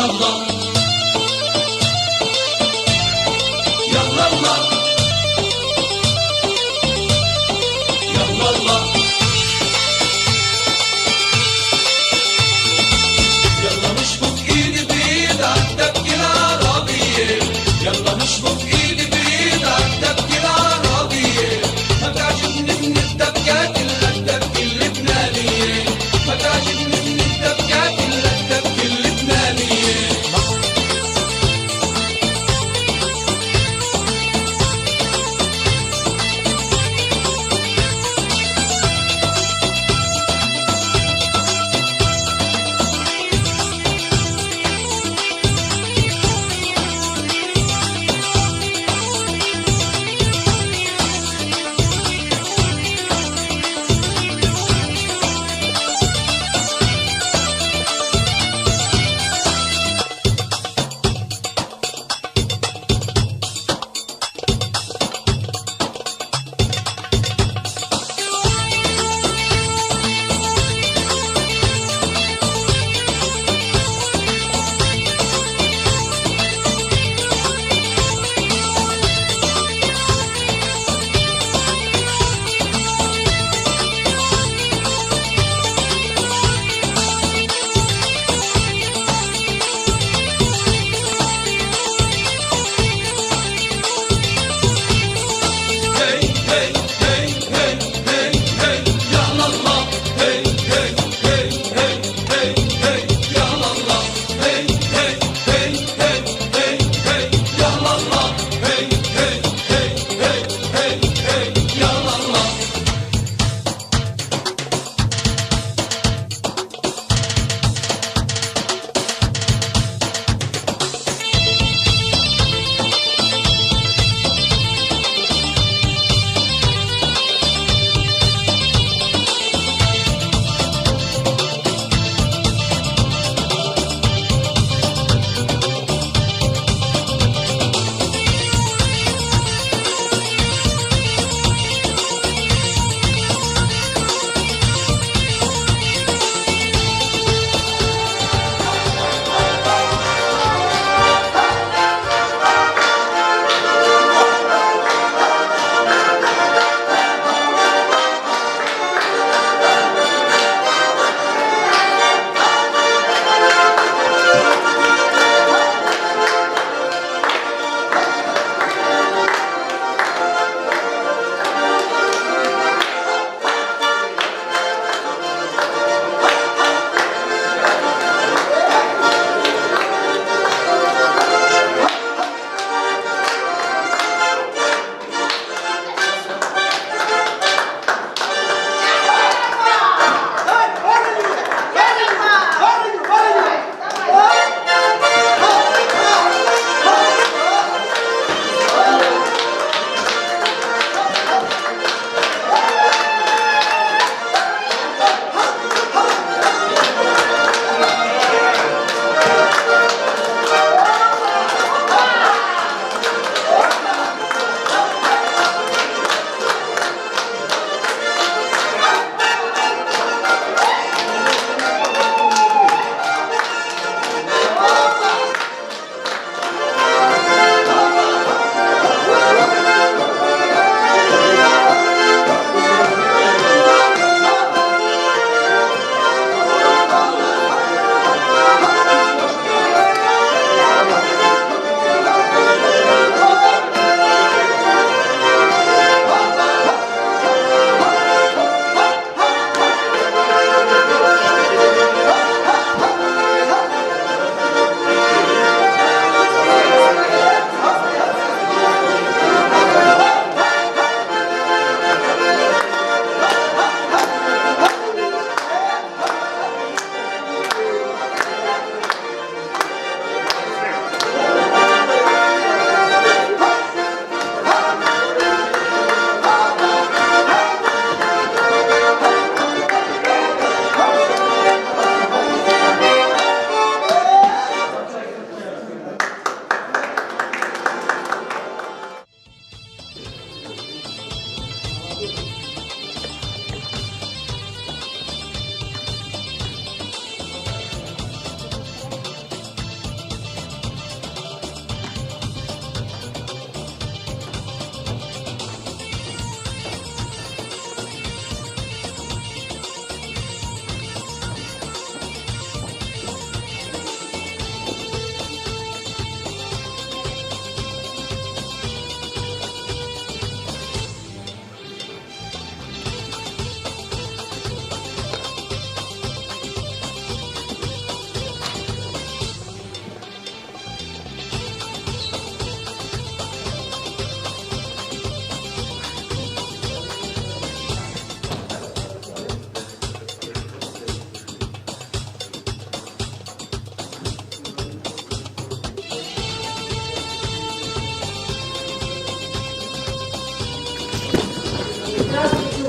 يلا الله يلا الله يلا الله يلا نشبك ايد بايد عالدبكة العربية يلا نشبك ايد بايد عالدبكة العربية ما تعجبني من الدبكات الا الدبكة اللبنانية ما تعجبني من الدبكات الا الدبكة اللبنانية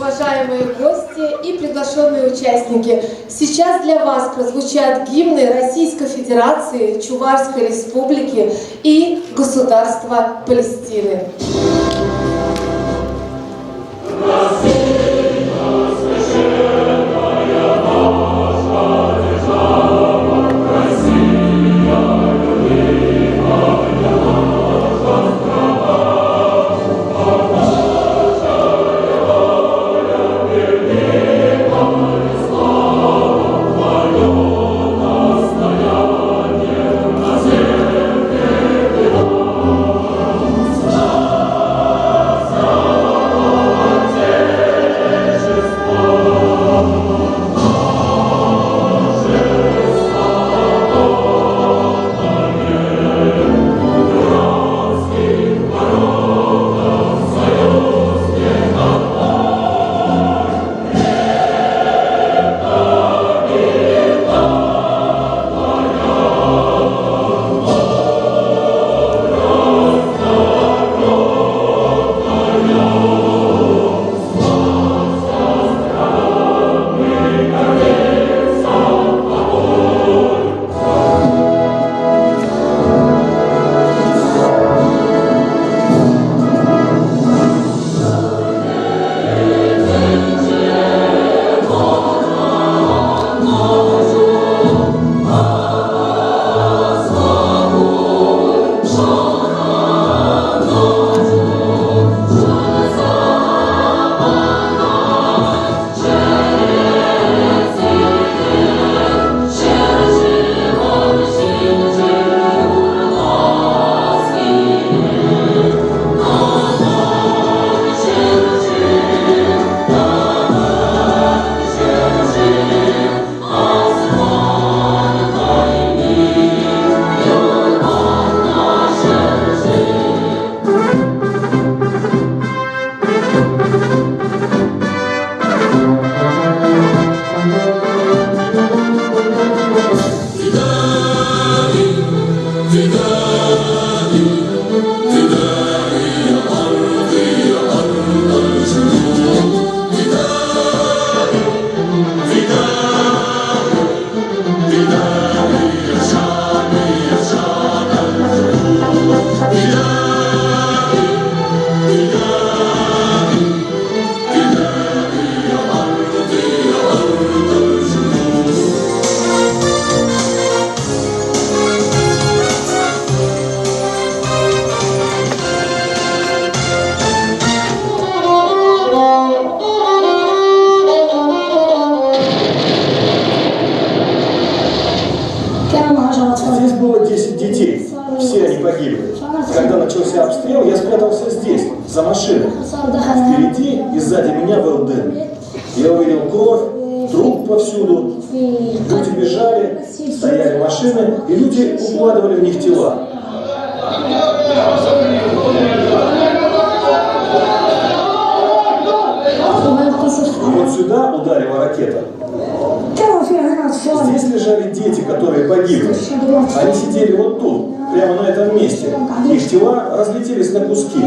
уважаемые гости и приглашенные участники! Сейчас для вас прозвучат гимны Российской Федерации, Чувашской Республики и Государства Палестины. Здесь было 10 детей, все они погибли. Когда начался обстрел, я спрятался здесь, за машиной. Впереди и сзади меня был дым. Я увидел кровь, труп повсюду. Люди бежали, стояли машины, и люди укладывали в них тела. И вот сюда ударила ракета. Здесь лежали дети, которые погибли. Они сидели вот тут, прямо на этом месте. Их тела разлетелись на куски.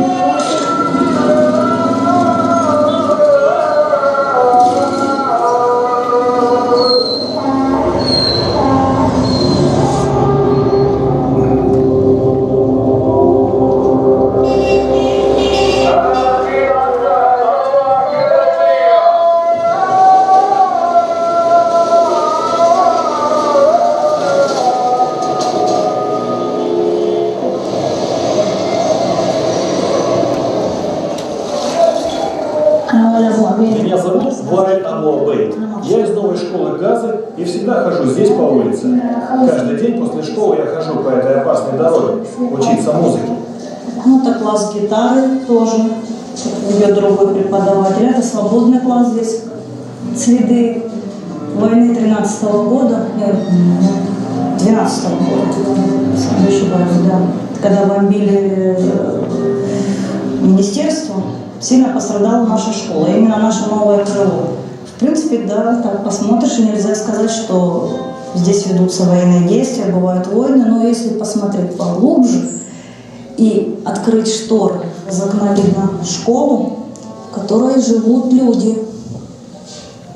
Меня зовут Валь Амуабей. Я из новой школы Газы и всегда хожу здесь по улице. Каждый день после школы я хожу по этой опасной дороге, учиться музыке. Ну, это класс гитары тоже, ведет другой преподаватель. Это свободный класс здесь. Следы войны 13-го года, 12-го года, если не ошибаюсь, да. Когда бомбили министерство, сильно пострадала наша школа, именно наше новое крыло. В принципе, да, так посмотришь, и нельзя сказать, что здесь ведутся военные действия, бывают войны, но если посмотреть поглубже и открыть шторы, из окна видно школу, в которой живут люди,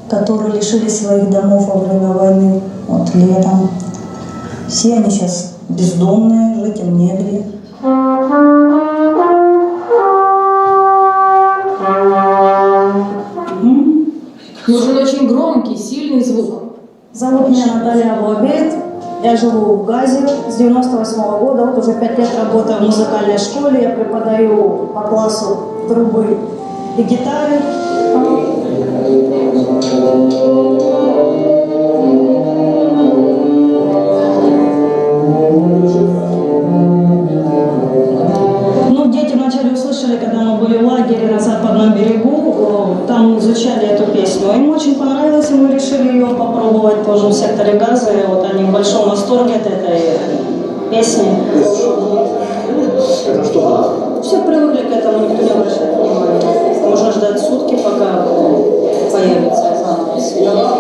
которые лишились своих домов во время войны, вот летом. Все они сейчас бездомные, жить им негде. Нужен очень громкий, сильный звук. Зовут меня Наталья Аблабет. Я живу в Газе с 98 года. Вот уже 5 лет работаю в музыкальной школе. Я преподаю по классу трубы и гитары. Ну, дети вначале услышали, когда мы были в лагере на западном берегу, там изучали эту песню. Им очень понравилось, и мы решили ее попробовать тоже в секторе Газа. И вот они в большом восторге от этой песни. Это что? Все привыкли к этому, никто не обращает внимания. Можно ждать сутки, пока появится заново.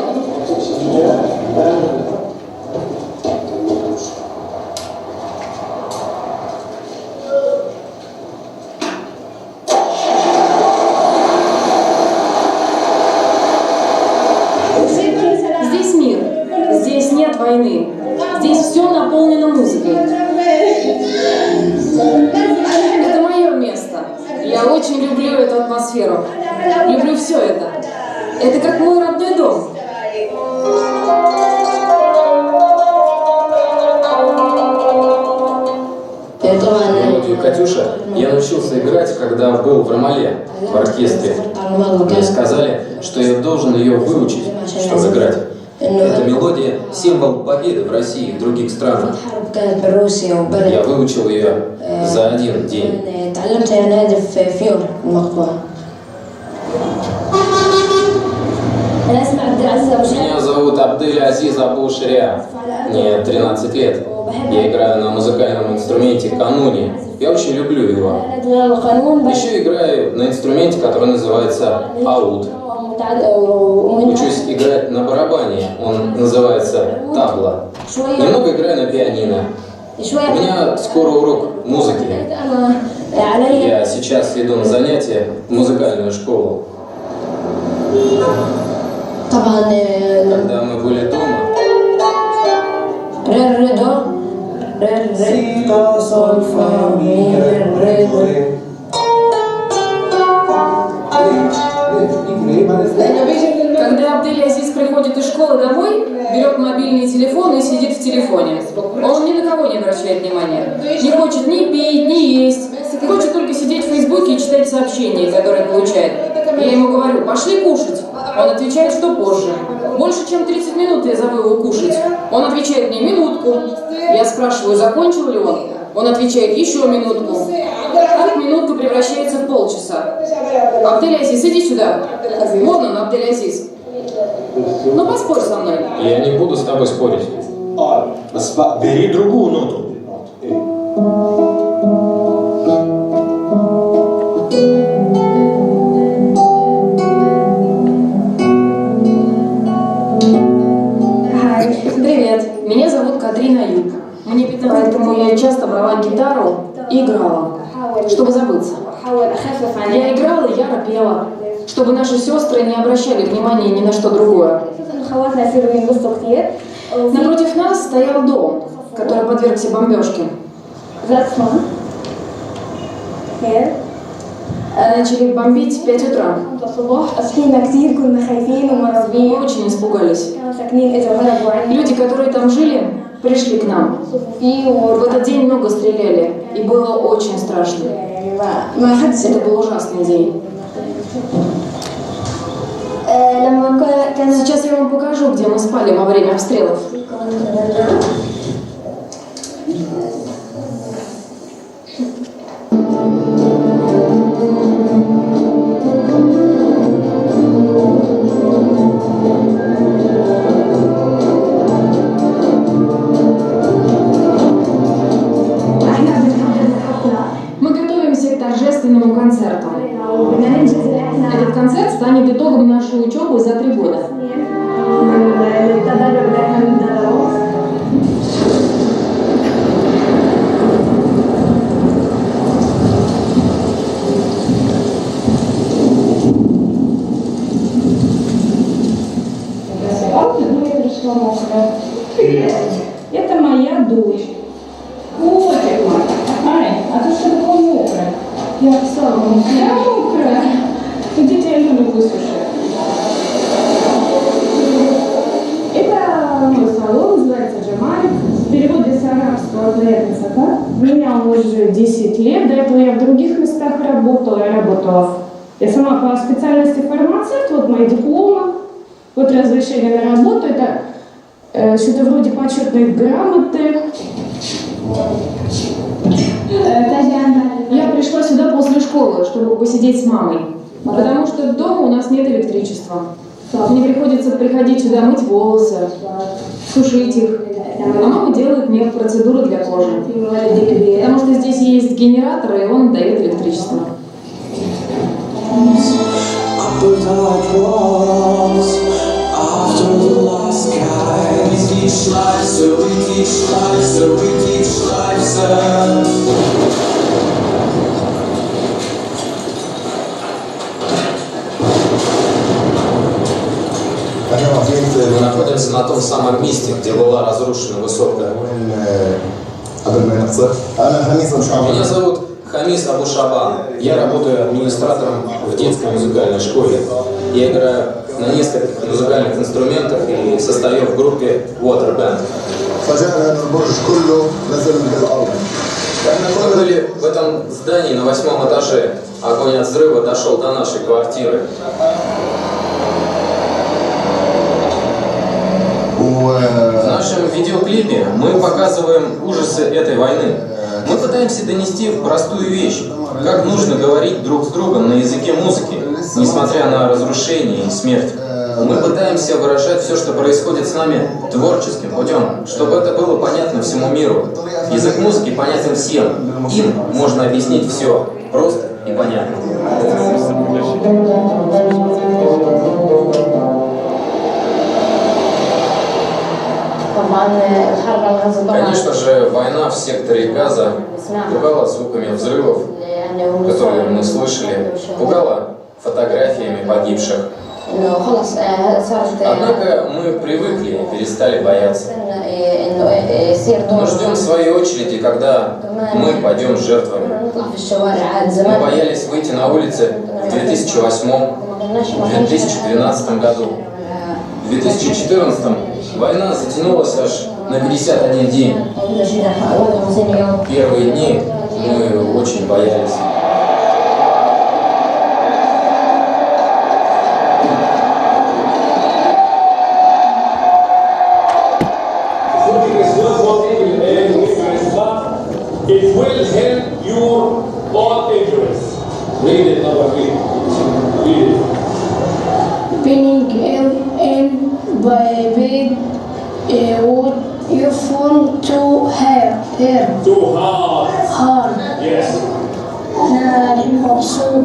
Здесь мир, здесь нет войны, здесь все наполнено музыкой. Это мое место. Я очень люблю эту атмосферу. Люблю все это. Это как мой родной дом. Мелодию «Катюша» я научился играть, когда был в Рамале, в оркестре. Мне сказали, что я должен ее выучить, чтобы играть. Эта мелодия – символ победы в России и в других странах. Я выучил ее за один день. Меня зовут Абдель Азиз Абу Шариа. Мне 13 лет. Я играю на музыкальном инструменте кануни. Я очень люблю его. Еще играю на инструменте, который называется ауд. Учусь играть на барабане, он называется табла. Немного играю на пианино. У меня скоро урок музыки. Я сейчас иду на занятия в музыкальную школу. Когда мы были дома, Когда Абдель Азиз приходит из школы домой, берет мобильный телефон и сидит в телефоне. Он ни на кого не обращает внимания. Не хочет ни пить, ни есть. Хочет только сидеть в Фейсбуке и читать сообщения, которые получает. Я ему говорю: пошли кушать. Он отвечает, что позже. Больше чем 30 минут я зову его кушать. Он отвечает мне: минутку. Я спрашиваю, закончил ли он. Он отвечает: еще минутку. Так минутка превращается в полчаса. Абдель Азиз, иди сюда. Вон он, Абдель Азиз. Ну, поспорь со мной. я не буду с тобой спорить. Бери другую ноту. Привет, меня зовут Катрин Аюб. Мне 15, поэтому я часто брала гитару и играла, чтобы забыться. Я играла и яро пела, чтобы наши сестры не обращали внимания ни на что другое. Напротив нас стоял дом, который подвергся бомбежке. Начали бомбить в 5 утра. Мы очень испугались. Люди, которые там жили, пришли к нам. В этот день много стреляли, и было очень страшно. Это был ужасный день. Сейчас я вам покажу, где мы спали во время обстрелов. Мы готовимся к торжественному концерту. Этот концерт станет итогом нашей учебы за 3 года. Я писала вам. Я мокрая. Идите, я люблю высушить. Это мой салон, называется Джамалик. В переводе с арабского «приятный закат». Меня уже 10 лет. До этого я в других местах работала. Я сама по специальности фармацевт. Вот мои дипломы. Вот разрешение на работу. Это что-то вроде почетной грамоты. Я пришла сюда после школы, чтобы посидеть с мамой. Потому что дома у нас нет электричества. Мне приходится приходить сюда мыть волосы, сушить их. А мама делает мне процедуры для кожи. Потому что здесь есть генератор, и он дает электричество. Мы находимся на том самом месте, где была разрушена высотка. Меня зовут Хамис Абу Шабан. Я работаю администратором в детской музыкальной школе. Я играю на нескольких музыкальных инструментах и состою в группе Water Band. Мы были в этом здании на 8-м этаже. Огонь от взрыва дошел до нашей квартиры. В нашем видеоклипе мы показываем ужасы этой войны. Мы пытаемся донести простую вещь, как нужно говорить друг с другом на языке музыки, несмотря на разрушение и смерть. Мы пытаемся выражать все, что происходит с нами, творческим путем, чтобы это было понятно всему миру. Язык музыки понятен всем. Им можно объяснить все просто и понятно. Конечно же, война в секторе Газа пугала звуками взрывов, которые мы слышали, пугала фотографиями погибших. Однако мы привыкли и перестали бояться. Мы ждем своей очереди, когда мы пойдем жертвами. Мы боялись выйти на улицы в 2008, в 2012 году. В 2014 война затянулась аж на 51 день. Первые дни мы очень боялись. It will help your all ages. Read it, number read. Read it. Being ill in bed would you want to have Too hard. hard Yes.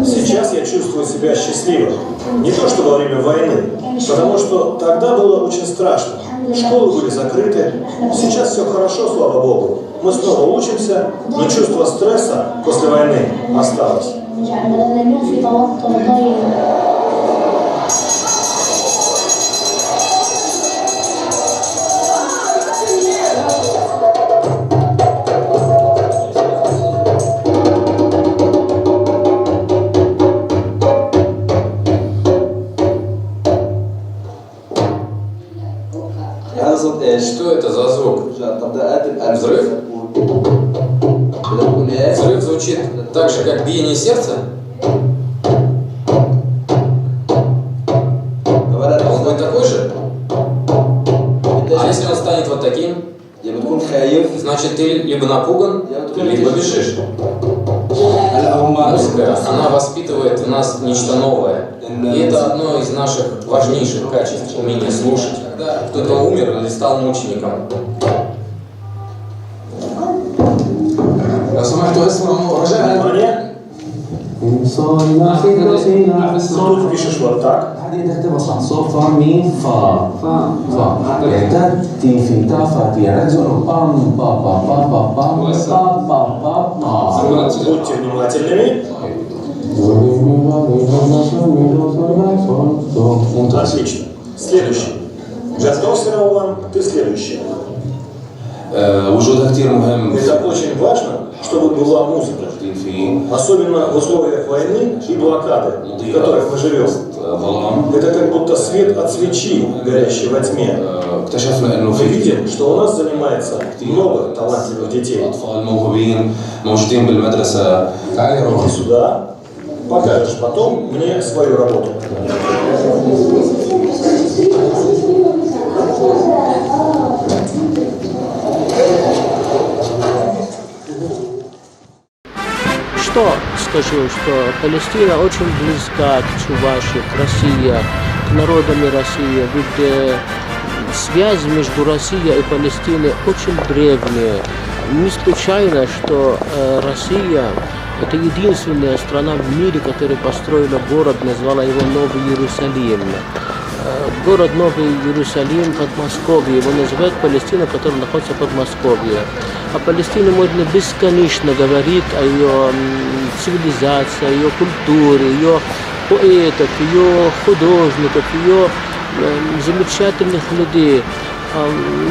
Сейчас я чувствую себя счастливым. Не то, что во время войны, потому что тогда было очень страшно. Школы были закрыты. Сейчас все хорошо, слава Богу. Мы снова учимся, но чувство стресса после войны осталось. Что это за звук? Взрыв? Взрыв звучит так же, как биение сердца? Он будет такой же? А если он станет вот таким? Значит, ты либо напуган, либо бежишь. Музыка, она воспитывает в нас нечто новое. И это одно из наших важнейших качеств – умение слушать. Когда кто-то умер или стал мучеником. Внимание. Тут пишешь вот так. Будьте внимательными. Отлично. Следующий. Готов, Сираулан? Ты следующий. Это очень важно, чтобы была музыка. Особенно в условиях войны и блокады, в которых мы живем. Это как будто свет от свечи, горящей во тьме. Мы видим, что у нас занимается много талантливых детей. Иди сюда, покажешь потом мне свою работу. Что скажу, что Палестина очень близка к Чувашии, к России, к народам России, ведь связь между Россией и Палестиной очень древняя. Не случайно, что Россия – это единственная страна в мире, которая построила город, назвала его Новый Иерусалим. Город Новый Иерусалим, Подмосковье, его называют Палестина, которая находится в Подмосковье. О Палестине можно бесконечно говорить, о ее цивилизации, о ее культуре, ее поэтов, ее художников, ее замечательных людей.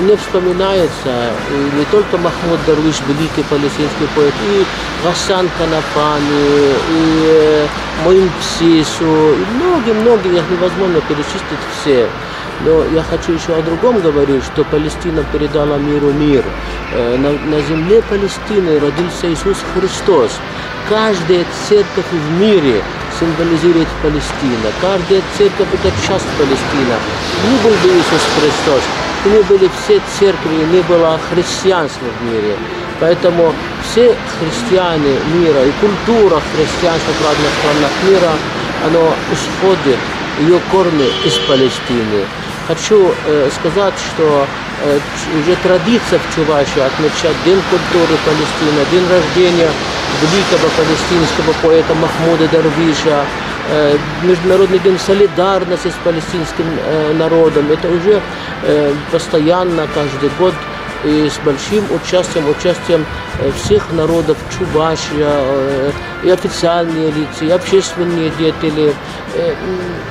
Мне вспоминается не только Махмуд Дарвиш, великий палестинский поэт, и Гасан Канафани, и Моим Псису, и многие, их невозможно перечислить все. Но я хочу еще о другом говорить, что Палестина передала миру мир. На земле Палестины родился Иисус Христос. Каждая церковь в мире символизирует Палестину. Каждая церковь – это часть Палестины. Не был бы Иисус Христос, не были все церкви, не было христианства в мире. Поэтому все христиане мира и культура христианства в разных странах мира, оно исходит, ее корни из Палестины. Хочу сказать, что уже традиция в Чувашии отмечать День культуры Палестины, день рождения великого палестинского поэта Махмуда Дарвиша, Международный день солидарности с палестинским народом. Это уже постоянно, каждый год, и с большим участием всех народов Чувашия, и официальные лица, и общественные деятели,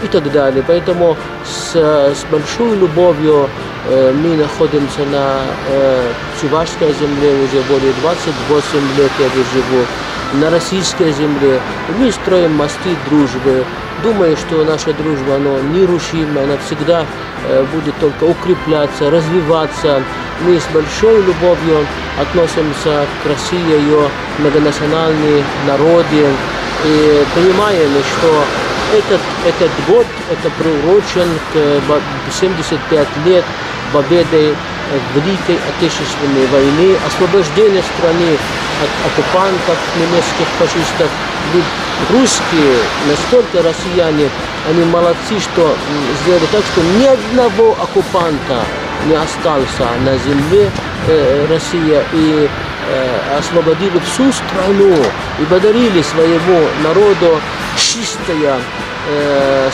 и так далее. Поэтому с большой любовью мы находимся на чувашской земле уже более 28 лет, я здесь живу, на российской земле. Мы строим мосты дружбы. Думаю, что наша дружба, она нерушима, она всегда будет только укрепляться, развиваться. Мы с большой любовью относимся к России, ее многонациональной народе, и понимаем, что этот год это приурочен к 75 лет победы в Великой Отечественной войне, освобождения страны от оккупантов, немецких фашистов. Ведь русские, настолько россияне, они молодцы, что сделали так, что ни одного оккупанта не остался на земле Россия, и освободили всю страну и подарили своему народу чистая,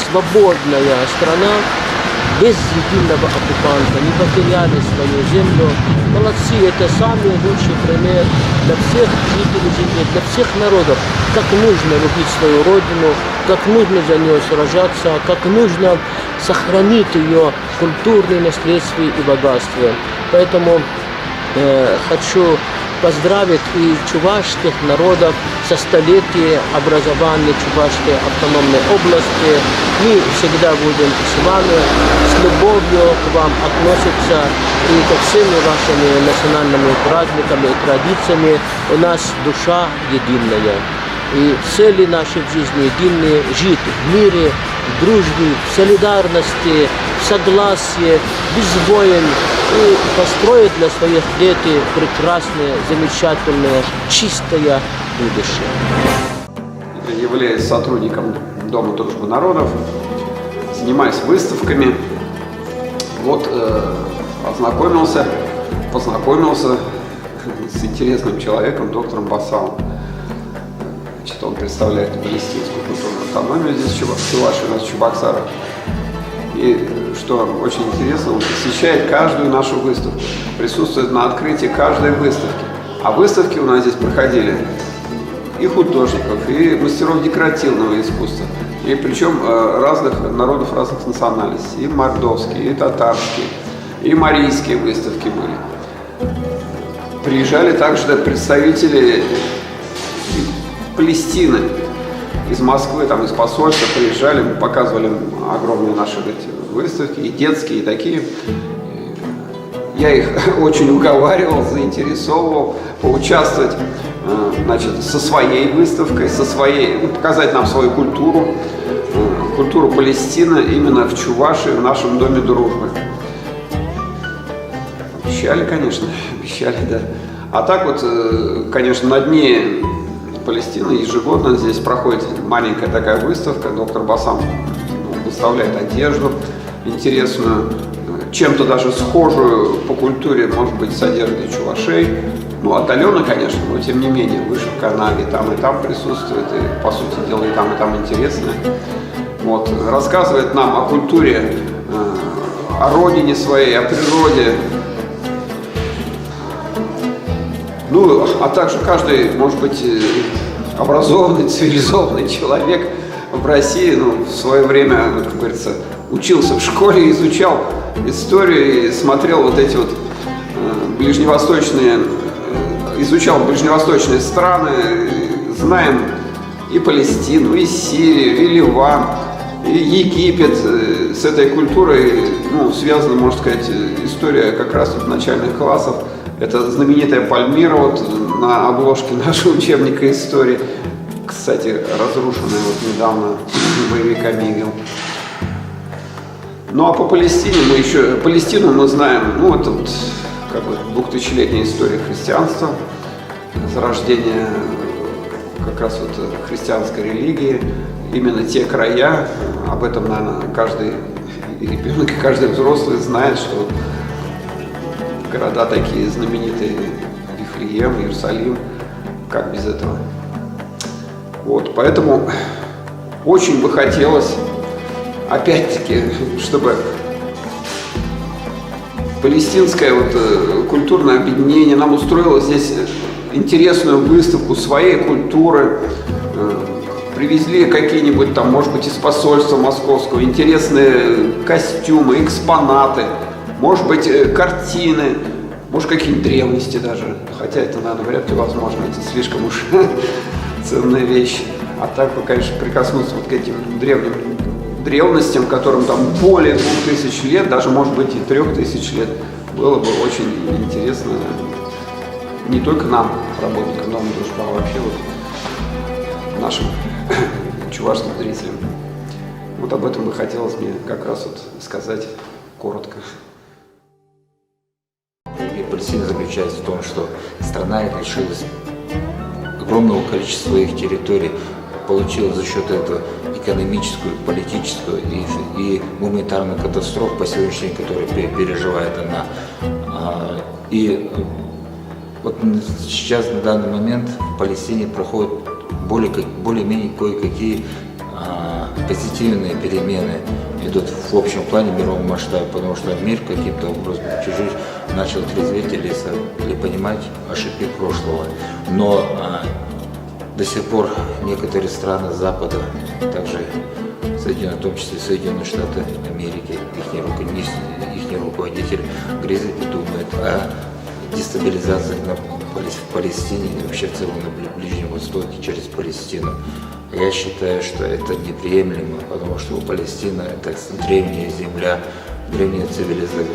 свободная страна, без единого оккупанта, не потеряли свою землю. Молодцы, это самый лучший пример для всех жителей земли, для всех народов, как нужно любить свою родину, как нужно за нее сражаться, как нужно сохранить ее культурное наследство и богатство. Поэтому хочу поздравить и чувашских народов со столетием образования Чувашской автономной области. Мы всегда будем с вами, с любовью к вам относиться и ко всеми вашими национальными праздниками и традициями. У нас душа единая. И цели нашей в жизни единые – жить в мире, в дружбе, в солидарности, в согласии, без войн, и построить для своих детей прекрасное, замечательное, чистое будущее. Являюсь сотрудником Дома дружбы народов, занимаюсь выставками. Вот познакомился с интересным человеком, доктором Басалом. Значит, он представляет палестинскую культурную автономию здесь, в Чувашии, у нас в Чебоксарах. И что очень интересно, он посещает каждую нашу выставку, присутствует на открытии каждой выставки. А выставки у нас здесь проходили и художников, и мастеров декоративного искусства, и причем разных народов, разных национальностей, и мордовские, и татарские, и марийские выставки были. Приезжали также представители Палестины из Москвы, там из посольства приезжали, показывали огромные наши выставки, и детские, и такие. Я их очень уговаривал, заинтересовывал поучаствовать, значит, со своей выставкой, показать нам свою культуру, культуру Палестины именно в Чувашии, в нашем Доме дружбы. Обещали, конечно, обещали, да. А так вот, конечно, на дне Палестины ежегодно здесь проходит маленькая такая выставка. Доктор Басам выставляет одежду интересную, чем-то даже схожую по культуре, может быть, с одеждой чувашей. Ну, отдаленно, конечно, но тем не менее, вышивка она и там присутствует, и, по сути дела, и там интересная. Вот, рассказывает нам о культуре, о родине своей, о природе. Ну, а также каждый, может быть, образованный, цивилизованный человек в России, ну, в свое время, как говорится, учился в школе, изучал историю и смотрел вот эти вот изучал ближневосточные страны, знаем и Палестину, и Сирию, и Ливан, и Египет. С этой культурой, ну, связана, можно сказать, история как раз вот начальных классов. Это знаменитая Пальмира вот на обложке нашего учебника истории, кстати, разрушенная вот недавно боевиками ИГИЛ. Ну а по Палестине Палестину мы знаем, ну это вот как бы 2000-летняя история христианства, зарождение как раз вот христианской религии, именно те края, об этом, наверное, каждый ребенок и каждый взрослый знает, что города такие знаменитые, Вифлеем, Иерусалим, как без этого. Вот, поэтому очень бы хотелось, опять-таки, чтобы палестинское вот культурное объединение нам устроило здесь интересную выставку своей культуры, привезли какие-нибудь там, может быть, из посольства московского, интересные костюмы, экспонаты, может быть, картины, может, какие-нибудь древности даже, хотя это, наверное, вряд ли возможно, это слишком уж ценные вещи. А так бы, конечно, прикоснуться вот к этим древностям, которым там более 2000 лет, даже, может быть, и 3000 лет, было бы очень интересно не только нам, работникам Дома дружбы, а вообще вот нашим чувашским зрителям. Вот об этом бы хотелось мне как раз вот сказать коротко. Палестина заключается в том, что страна лишилась огромного количества своих территорий, получила за счет этого экономическую, политическую и гуманитарную катастрофу по сегодняшний день, которую переживает она. И вот сейчас, на данный момент, в Палестине проходят более-менее кое-какие позитивные перемены идут в общем плане мировом масштабе, потому что мир каким-то образом чуть-чуть начал трезветь или понимать ошибки прошлого. Но до сих пор некоторые страны Запада, также в том числе Соединенные Штаты Америки, их руководитель грезит и думает о дестабилизации в Палестине и вообще в целом на Ближнем Востоке через Палестину. Я считаю, что это неприемлемо, потому что Палестина – это древняя земля, древняя цивилизация,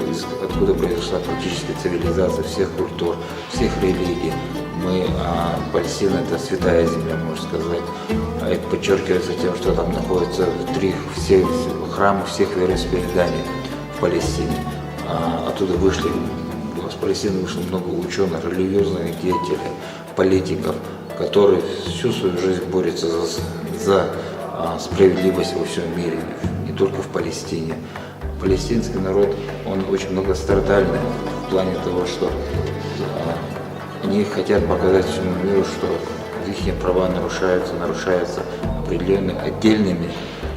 откуда произошла практически цивилизация всех культур, всех религий. Палестина – это святая земля, можно сказать. Это подчеркивается тем, что там находятся все храмы всех вероисповеданий в Палестине. Оттуда с Палестины вышло много ученых, религиозных деятелей, политиков, которые всю свою жизнь борются за справедливость во всем мире, не только в Палестине. Палестинский народ, он очень многострадальный в плане того, что они хотят показать всему миру, что их права нарушаются определенными отдельными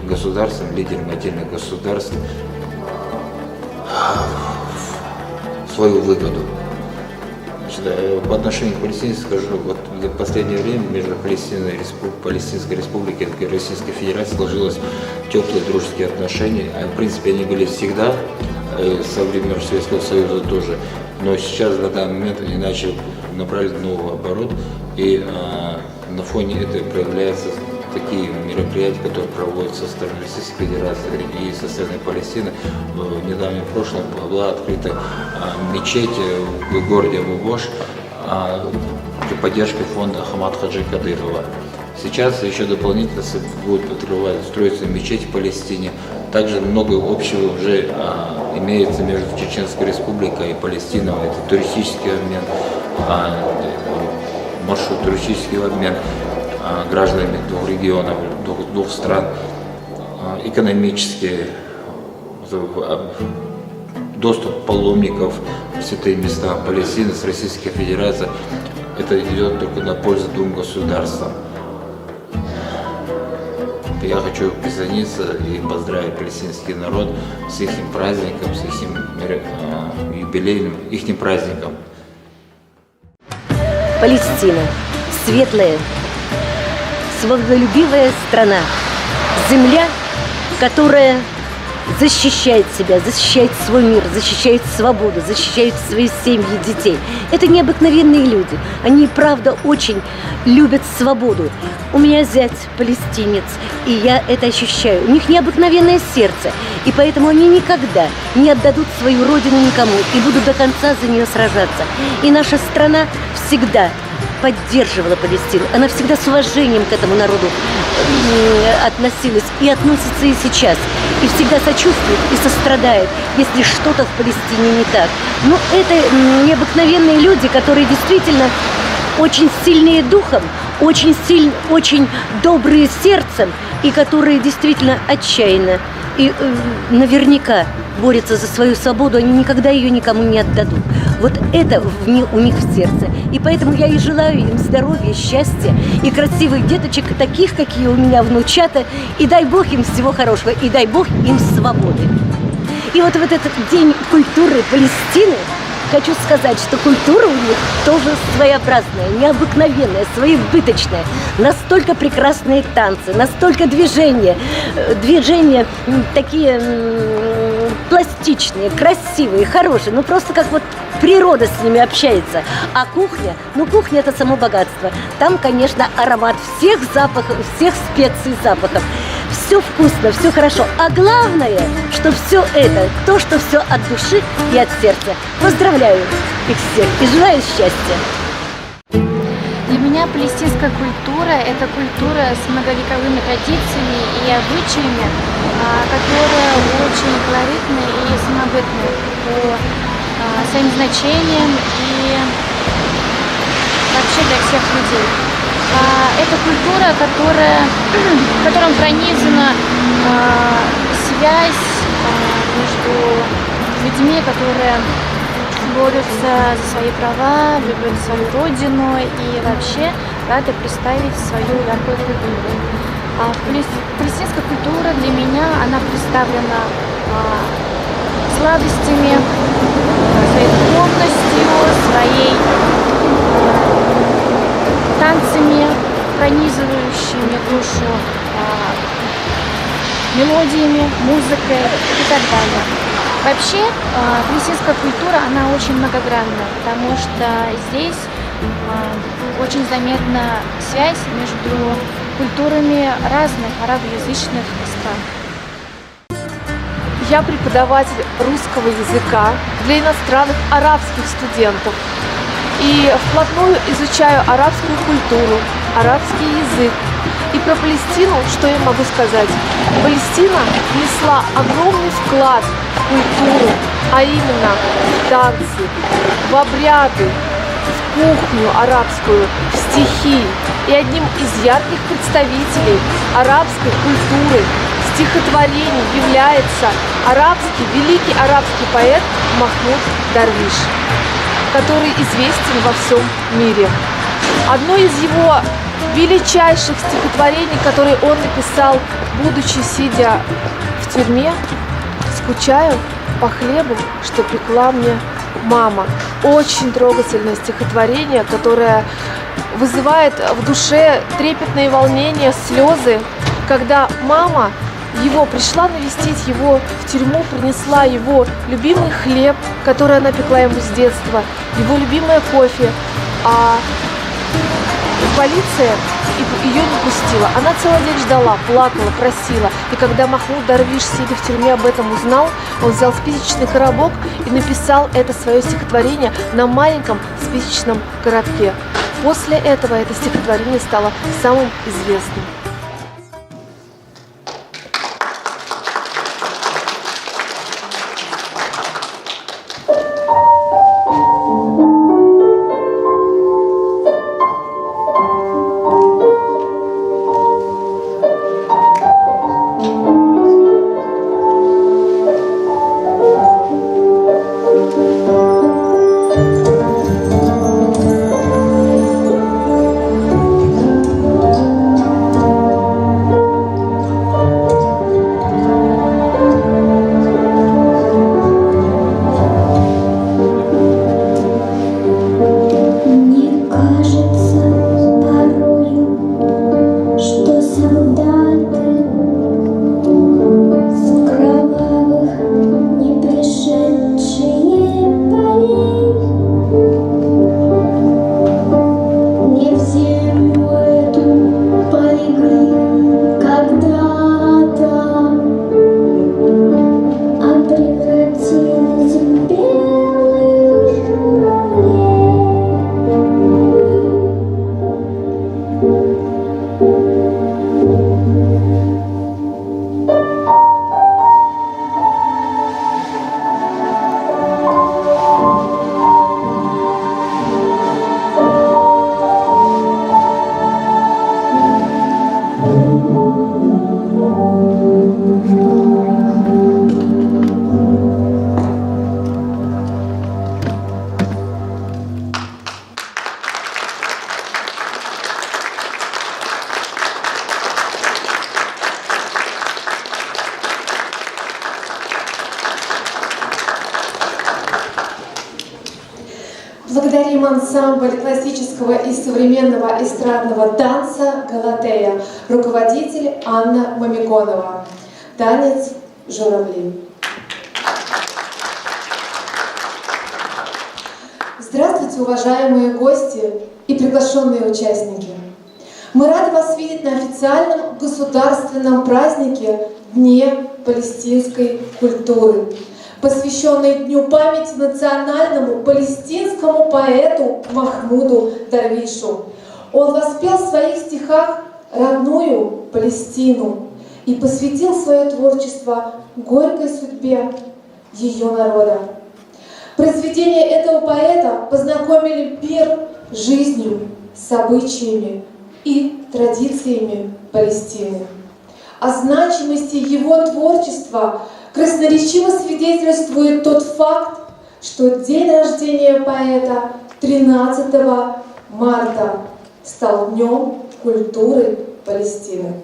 государствами, лидерами отдельных государств в свою выгоду. По отношению к Палестине скажу, вот в последнее время между Палестинской Республикой и Российской Федерацией сложилось теплые дружеские отношения. В принципе, они были всегда, со времен Советского Союза тоже. Но сейчас, на данный момент, они начали набрали новый оборот, и на фоне этого проявляются такие мероприятия, которые проводятся со стороны Российской Федерации и со стороны Палестины. В недавнем прошлом была открыта мечеть в городе Абу-Гош при поддержке фонда Ахмад Хаджи Кадырова. Сейчас еще дополнительно будет строиться мечеть в Палестине. Также много общего уже имеется между Чеченской Республикой и Палестиной. Это туристический обмен, маршрут туристический обмен гражданами двух регионов, двух стран, экономический доступ паломников в святые места Палестины с Российской Федерацией. Это идет только на пользу двум государствам. Я хочу присоединиться и поздравить палестинский народ с их праздником, с их юбилейным, их праздником. Палестина – светлая, свободолюбивая страна, земля, которая защищает себя, защищает свой мир, защищает свободу, защищает свои семьи, детей. Это необыкновенные люди. Они, правда, очень любят свободу. У меня зять палестинец, и я это ощущаю. У них необыкновенное сердце, и поэтому они никогда не отдадут свою родину никому и будут до конца за нее сражаться. И наша страна всегда поддерживала Палестину. Она всегда с уважением к этому народу относилась и относится и сейчас. И всегда сочувствует и сострадает, если что-то в Палестине не так. Но это необыкновенные люди, которые действительно очень сильные духом, очень добрые сердцем, и которые действительно отчаянно и наверняка борются за свою свободу, они никогда ее никому не отдадут. Вот это у них в сердце. И поэтому я и желаю им здоровья, счастья и красивых деточек, таких, какие у меня внучата. И дай Бог им всего хорошего, и дай Бог им свободы. И вот в этот день культуры Палестины хочу сказать, что культура у них тоже своеобразная, необыкновенная, своеизбыточная. Настолько прекрасные танцы, настолько движения такие пластичные, красивые, хорошие. Ну просто как вот природа с ними общается. А кухня, кухня это само богатство. Там, конечно, аромат всех запахов, всех специй, запахов. Все вкусно, все хорошо. А главное, что все это, то, что все от души и от сердца. Поздравляю их всех и желаю счастья. Для меня палестинская культура – это культура с многовековыми традициями и обычаями, которая очень колоритная и самобытная по своим значениям и вообще для всех людей. Это культура, в которой пронизана связь между людьми, которые борются за свои права, любят свою родину и вообще рады представить свою яркую культуру. Палестинская культура для меня, она представлена сладостями, своей духовностью, своей танцами, пронизывающими душу, мелодиями, музыкой и так далее. Вообще, палестинская культура, она очень многогранна, потому что здесь очень заметна связь между культурами разных арабоязычных стран. Я преподаватель русского языка для иностранных арабских студентов. И вплотную изучаю арабскую культуру, арабский язык. И про Палестину, что я могу сказать? Палестина внесла огромный вклад в культуру, а именно в танцы, в обряды, в кухню арабскую, в стихи. И одним из ярких представителей арабской культуры, стихотворений является великий арабский поэт Махмуд Дарвиш, который известен во всем мире. Одно из его величайших стихотворений, которые он написал, будучи сидя в тюрьме: «Скучаю по хлебу, что пекла мне мама». Очень трогательное стихотворение, которое вызывает в душе трепетные волнения, слезы, когда мама его пришла навестить его в тюрьму, принесла его любимый хлеб, который она пекла ему с детства, его любимое кофе. А полиция ее не пустила. Она целый день ждала, плакала, просила. И когда Махмуд Дарвиш, сидя в тюрьме, об этом узнал, он взял спичечный коробок и написал это свое стихотворение на маленьком спичечном коробке. После этого это стихотворение стало самым известным. Благодарим ансамбль классического и современного эстрадного танца «Галатея», руководитель Анна Мамиконова. Танец «Журавли». Здравствуйте, уважаемые гости и приглашенные участники! Мы рады вас видеть на официальном государственном празднике Дне палестинской культуры, посвященный Дню памяти национальному палестинскому поэту Махмуду Дарвишу. Он воспел в своих стихах родную Палестину и посвятил свое творчество горькой судьбе ее народа. Произведения этого поэта познакомили мир с жизнью, с обычаями и традициями Палестины. О значимости его творчества красноречиво свидетельствует тот факт, что день рождения поэта 13 марта стал Днем культуры Палестины.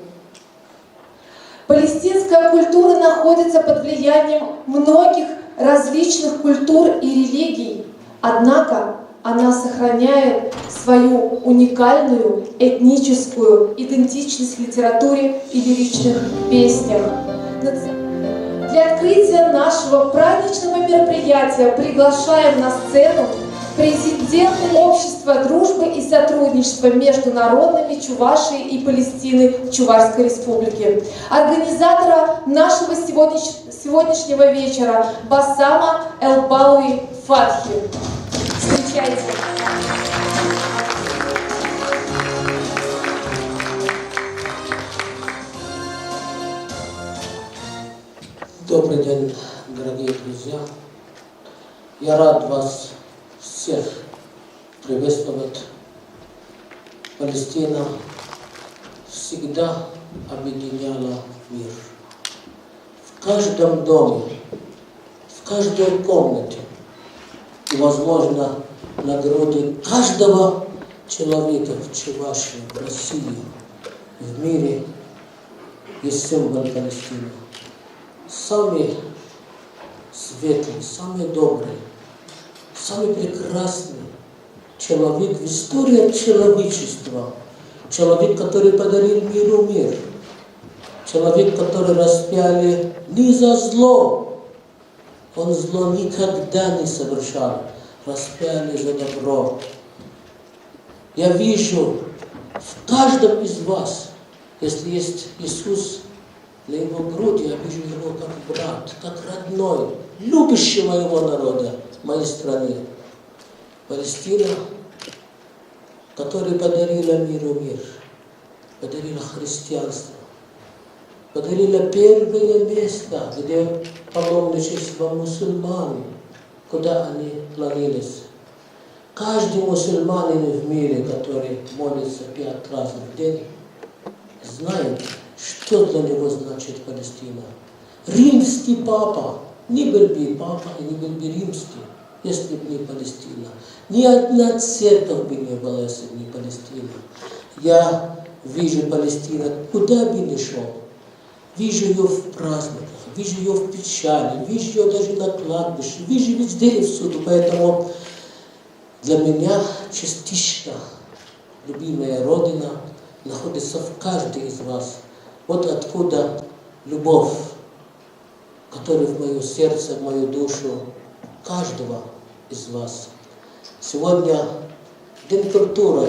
Палестинская культура находится под влиянием многих различных культур и религий, однако она сохраняет свою уникальную этническую идентичность в литературе и лиричных песнях. Для открытия нашего праздничного мероприятия приглашаем на сцену президента Общества дружбы и сотрудничества между народами Чувашии и Палестины Чувашской Республики, организатора нашего сегодняшнего вечера Басама Элбалуи Фатхи. Встречайте! Добрый день, дорогие друзья. Я рад вас всех приветствовать. Палестина всегда объединяла мир. В каждом доме, в каждой комнате и, возможно, на груди каждого человека в Чувашии, в России, в мире есть символ Палестины. Самый светлый, самый добрый, самый прекрасный человек в истории человечества. Человек, который подарил миру мир. Человек, который распяли не за зло. Он зло никогда не совершал. Распяли за добро. Я вижу в каждом из вас, если есть Иисус на его груди, я вижу его как брат, как родной, любящий моего народа, моей страны. Палестина, которая подарила миру мир, подарила христианство, подарила первое место, где паломничество мусульман, куда они клонились. Каждый мусульманин в мире, который молится 5 раз в день, знает, что для него значит Палестина. Римский папа не был бы папа и не был бы римский, если бы не Палестина. Ни одна церковь бы не была, если бы не Палестина. Я вижу Палестину, куда бы ни шел. Вижу ее в праздниках, вижу ее в печали, вижу ее даже на кладбище, вижу везде и всюду. Поэтому для меня частично любимая Родина находится в каждой из вас. Вот откуда любовь, которая в мое сердце, в мою душу каждого из вас. Сегодня День культуры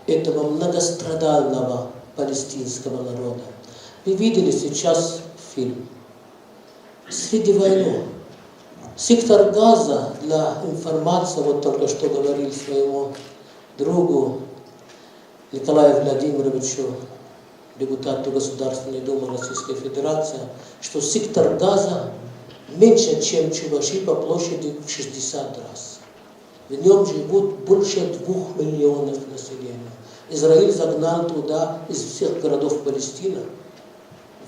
этого многострадального палестинского народа. Вы видели сейчас фильм «Среди войны». Сектор Газа, для информации, вот только что говорил своему другу Николаю Владимировичу, депутату Государственной Думы Российской Федерации, что сектор Газа меньше, чем Чуваши по площади в 60 раз. В нем живут больше 2 миллионов населения. Израиль загнал туда из всех городов Палестины,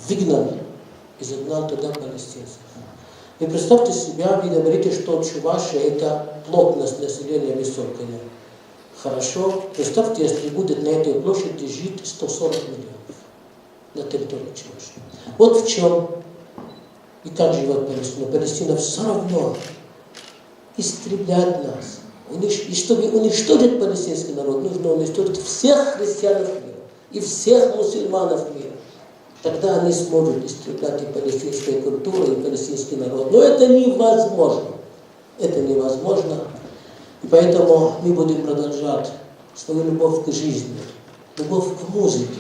выгнал и загнал туда палестинцев. Вы представьте себя, вы говорите, что Чувашия – это плотность населения высокая. Хорошо, представьте, если будет на этой площади жить 140 миллионов на территории Чувашии. Вот в чем и как живет Палестина. Палестина все равно истребляет нас. И чтобы уничтожить палестинский народ, нужно уничтожить всех христианов мира и всех мусульманов мира. Тогда они смогут истреблять и палестинскую культуру, и палестинский народ. Но это невозможно. Это невозможно. И поэтому мы будем продолжать свою любовь к жизни, любовь к музыке.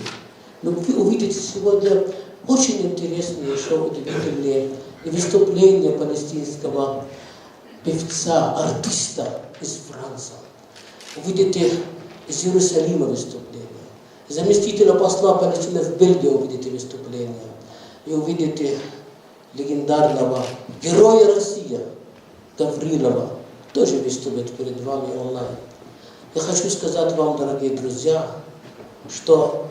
Но вы увидите сегодня очень интересные, еще удивительные выступления палестинского певца, артиста из Франции. Увидите из Иерусалима выступления. Заместителя посла Палестины в Бельгии увидите выступление. И увидите легендарного героя России Гаврилова, тоже выступит перед вами онлайн. Я хочу сказать вам, дорогие друзья, что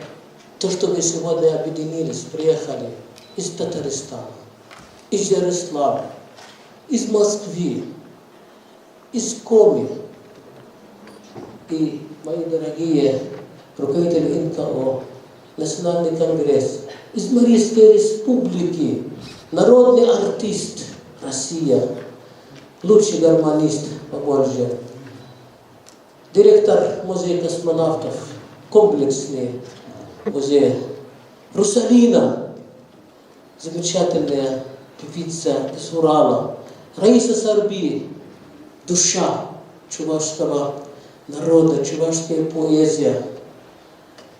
то, что вы сегодня объединились, приехали из Татарстана, из Ярославля, из Москвы, из Коми, и мои дорогие руководители НКО, Национальный конгресс, из Марийской республики, народный артист Россия, лучший гармонист Поволжья, директор музея космонавтов, комплексный музей, Русалина, замечательная певица из Урала, Раиса Сарби, душа чувашского народа, чувашская поэзия.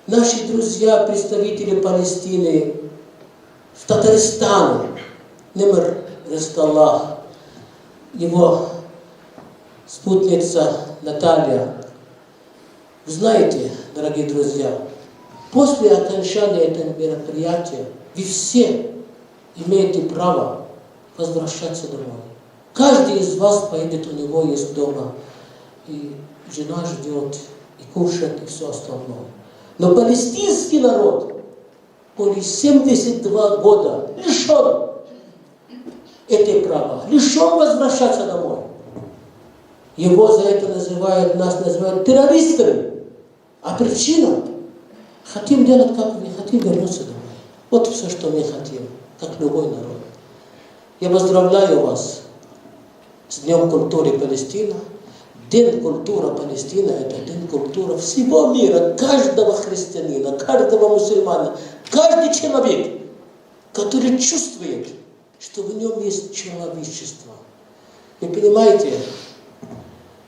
Наши друзья, представители Палестины в Татарстане, Немер Ресталлах, его спутница Наталья. Вы знаете, дорогие друзья, после окончания этого мероприятия вы все имеете право возвращаться домой. Каждый из вас поедет, у него есть дома, и жена ждет, и кушает, и все остальное. Но палестинский народ более 72 года лишен этой права, лишен возвращаться домой. Его за это называют, нас называют террористами. А причина – хотим делать, как мы хотим, вернуться домой. Вот все, что мы хотим, как любой народ. Я поздравляю вас с Днем культуры Палестины. День культуры Палестины – это день культуры всего мира, каждого христианина, каждого мусульмана, каждый человек, который чувствует, что в нем есть человечество. Вы понимаете,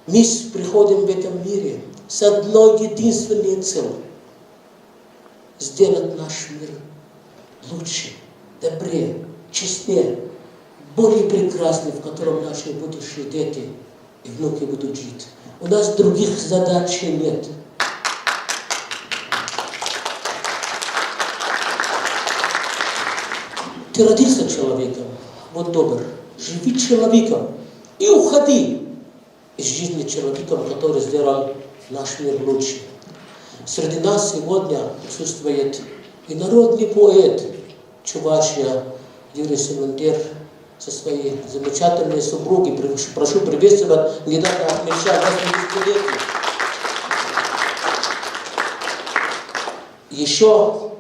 мы приходим в этом мире с одной единственной целью – сделать наш мир лучше, добрее, честнее, более прекрасным, в котором наши будущие дети и внуки будут жить. У нас других задач нет. Ты родился человеком, будь добр, живи человеком и уходи из жизни человеком, который сделал наш мир лучше. Среди нас сегодня присутствует и народный поэт Чувашия Юрий Семендер со своей замечательной супругой. Прошу приветствовать, недавно отмечал 80-летие. Еще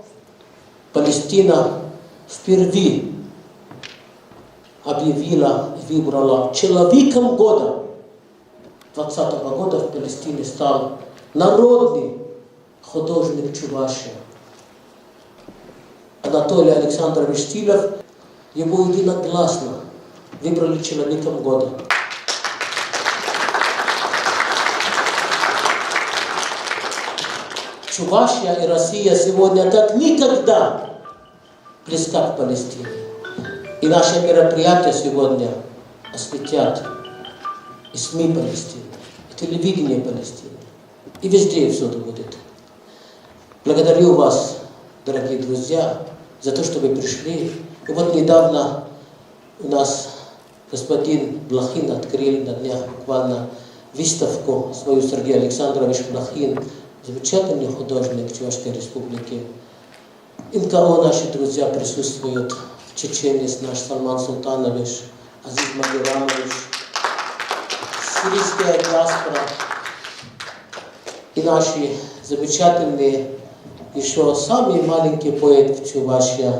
Палестина впервые объявила, выбрала человеком года. 2020 года в Палестине стал народный художник Чувашии. Анатолий Александрович Тилов, его единогласно выбрали человеком года. Чувашия и Россия сегодня как никогда близка к Палестине. И наши мероприятия сегодня осветят и СМИ Палестины, и телевидение Палестины, и везде и всюду будет. Благодарю вас, дорогие друзья, за то, что вы пришли. И вот недавно у нас господин Блохин открыл на днях буквально выставку свою, Сергей Александрович Блохин, замечательный художник Чувашской Республики. НКО наши друзья присутствуют, чеченец наш Салман Султанович, Азиз Магирамович, сирийская диаспора и наши замечательные, еще самый маленький поэт в Чувашии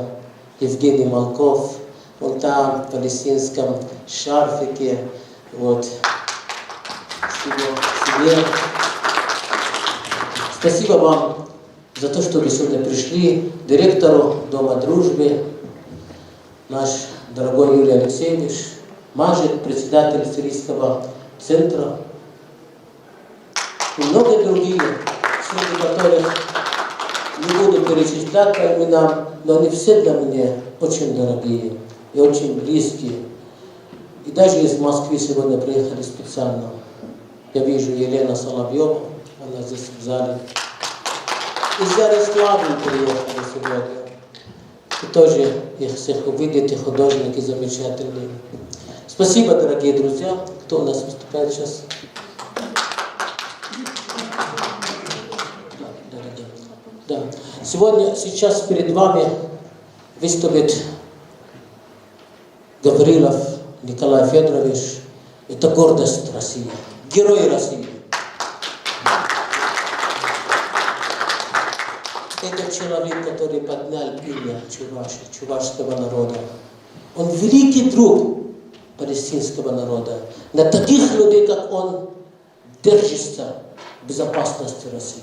Евгений Малков, он там в палестинском шарфике, вот, себе. Спасибо вам за то, что вы сегодня пришли, директору Дома дружбы, наш дорогой Юрий Алексеевич, Мажид, председатель Сирийского центра, и многие другие, среди которых не буду перечислять по именам, но они все для меня очень дорогие и очень близкие. И даже из Москвы сегодня приехали специально. Я вижу Елена Соловьева, она здесь в зале. Из Ярославля приехали сегодня. И тоже их всех увидите, художники замечательные. Спасибо, дорогие друзья. Кто у нас выступает сейчас? Да. Сегодня, сейчас перед вами выступит Гаврилов Николай Федорович. Это гордость России, герой России. Это человек, который поднял имя чувашского народа. Он великий друг палестинского народа. На таких людей, как он, держится безопасность России.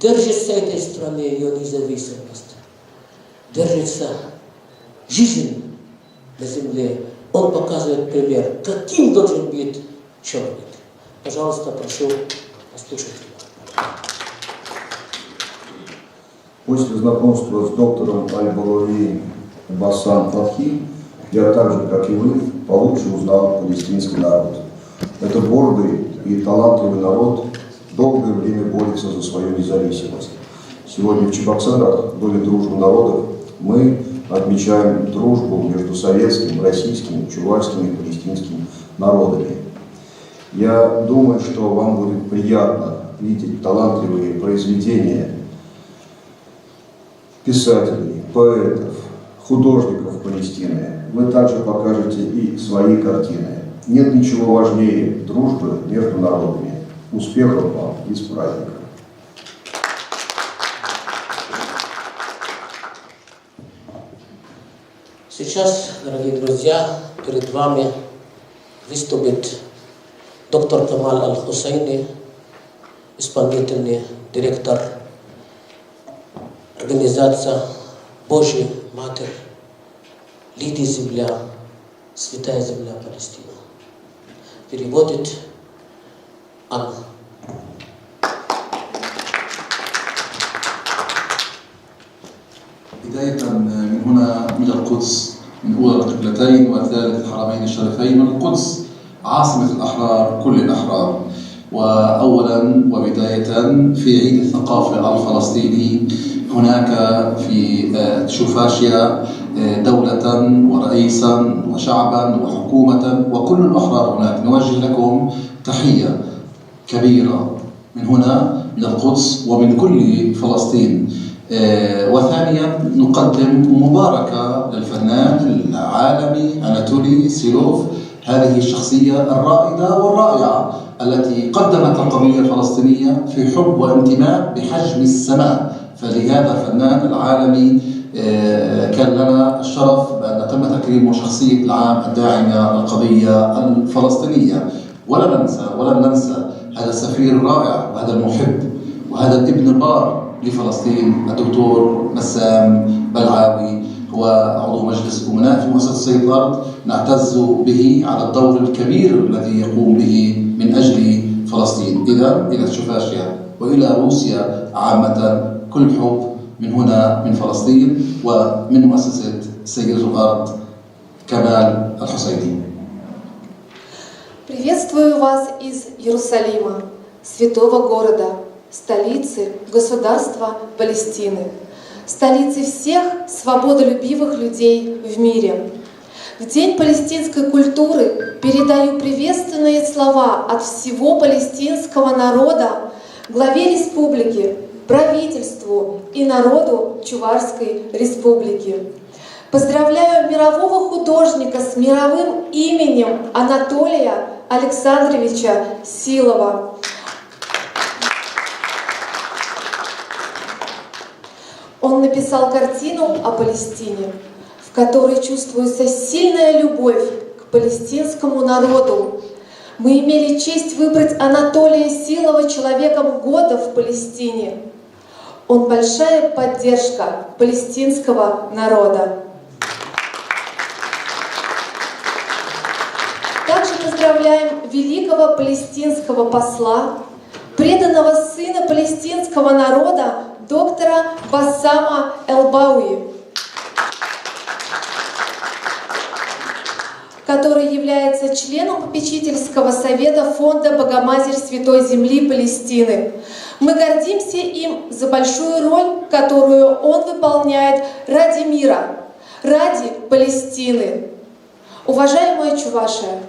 Держится этой страны ее независимость. Держится жизнь на земле. Он показывает пример, каким должен быть человек. Пожалуйста, прошу послушать. После знакомства с доктором Аль-Балави Бассан Фатхи, я так же, как и вы, получше узнал палестинский народ. Это гордый и талантливый народ, долгое время борется за свою независимость. Сегодня в Чебоксарах, в Доме дружбы народов, мы отмечаем дружбу между советским, российским, чувашским и палестинским народами. Я думаю, что вам будет приятно видеть талантливые произведения писателей, поэтов, художников Палестины. Вы также покажете и свои картины. Нет ничего важнее дружбы между народами. Успехов вам и с праздником! Сейчас, дорогие друзья, перед вами выступит доктор Камаль Аль-Хусейни, исполнительный директор организации Божья Матерь, Лидия Земля, Святая Земля Палестина. Переводит Анна. بداية من هنا من القدس من أولى القبلتين وثالث الحرمين الشريفين من القدس عاصمة الأحرار كل الأحرار. وأولا وبداية في عيد الثقافة الفلسطيني هناك في تشوفاشيا دولة ورئيسا وشعبا وحكومة وكل الأحرار هناك. نوجه لكم تحية كبيرة من هنا من القدس ومن كل فلسطين. وثانيا نقدم مباركة للفنان العالمي أناتولي سيلوف، هذه الشخصية الرائدة والرائعة التي قدمت القضية الفلسطينية في حب وانتماء بحجم السماء. فلهذا الفنان العالمي كان لنا الشرف بأن تم تكريمه شخصية العام الداعمة للقضية الفلسطينية. ولن ننسى هذا السفير الرائع وهذا المحب وهذا الابن البار لفلسطين الدكتور بسام بلعاوي، هو عضو مجلس أمناء في مؤسسة سيد الأرض. نعتز به على الدور الكبير الذي يقوم به من أجل فلسطين. إذا إلى تشوفاشيا وإلى روسيا عامة كل حب من هنا من فلسطين ومن مؤسسة سيد الأرض كمال الحسيني. Приветствую вас из Иерусалима, святого города, столицы государства Палестины, столицы всех свободолюбивых людей в мире. В День палестинской культуры передаю приветственные слова от всего палестинского народа главе республики, правительству и народу Чувашской республики. Поздравляю мирового художника с мировым именем Анатолия Александровича Силова. Он написал картину о Палестине, в которой чувствуется сильная любовь к палестинскому народу. Мы имели честь выбрать Анатолия Силова человеком года в Палестине. Он большая поддержка палестинского народа. Также поздравляем великого палестинского посла, преданного сына палестинского народа, доктора Басама Элбауи, который является членом попечительского совета фонда «Богоматерь Святой Земли Палестины». Мы гордимся им за большую роль, которую он выполняет ради мира, ради Палестины. Уважаемая Чувашия,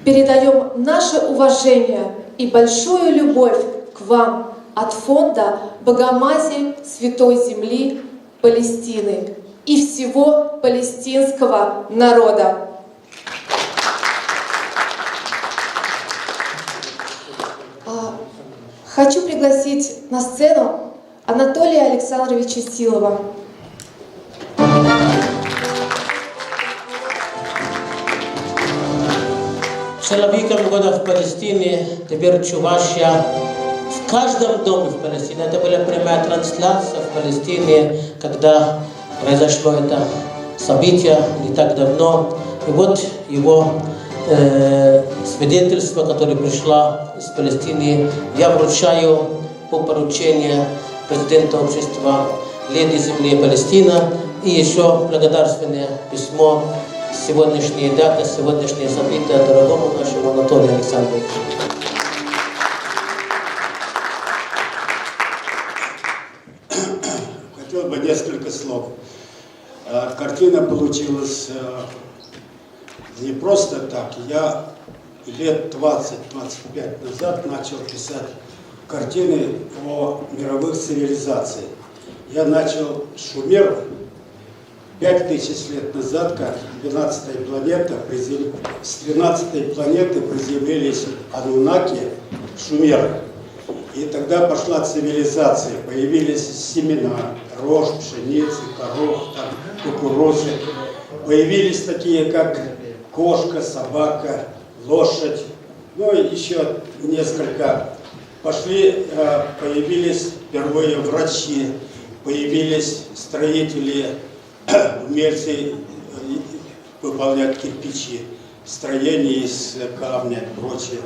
передаем наше уважение и большую любовь к вам от фонда «Богоматерь Святой Земли Палестины» и всего палестинского народа. Хочу пригласить на сцену Анатолия Александровича Силова. Человеком года в Палестине, теперь Чувашия. В каждом доме в Палестине. Это была прямая трансляция в Палестине, когда произошло это событие не так давно. И вот его свидетельство, которое пришло из Палестины, я вручаю по поручению президента общества «Леди Земли Палестина» и еще благодарственное письмо сегодняшней даты, сегодняшнее событие дорогому нашему Анатолию Александровичу. Хотел бы несколько слов. Картина получилась не просто так. Я лет 20-25 назад начал писать картины о мировых цивилизациях. Я начал с Шумеров. 5000 лет назад, как 12-я планета, с 12-й планеты приземлились Анунаки, Шумеры. И тогда пошла цивилизация, появились семена, рожь, пшеницы, горох, кукурузы. Появились такие, как кошка, собака, лошадь, ну и еще несколько. Появились впервые врачи, появились строители, умельцы выполнять кирпичи, строения из камня и прочее.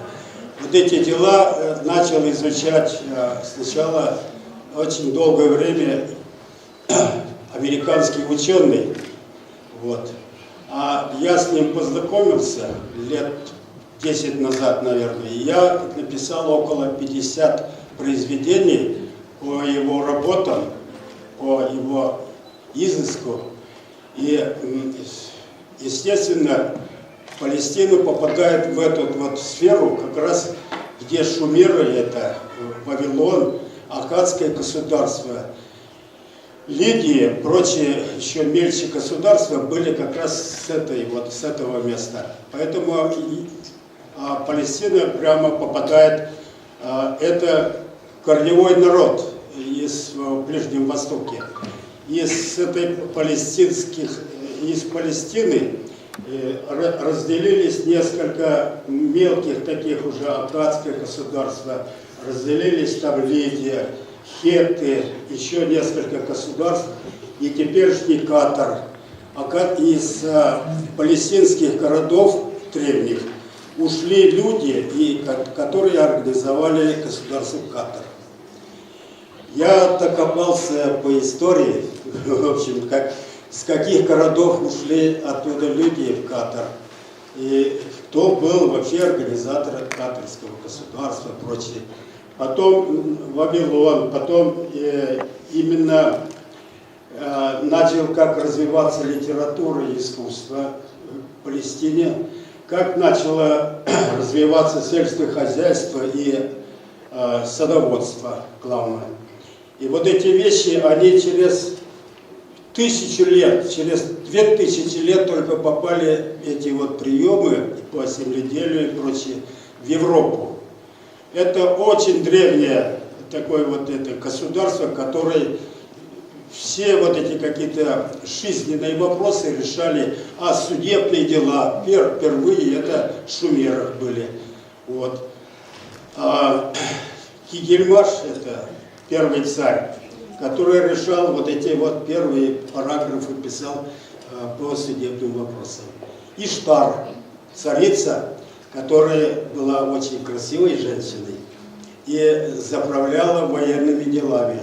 Вот эти дела начал изучать сначала очень долгое время американский ученый. Вот. А я с ним познакомился лет 10 назад, наверное. И я написал около 50 произведений по его работам, по его изыску. И, естественно, Палестина попадает в эту вот сферу, как раз где шумеры, это Вавилон, Аккадское государство, Лидия, прочие еще мельче государства были как раз с этого места. Поэтому Палестина прямо попадает, это корневой народ в Ближнем Востоке. Из Палестины разделились несколько мелких таких уже аккадских государств, разделились там Лидия, Хетты, еще несколько государств, и теперешний Катар. Из палестинских городов древних ушли люди, которые организовали государство Катар. Я докопался по истории, в общем, с каких городов ушли оттуда люди в Катар, и кто был вообще организатором катарского государства и прочее. Потом Вавилон, потом именно начал как развиваться литература и искусство в Палестине, как начало развиваться сельское хозяйство и садоводство главное. И вот эти вещи, они через 1000 лет, через 2000 лет только попали эти вот приемы по земледелию и прочее в Европу. Это очень древнее такое вот это государство, которое все вот эти какие-то жизненные вопросы решали, а судебные дела впервые это шумеры были. Вот. А Кигельмаш это первый царь, который решал вот эти вот первые параграфы, писал по судебным вопросам. Иштар, царица, которая была очень красивой женщиной и заправляла военными делами.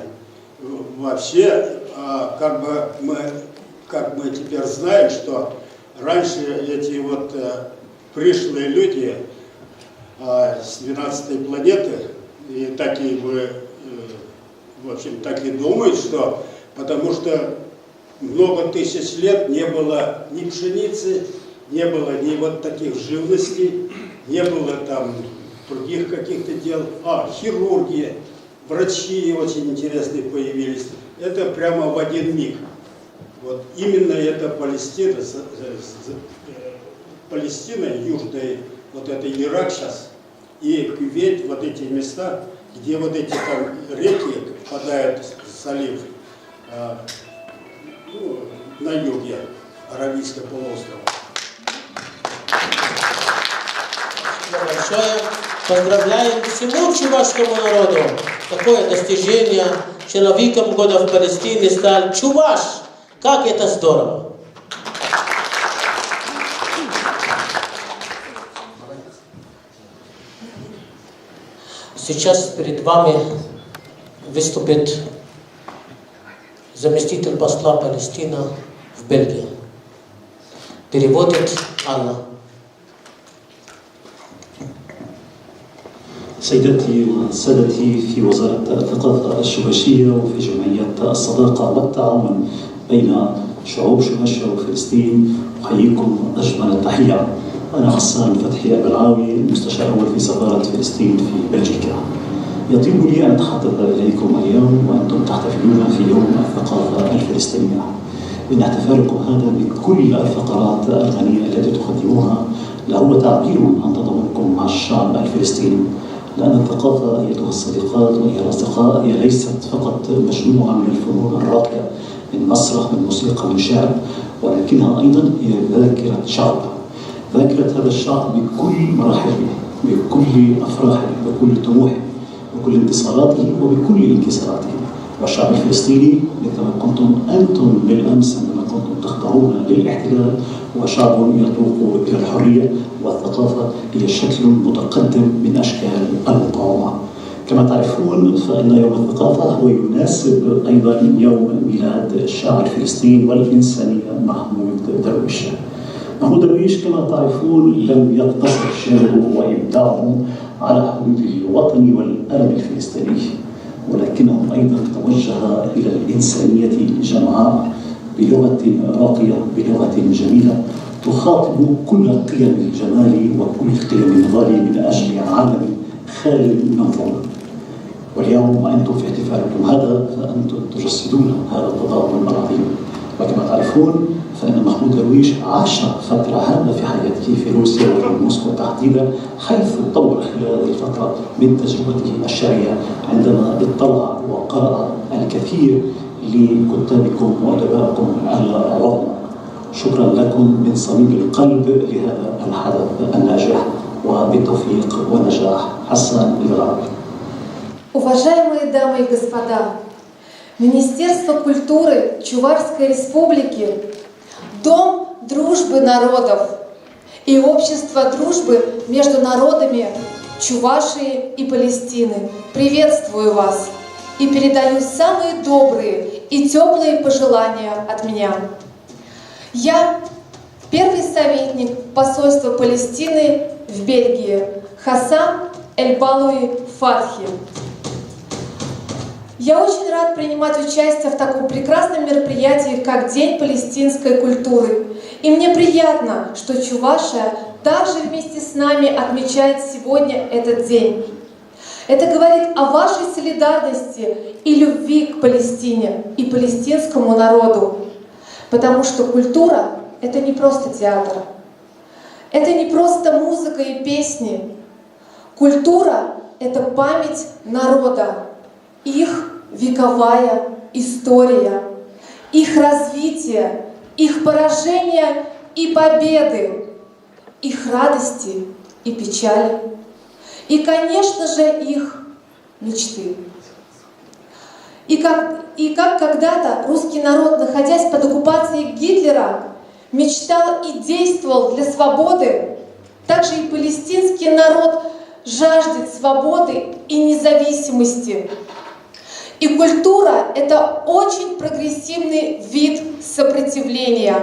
Вообще, как мы теперь знаем, что раньше эти вот пришлые люди с 12-й планеты, и такие бы, в общем, так и думают, что потому что много тысяч лет не было ни пшеницы, не было ни вот таких живностей, не было там других каких-то дел. Хирургия, врачи очень интересные появились. Это прямо в один миг. Вот именно это Палестина, южная, вот это Ирак сейчас, и Кувейт, вот эти места, где вот эти там реки впадают в залив, на юге Аравийского полуострова. Большое. Поздравляем всему чувашскому народу. Такое достижение. Человеком года в Палестине стал чуваш. Как это здорово. Сейчас перед вами выступит заместитель посла Палестины в Бельгии. Переводит Анна. سيداتي وسادتي في وزارة الثقافة الشباشية وفي جمعية الصداقة والتعاون بين شعوب شباشة وفلسطين، أحييكم أجمل التحية. أنا غسان فتحي أبلعاوي، المستشار الأول في سفارة فلسطين في بلجيكا. يطيب لي أن أتحدث إليكم اليوم وأنتم تحتفلون في يوم الثقافة الفلسطينية. إن احتفالكم هذا بكل الفقرات الغنية التي تقدموها لهو تعبير عن تضامنكم مع الشعب الفلسطيني، لأن الثقافة أيتها الصديقات وأيها الأصدقاء هي ليست فقط مجموعة من الفنون الراقية، من مسرح، من موسيقى، من شعر، ولكنها أيضا هي ذاكرة شعب، ذاكرة هذا الشعب بكل مراحله، بكل أفراحه، بكل طموحه، بكل انتصاراته وبكل انكساراته. والشعب الفلسطيني مثلما كنتم أنتم بالأمس عندما كنتم تخضعون للاحتلال هو شعب يتوق إلى الحرية، والثقافة هي شكل متقدم من أشكال المقاومة. كما تعرفون فإن يوم الثقافة هو يناسب أيضا يوم ميلاد الشاعر الفلسطيني والإنسانية محمود درويش. محمود درويش كما تعرفون لم يقتصر شعره وإبداعه على حدود الوطن والألم الفلسطيني، ولكنه أيضا توجه إلى الإنسانية جمعاء بلغة راقية، بلغة جميلة تخاطب كل قيم الجمال وكل قيم النضال من أجل عالم خالي من الظلم. واليوم وأنتم في احتفالكم هذا فأنتم تجسدون هذا التضامن العظيم. وكما تعرفون فإن محمود درويش عاش فترة هامة في حياته في روسيا وفي موسكو تحديدا، حيث طور خلال هذه الفترة من تجربته الشعرية عندما اطلع وقرأ الكثير لكتابكم وأدبائكم العظمى. شكرا لكم من صميم القلب لهذا الحدث الناجح، وبالتوفيق والنجاح. حسن الغراوي. Уважаемые дамы и господа, Министерство культуры Чувашской Республики, Дом дружбы народов и Общество дружбы между народами Чувашии и Палестины. Приветствую вас и передаю самые добрые и теплые пожелания от меня. Я первый советник посольства Палестины в Бельгии Хасан Эль-Балуи Фатхи. Я очень рад принимать участие в таком прекрасном мероприятии, как День палестинской культуры. И мне приятно, что Чувашия также вместе с нами отмечает сегодня этот день. Это говорит о вашей солидарности и любви к Палестине и палестинскому народу. Потому что культура — это не просто театр. Это не просто музыка и песни. Культура — это память народа, их вековая история, их развитие, их поражения и победы, их радости и печали, и, конечно же, их мечты. И как когда-то русский народ, находясь под оккупацией Гитлера, мечтал и действовал для свободы, так же и палестинский народ жаждет свободы и независимости. И культура — это очень прогрессивный вид сопротивления.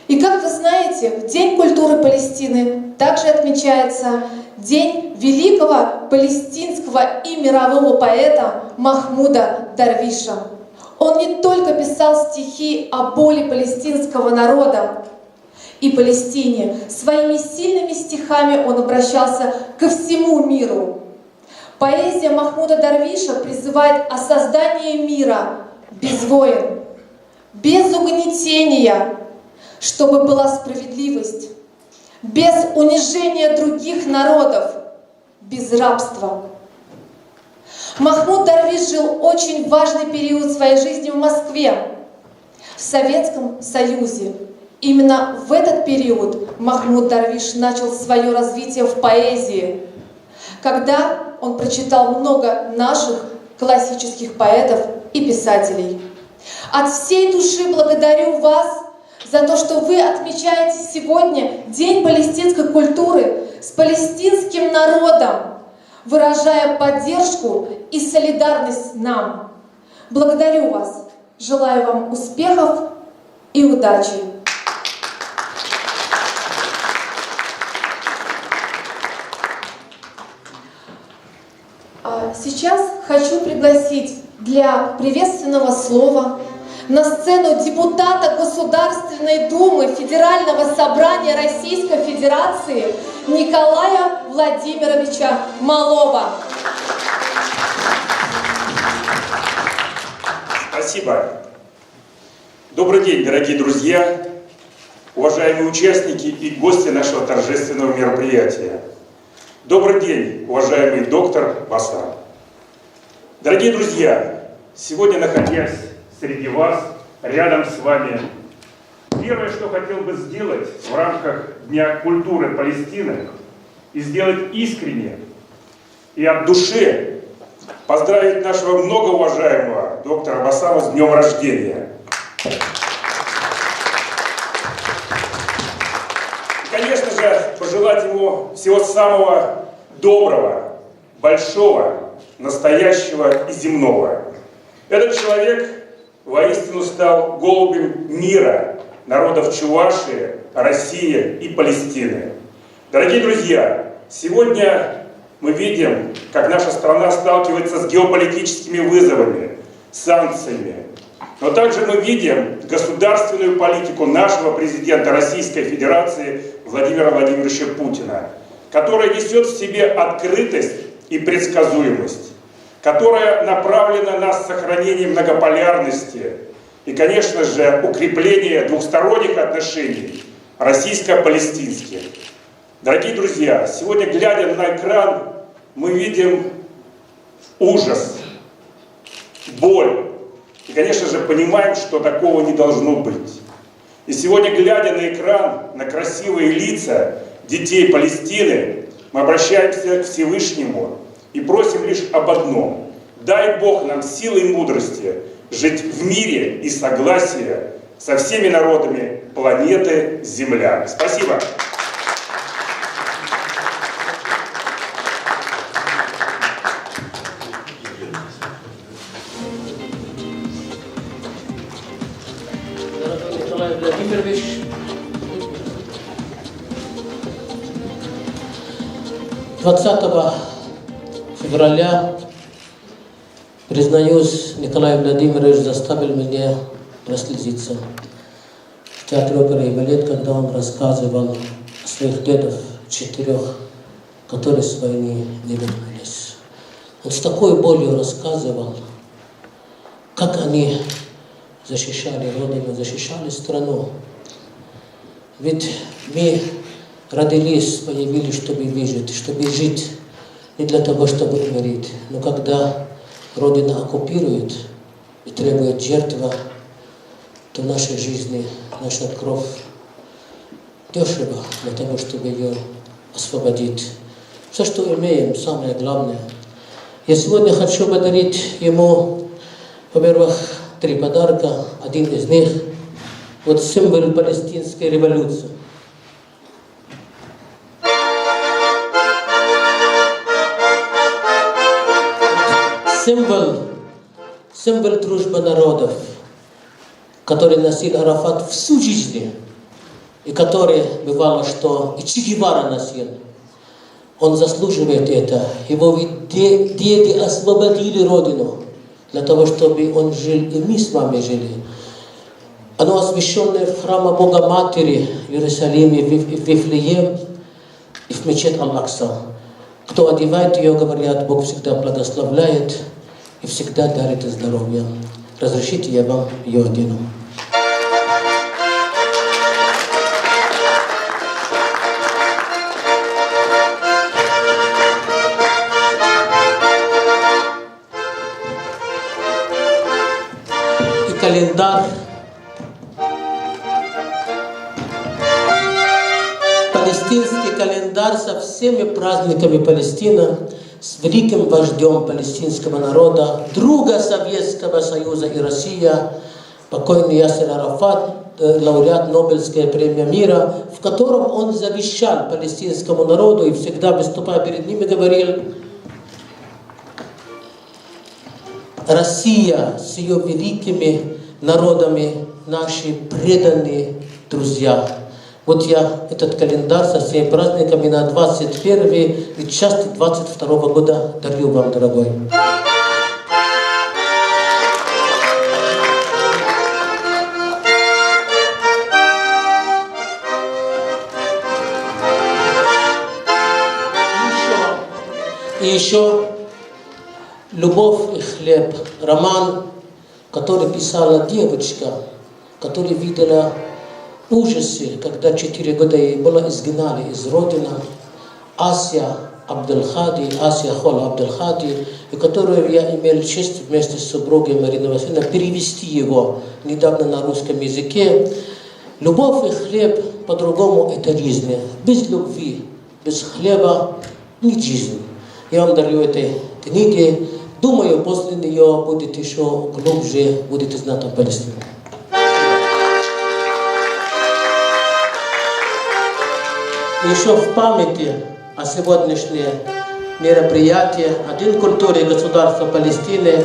И как вы знаете, в День культуры Палестины также отмечается День великого палестинского и мирового поэта Махмуда Дарвиша. Он не только писал стихи о боли палестинского народа и Палестине, своими сильными стихами он обращался ко всему миру. Поэзия Махмуда Дарвиша призывает о создании мира без войн, без угнетения, чтобы была справедливость, без унижения других народов, без рабства. Махмуд Дарвиш жил очень важный период своей жизни в Москве, в Советском Союзе. Именно в этот период Махмуд Дарвиш начал свое развитие в поэзии, когда он прочитал много наших классических поэтов и писателей. От всей души благодарю вас за то, что вы отмечаете сегодня День палестинской культуры с палестинским народом, выражая поддержку и солидарность нам. Благодарю вас, желаю вам успехов и удачи. Сейчас хочу пригласить для приветственного слова на сцену депутата Государственной Думы Федерального собрания Российской Федерации Николая Владимировича Малова. Спасибо. Добрый день, дорогие друзья, уважаемые участники и гости нашего торжественного мероприятия. Добрый день, уважаемый доктор Басар. Дорогие друзья, сегодня, находясь среди вас, рядом с вами, первое, что хотел бы сделать в рамках Дня культуры Палестины, и сделать искренне и от души поздравить нашего многоуважаемого доктора Басара с днем рождения. И, конечно же, пожелать ему всего самого доброго большого, настоящего и земного. Этот человек воистину стал голубем мира народов Чувашии, России и Палестины. Дорогие друзья, сегодня мы видим, как наша страна сталкивается с геополитическими вызовами, санкциями. Но также мы видим государственную политику нашего президента Российской Федерации Владимира Владимировича Путина, которая несет в себе открытость и предсказуемость, которая направлена на сохранение многополярности и, конечно же, укрепление двухсторонних отношений российско-палестинских. Дорогие друзья, сегодня, глядя на экран, мы видим ужас, боль. И, конечно же, понимаем, что такого не должно быть. И сегодня, глядя на экран, на красивые лица детей Палестины, мы обращаемся к Всевышнему и просим лишь об одном. Дай Бог нам силы и мудрости жить в мире и согласии со всеми народами планеты Земля. Спасибо. Николай Владимирович, февраля, признаюсь, Николай Владимирович заставил меня прослезиться в театре оперы и балет, когда он рассказывал о своих дедов 4, которые с войны не вернулись. Он с такой болью рассказывал, как они защищали родину, защищали страну. Ведь мы родились, появились, чтобы выжить, чтобы жить, не для того, чтобы умереть. Но когда Родина оккупирует и требует жертвы, то нашей жизни, наша кровь дешево для того, чтобы ее освободить. Все, что имеем, самое главное. Я сегодня хочу подарить ему, во-первых, 3 подарка. Один из них – вот символ палестинской революции. Символ дружбы народов, который носил Арафат всю жизнь, и который, бывало, что и Че Гевара носил. Он заслуживает это. Его деды освободили Родину для того, чтобы он жил, и мы с вами жили. Оно освященное в храме Бога Матери в Иерусалиме, в Вифлеем и в мечеть Аль-Акса. Кто одевает ее, говорят, Бог всегда благословляет и всегда дарит здоровье. Разрешите, я вам ее одену. И календарь. Палестинский календарь со всеми праздниками Палестины, с великим вождем палестинского народа, друга Советского Союза и России, покойный Ясер Арафат, лауреат Нобелевской премии мира, в котором он завещал палестинскому народу и всегда, выступая перед ними, говорил: Россия с ее великими народами, наши преданные друзья. Вот я этот календарь со всеми праздниками на 21 и часть 22 года дарю вам, дорогой. И еще «Любовь и хлеб», роман, который писала девочка, которая видела ужасы, когда 4 года ей было изгнали из родины, Асия Абдельхади, Асия Хол Абдельхади, и которую я имел честь вместе с супругой Мариной Васильевной перевести его недавно на русском языке. Любовь и хлеб, по-другому, это жизнь. Без любви, без хлеба нет жизни. Я вам дарю этой книги. Думаю, после нее будет еще глубже, будете знать о Палестине. Еще в памяти о сегодняшнем мероприятие о День культуры государства Палестины.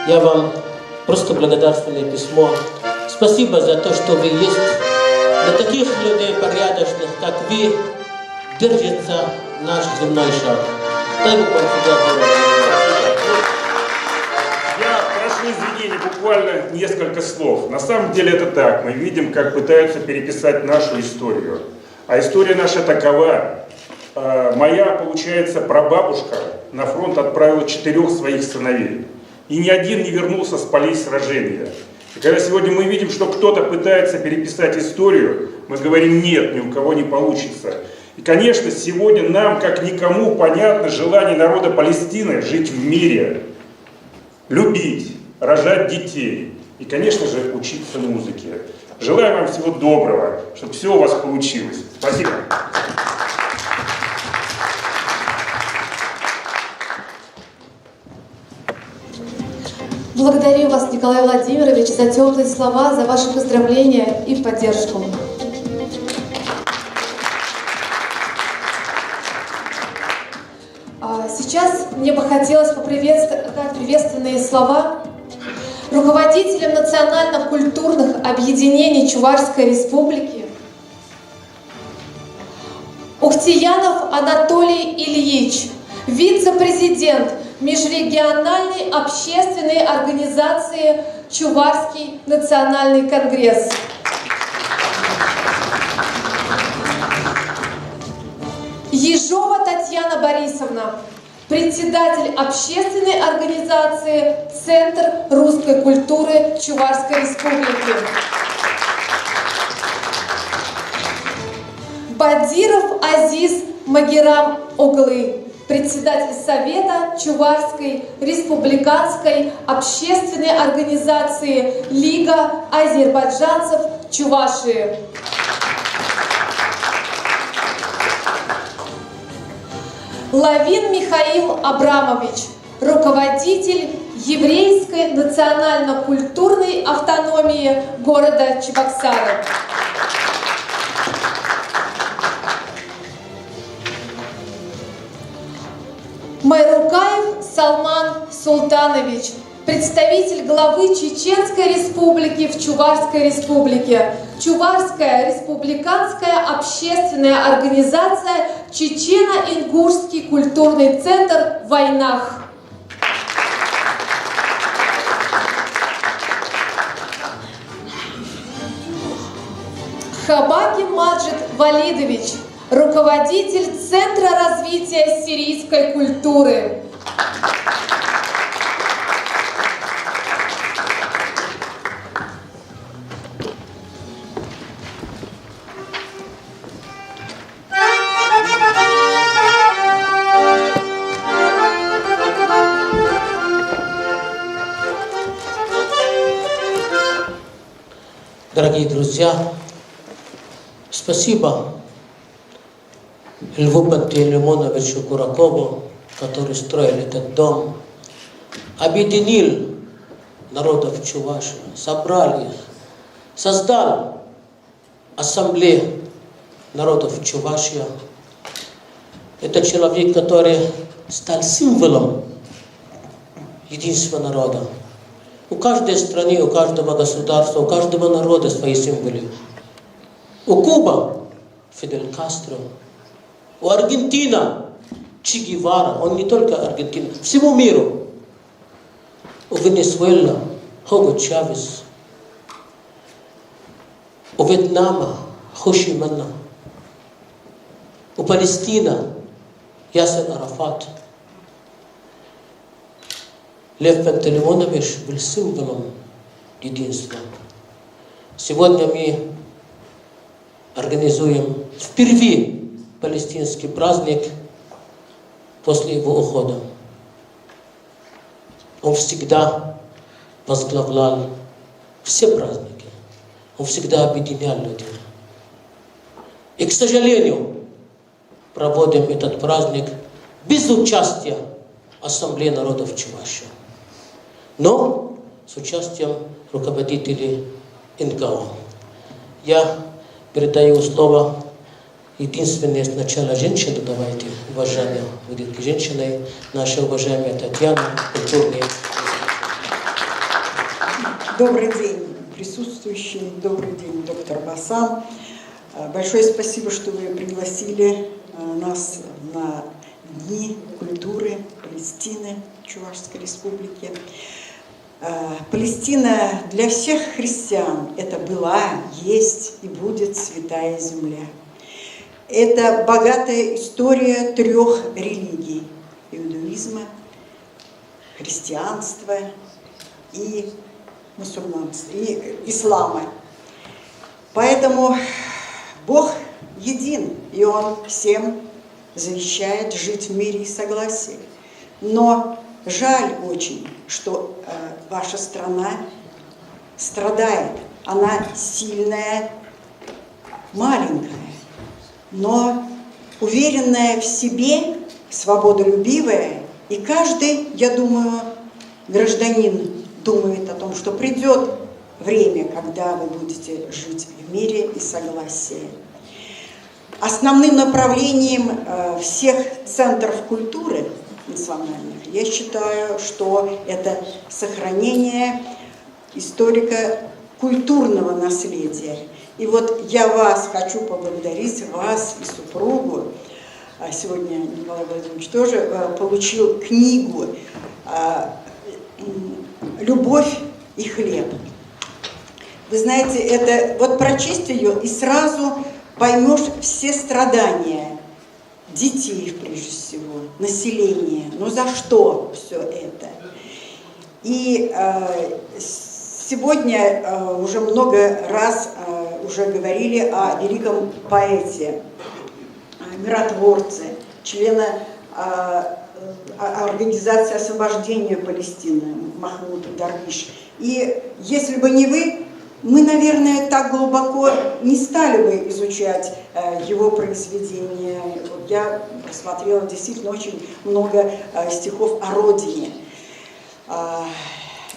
Я вам просто благодарственное письмо. Спасибо за то, что вы есть. Для таких людей порядочных, как вы, держится наш земной шар. Дай Бог вам всегда здоровья. Я прошу извинения, буквально несколько слов. На самом деле это так. Мы видим, как пытаются переписать нашу историю. А история наша такова. Моя, получается, прабабушка на фронт отправила 4 своих сыновей. И ни один не вернулся с полей сражения. И когда сегодня мы видим, что кто-то пытается переписать историю, мы говорим: нет, ни у кого не получится. И, конечно, сегодня нам, как никому, понятно желание народа Палестины жить в мире, любить, рожать детей и, конечно же, учиться музыке. Желаю вам всего доброго, чтобы все у вас получилось. Спасибо. Благодарю вас, Николай Владимирович, за теплые слова, за ваши поздравления и поддержку. Сейчас мне бы хотелось дать приветственные слова руководителям национальных культурных объединений Чувашской Республики Ухтиянов Анатолий Ильич, вице-президент Межрегиональной общественной организации Чувашский национальный конгресс. Ежова Татьяна Борисовна, председатель общественной организации Центр русской культуры Чувашской Республики. Бадиров Азиз Магерам Оглы, председатель Совета Чувашской республиканской общественной организации Лига азербайджанцев Чувашии. Лавин Михаил Абрамович, руководитель еврейской национально-культурной автономии города Чебоксары. Майрукаев Салман Султанович, представитель главы Чеченской республики в Чувашской республике, Чувашская республиканская общественная организация Чечено-Ингушский культурный центр «Войнах». Хабаки Маджид Валидович, руководитель Центра развития сирийской культуры. Дорогие друзья, спасибо Льву Пантелеймоновичу Куракову, который строил этот дом, объединил народов Чувашии, собрал их, создал ассамблею народов Чувашии. Это человек, который стал символом единства народа. У каждой страны, у каждого государства, у каждого народа свои символы. У Кубы Фидель Кастро, у Аргентины Че Гевара, он не только Аргентина, всему миру. У Венесуэлы Хуго Чавес, у Вьетнама Хо Чи Minh, у Палестины Ясер Арафат. Лев Пантелеймонович был символом единства. Сегодня мы организуем впервые палестинский праздник после его ухода. Он всегда возглавлял все праздники. Он всегда объединял людей. И, к сожалению, проводим этот праздник без участия Ассамблеи народов Чувашии, но с участием руководителей НКО. Я передаю слово единственное сначала женщину давайте, уважение будет к женщине. Наша уважаемая Татьяна, культурная. Добрый день, присутствующие. Добрый день, доктор Басан. Большое спасибо, что вы пригласили нас на Дни культуры Палестины, Чувашской Республики. Палестина для всех христиан – это была, есть и будет святая земля. Это богатая история 3 религий – иудаизма, христианства и мусульманства, и ислама. Поэтому Бог един, и Он всем завещает жить в мире и согласии. Но жаль очень, что ваша страна страдает. Она сильная, маленькая, но уверенная в себе, свободолюбивая. И каждый, я думаю, гражданин думает о том, что придет время, когда вы будете жить в мире и согласии. Основным направлением всех центров культуры национальных, я считаю, что это сохранение историко-культурного наследия. И вот я вас хочу поблагодарить, вас и супругу. Сегодня Николай Владимирович тоже получил книгу «Любовь и хлеб». Вы знаете, это вот прочесть ее и сразу поймешь все страдания детей, прежде всего, населения. Но за что все это? И сегодня уже много раз уже говорили о великом поэте, миротворце, члена Организации освобождения Палестины Махмуд Дарвиш. И если бы не вы, мы, наверное, так глубоко не стали бы изучать его произведения. Я просмотрела действительно очень много стихов о родине.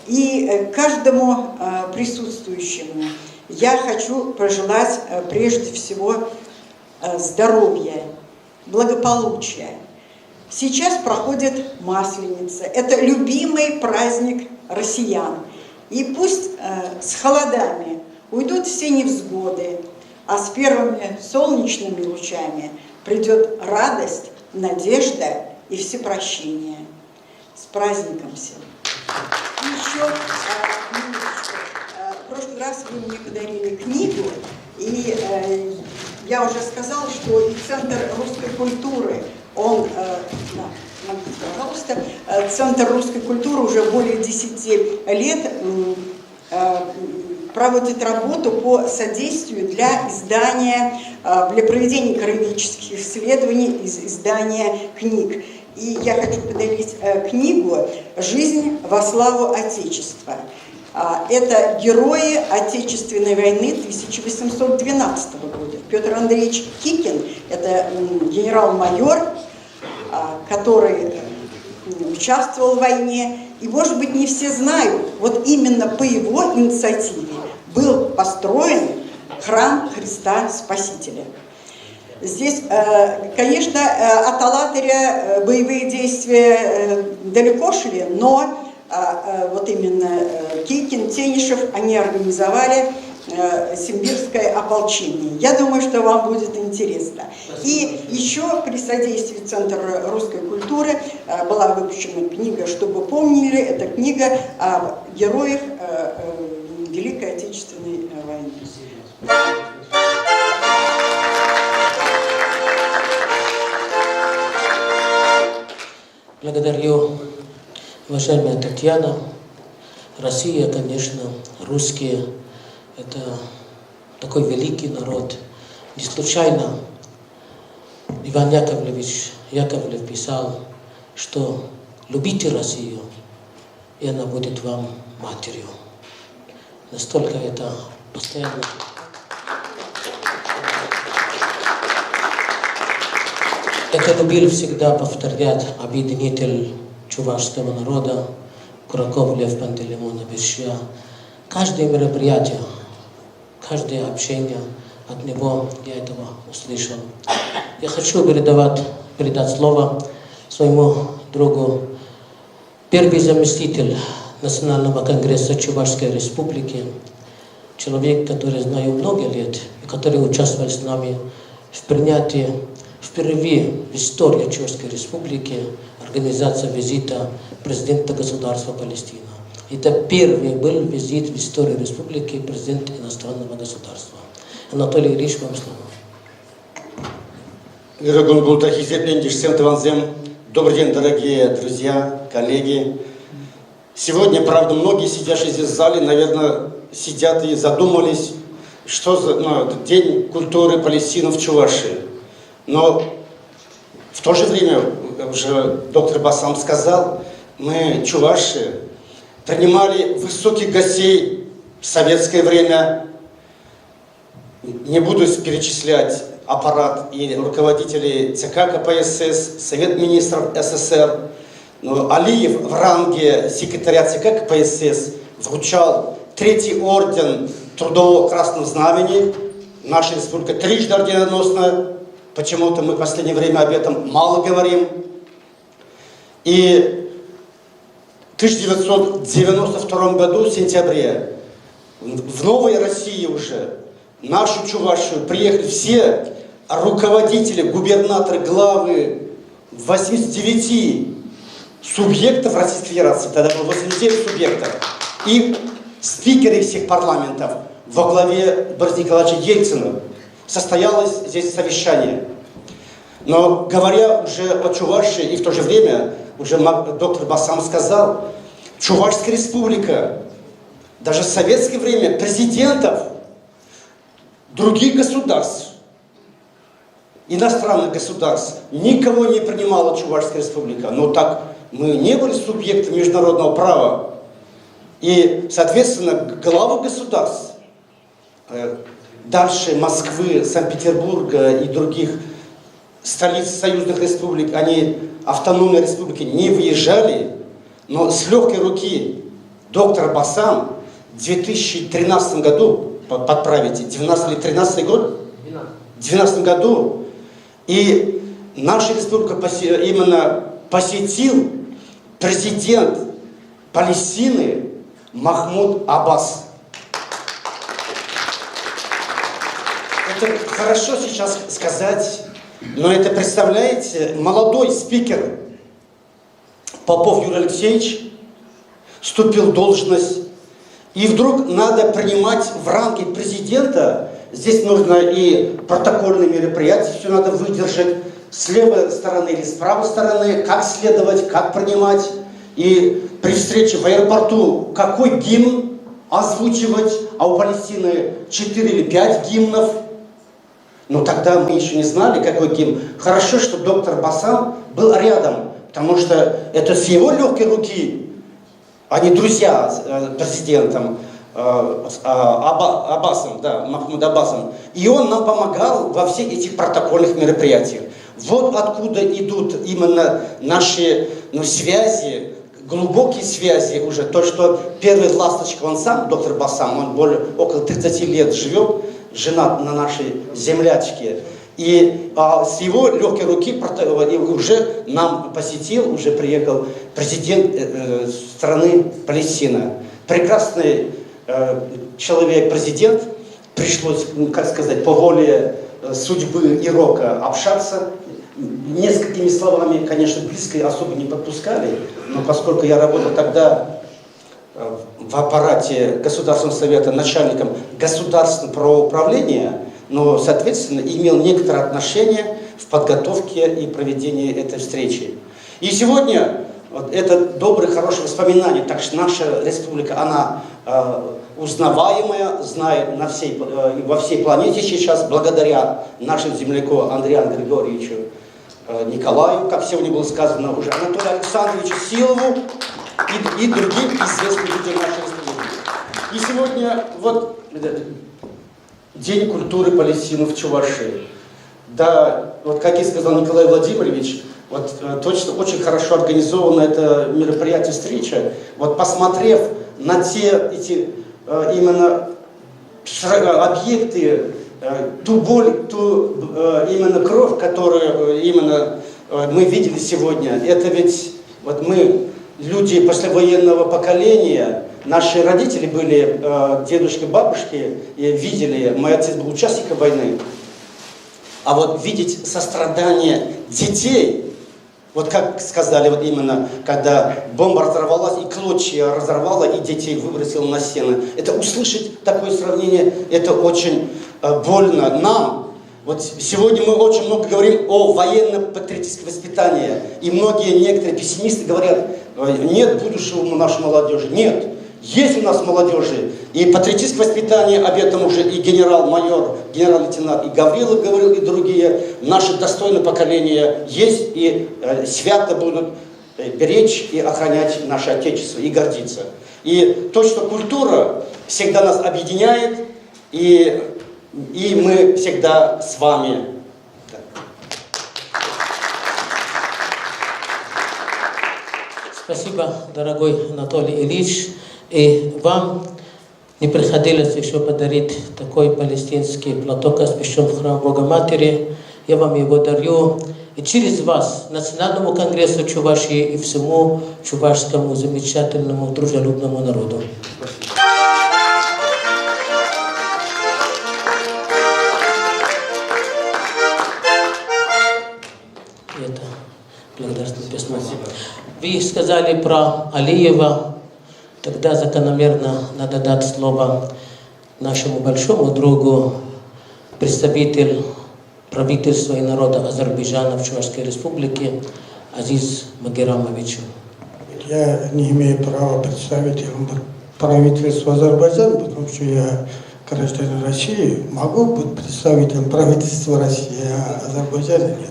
И каждому присутствующему я хочу пожелать прежде всего здоровья, благополучия. Сейчас проходит Масленица. Это любимый праздник россиян. И пусть с холодами уйдут все невзгоды, а с первыми солнечными лучами придет радость, надежда и всепрощение. С праздником всем! Еще в прошлый раз вы мне подарили книгу, и я уже сказала, что и Центр русской культуры, он, пожалуйста, Центр русской культуры уже более 10 лет проводит работу по содействию для издания, для проведения краеведческих исследований, издания книг. И я хочу подарить книгу «Жизнь во славу Отечества». Это герои Отечественной войны 1812 года. Петр Андреевич Кикин, это генерал-майор, который участвовал в войне. И, может быть, не все знают, вот именно по его инициативе был построен храм Христа Спасителя. Здесь, конечно, от Алатыря боевые действия далеко шли, но вот именно Кикин, Тенишев, они организовали симбирское ополчение. Я думаю, что вам будет интересно. И еще при содействии Центра русской культуры была выпущена книга «Чтобы помнили». Это книга о героях Великой Отечественной войны. Благодарю, уважаемая Татьяна. Россия, конечно, русские – это такой великий народ. Не случайно Иван Яковлевич Яковлев писал, что любите Россию, и она будет вам матерью. Настолько это постоянно. Это любил всегда повторять объединитель чувашского народа Кураков Лев Пантелеймонович. Каждое мероприятие, каждое общение от него я этого услышал. Я хочу передать слово своему другу, первый заместитель Национального конгресса Чувашской республики, человек, который знаю много лет, и который участвовал с нами в принятии впервые в истории Чувашской республики организации визита президента государства Палестина. Это первый был визит в истории республики президента иностранного государства. Анатолий Ильич, вам слово. Добрый день, дорогие друзья, коллеги. Сегодня, правда, многие сидящие здесь в зале, наверное, сидят и задумались, что за День культуры Палестины в Чувашии. Но в то же время, уже доктор Басам сказал, мы, чуваши, принимали высоких гостей в советское время. Не буду перечислять аппарат и руководителей ЦК КПСС, Совет министров СССР. Но Алиев в ранге секретаря ЦК КПСС вручал 3-й орден Трудового Красного Знамени. Наша республика трижды орденоносная. Почему-то мы в последнее время об этом мало говорим. И в 1992 году, в сентябре, в Новой России уже, нашу Чувашию приехали все руководители, губернаторы, главы 89 субъектов Российской Федерации, тогда было 89 субъектов, и спикеры всех парламентов во главе Бориса Николаевича Ельцина. Состоялось здесь совещание. Но говоря уже о Чувашии, и в то же время, уже доктор Басам сказал, Чувашская республика, даже в советское время президентов других государств, иностранных государств, никого не принимала Чувашская республика. Но так мы не были субъектом международного права. И, соответственно, главы государств, дальше Москвы, Санкт-Петербурга и других столиц союзных республик, они, автономные республики, не выезжали, но с легкой руки доктор Басам в 2013 году, подправите, 12 или 13 год? 2012 году. И наша республика именно посетил президент Палестины Махмуд Аббас. Это хорошо сейчас сказать, но это, представляете, молодой спикер Попов Юрий Алексеевич вступил в должность, и вдруг надо принимать в ранге президента. Здесь нужно и протокольные мероприятия, все надо выдержать с левой стороны или с правой стороны, как следовать, как принимать. И при встрече в аэропорту какой гимн озвучивать, а у Палестины 4 или 5 гимнов. Но тогда мы еще не знали, какой гимн. Хорошо, что доктор Басам был рядом, потому что это с его легкой руки, они друзья с президентом Аббасом, да, Махмуд Аббасом. И он нам помогал во всех этих протокольных мероприятиях. Вот откуда идут именно наши связи, глубокие связи уже. То, что первый ласточка, он сам, доктор Басам, он около 30 лет живет, женат на нашей землячке. И с его легкой руки уже нам посетил, уже приехал президент страны Палестина. Прекрасный человек, президент. Пришлось, как сказать, по воле судьбы и рока общаться. Несколькими словами, конечно, близко особо не подпускали, но поскольку я работал тогда в аппарате Государственного совета начальником государственного правоуправления, но, соответственно, имел некоторое отношение в подготовке и проведении этой встречи. И сегодня это добрые, хорошие воспоминания, так что наша республика, она узнаваемая, знает во всей планете сейчас, благодаря нашему земляку Андриану Григорьевичу Николаю, как сегодня было сказано уже, Анатолию Александровичу Силову и другим известным людям нашей республики. И сегодня вот День культуры Палестины в Чувашии. Да, вот как и сказал Николай Владимирович, вот точно очень хорошо организовано это мероприятие, встреча. Вот посмотрев на те эти именно объекты ту боль, ту именно кровь, которую именно мы видели сегодня, это ведь вот мы, люди послевоенного поколения, наши родители были, дедушки, бабушки, и видели, мой отец был участником войны, а вот видеть сострадание детей, вот как сказали, вот именно, когда бомба разорвалась, и клочья разорвала, и детей выбросила на стены. Это услышать такое сравнение, это очень больно нам. Вот сегодня мы очень много говорим о военно-патриотическом воспитании. И многие, некоторые пессимисты говорят, нет будущего у нашей молодежи. Нет, есть у нас молодежи. И патриотическое воспитание, об этом уже и генерал-майор, генерал-лейтенант, и Гаврилов говорил, и другие. Наше достойное поколение есть, и свято будут беречь и охранять наше Отечество, и гордиться. И то, что культура всегда нас объединяет, и мы всегда с вами. Спасибо, дорогой Анатолий Ильич. И вам не приходилось еще подарить такой палестинский платок, освящен в храм Богоматери. Я вам его дарю. И через вас Национальному конгрессу Чувашии и всему чувашскому замечательному дружелюбному народу. Это благодарственное письмо. Вы сказали про Алиева. Тогда закономерно надо дать слово нашему большому другу, представитель правительства и народа Азербайджана в Чувашской республике Азиз Магерамовичу. Я не имею права представить правительство Азербайджана, потому что я гражданин России. Могу быть представителем правительства России, а Азербайджана нет.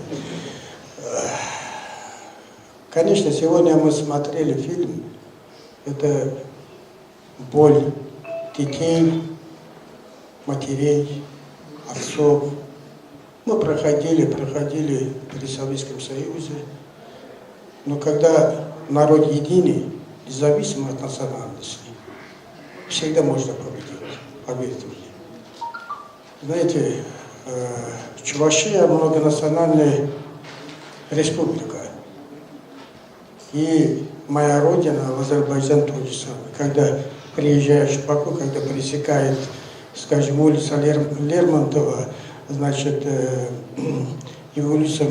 Конечно, сегодня мы смотрели фильм. Это боль детей, матерей, отцов. Мы проходили при Советском Союзе. Но когда народ единый, независимо от национальности, всегда можно победить. Поверьте мне. Знаете, Чувашия многонациональная республика. И моя родина, в Азербайджан, то же самое. Когда приезжаешь в Баку, когда пересекает, скажем, улица Лермонтова, значит, и улица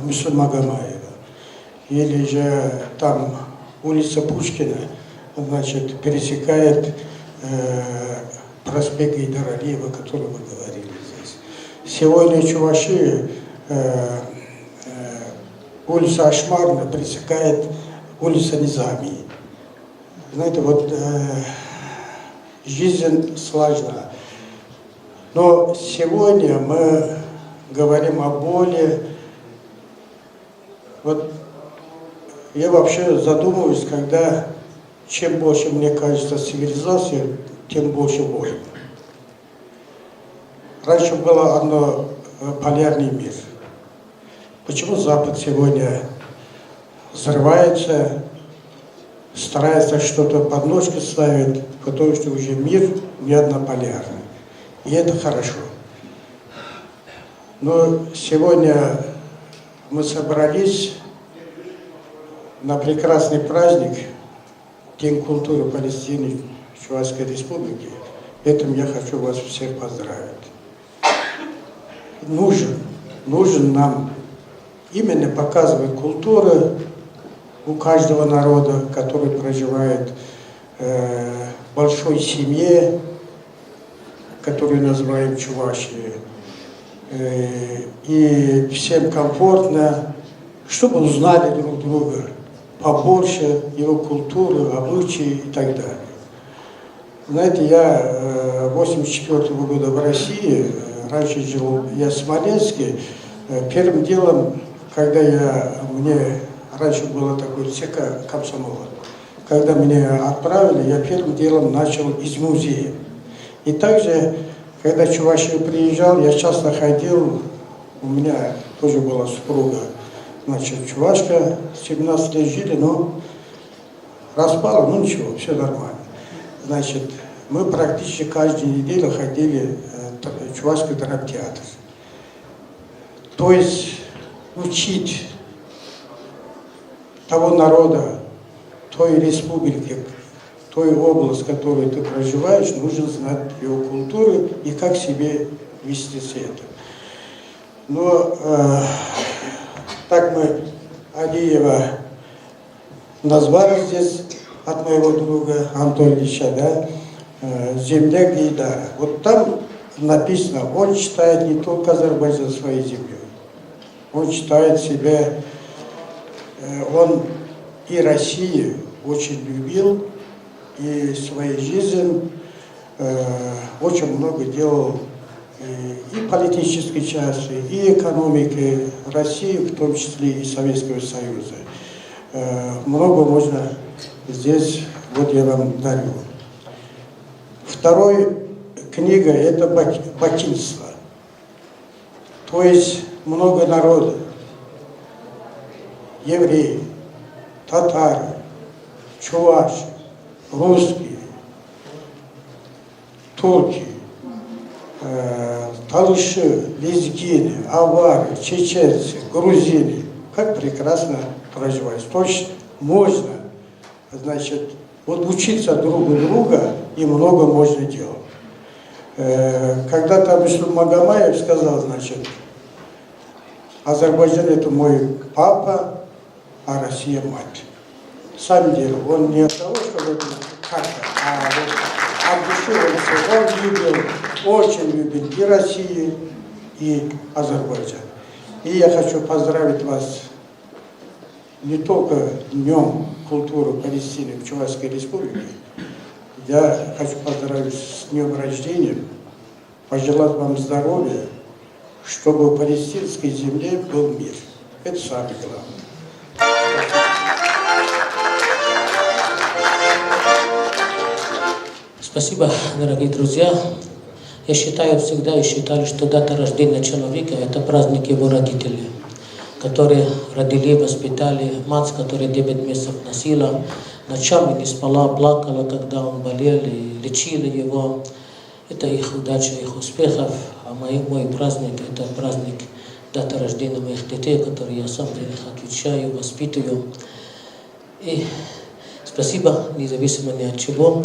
Мусульмагомаева, или же там улица Пушкина, значит, пересекает проспект Гайдара Алиева, о котором мы говорили здесь. Сегодня Чувашия, улица Ашмарна пересекает улица Низами. Знаете, вот жизнь сложна. Но сегодня мы говорим о боли. Вот я вообще задумываюсь, когда чем больше, мне кажется, цивилизация, тем больше войн. Раньше было одно полярный мир. Почему Запад сегодня взрывается, старается что-то под ножки ставить, потому что уже мир не однополярный. И это хорошо. Но сегодня мы собрались на прекрасный праздник, День культуры Палестины, Чувашской республики. Этим я хочу вас всех поздравить. Нужен нам именно показывать культуру у каждого народа, который проживает в большой семье, которую называем Чувашией. И всем комфортно, чтобы узнали друг друга побольше, его культуру, обычаи и так далее. Знаете, я 1984 года в России, раньше жил я в Смоленске. Первым делом, когда мне раньше было такое ЦК комсомола, когда меня отправили, я первым делом начал из музея. И также, когда в Чувашию приезжал, я часто ходил, у меня тоже была супруга, значит, чувашка, 17 лет жили, но распала, ну ничего, все нормально. Значит, мы практически каждую неделю ходили Чувашский драмтеатр. То есть учить того народа, той республики, той области, в которой ты проживаешь, нужно знать его культуру и как себе вести с этим. Но так мы Алиева назвали здесь от моего друга Антона Ильича, да, «Земля Гейдара». Вот там написано, он считает не только Азербайджан своей землей, он считает себя, он и Россию очень любил, и своей жизнью очень много делал и политической части, и экономики России, в том числе и Советского Союза. Много можно здесь, вот я вам дарю. Вторая книга – это бакинство. То есть много народа. Евреи, татары, чуваши, русские, турки, талыши, лезгины, авары, чеченцы, грузины. Как прекрасно проживать. Точно можно, значит, вот учиться друг у друга, и много можно делать. Когда-то Абдул Магомаев сказал, значит, Азербайджан это мой папа, а Россия мать. На самом деле, он не от того, что вот как-то, а вот от души он любил, очень любил и Россию, и Азербайджан. И я хочу поздравить вас не только Днем культуры Палестины в Чувашской Республике, я хочу поздравить с днем рождения, пожелать вам здоровья, чтобы в палестинской земле был мир. Это самое главное. Спасибо, дорогие друзья. Я считаю всегда и считали, что дата рождения человека – это праздник его родителей, которые родили, воспитали, мать, которая 9 месяцев носила, ночами не спала, плакала, когда он болел, и лечила его. Это их удача, их успехов. А мой праздник – это праздник дата рождения моих детей, которые я сам за них отвечаю, воспитываю. И спасибо, независимо ни от чего.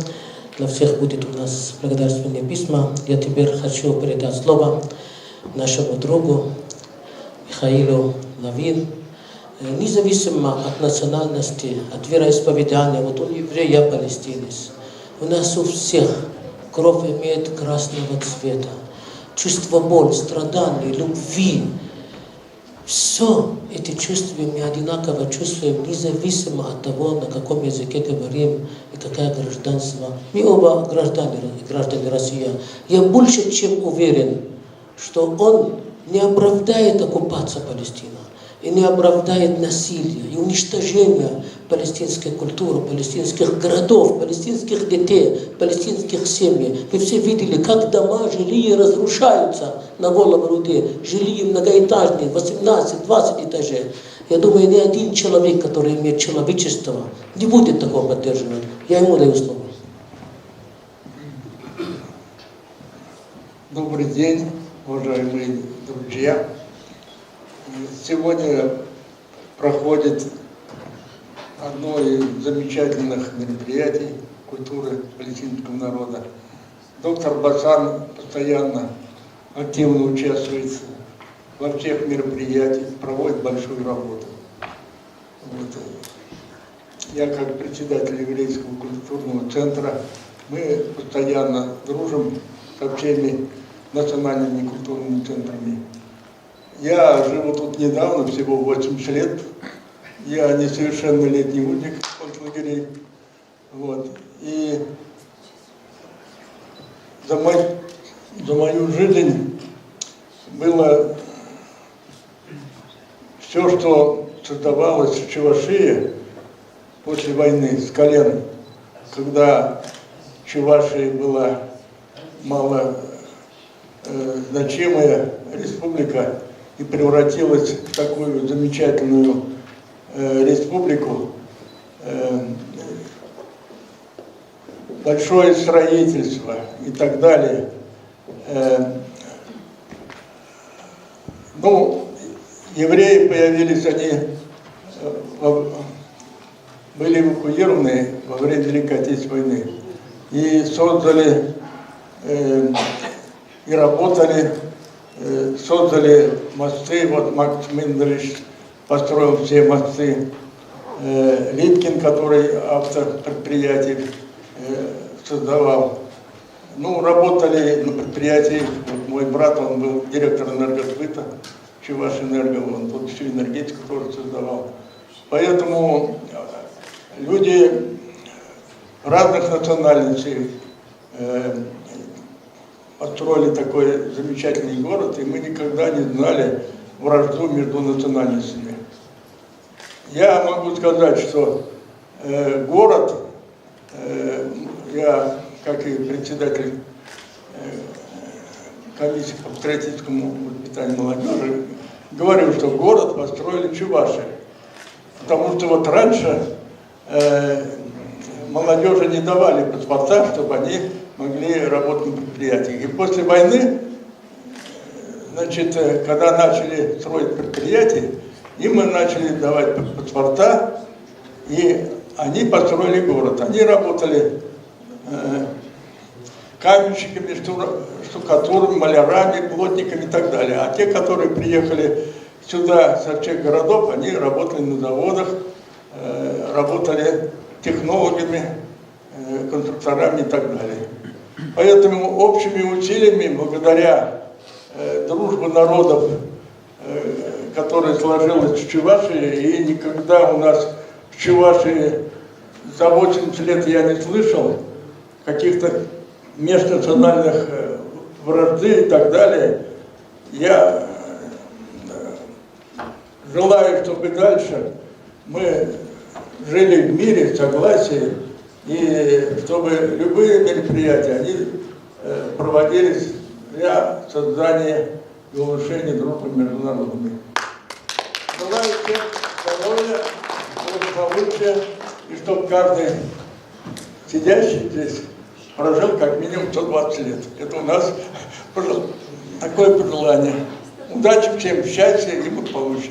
Для всех будет у нас благодарственные письма. Я теперь хочу передать слово нашему другу Михаилу Лавин. Независимо от национальности, от вероисповедания, вот он еврей, я палестинец. У нас у всех кровь имеет красного цвета. Чувство боли, страданий, любви. Все эти чувства мы одинаково чувствуем, независимо от того, на каком языке говорим и какое гражданство. Мы оба граждане России. Я больше чем уверен, что он не оправдает оккупацию Палестины и не оправдает насилие и уничтожение палестинской культуры, палестинских городов, палестинских детей, палестинских семей. Вы все видели, как дома, жилые разрушаются на голову людей. Жилые многоэтажные, 18-20 этажей. Я думаю, ни один человек, который имеет человечество, не будет такого поддерживать. Я ему даю слово. Добрый день, уважаемые друзья. Сегодня проходит одно из замечательных мероприятий культуры палестинского народа. Доктор Басан постоянно активно участвует во всех мероприятиях, проводит большую работу. Вот. Я как председатель еврейского культурного центра, мы постоянно дружим со всеми национальными культурными центрами. Я живу тут недавно, всего 80 лет. Я несовершеннолетний узник концлагерей. Вот. И за мою жизнь было все, что создавалось в Чувашии после войны с колен, когда Чувашия была малозначимая республика и превратилась в такую замечательную республику, большое строительство и так далее. Ну, евреи появились, они были эвакуированы во время Великой Отечественной войны и создали и работали, создали мосты. Вот Макс Миндович построил все мосты. Липкин, который автор предприятий создавал. Ну, работали на предприятии. Вот мой брат, он был директор энергосбыта, Чувашэнерго, он тут всю энергетику тоже создавал. Поэтому люди разных национальностей построили такой замечательный город, и мы никогда не знали вражду между национальностями. Я могу сказать, что город, я, как и председатель комиссии по патриотическому воспитанию молодежи, говорю, что город построили чуваши. Потому что вот раньше молодежи не давали паспорта, чтобы они могли работать на предприятиях. И после войны, значит, когда начали строить предприятия, им мы начали давать паспорта, и они построили город. Они работали каменщиками, штукатурами, малярами, плотниками и так далее. А те, которые приехали сюда со всех городов, они работали на заводах, работали технологами, конструкторами и так далее. Поэтому общими усилиями, благодаря дружбе народов, которая сложилась в Чувашии, и никогда у нас в Чувашии за 80 лет я не слышал каких-то межнациональных вражды и так далее. Я желаю, чтобы дальше мы жили в мире, в согласии, и чтобы любые мероприятия, они проводились для создания и улучшения дружбы между народами. Желаю всем здоровья, благополучия, и чтобы каждый сидящий здесь прожил как минимум 120 лет. Это у нас такое пожелание. Удачи всем, счастья и благополучия.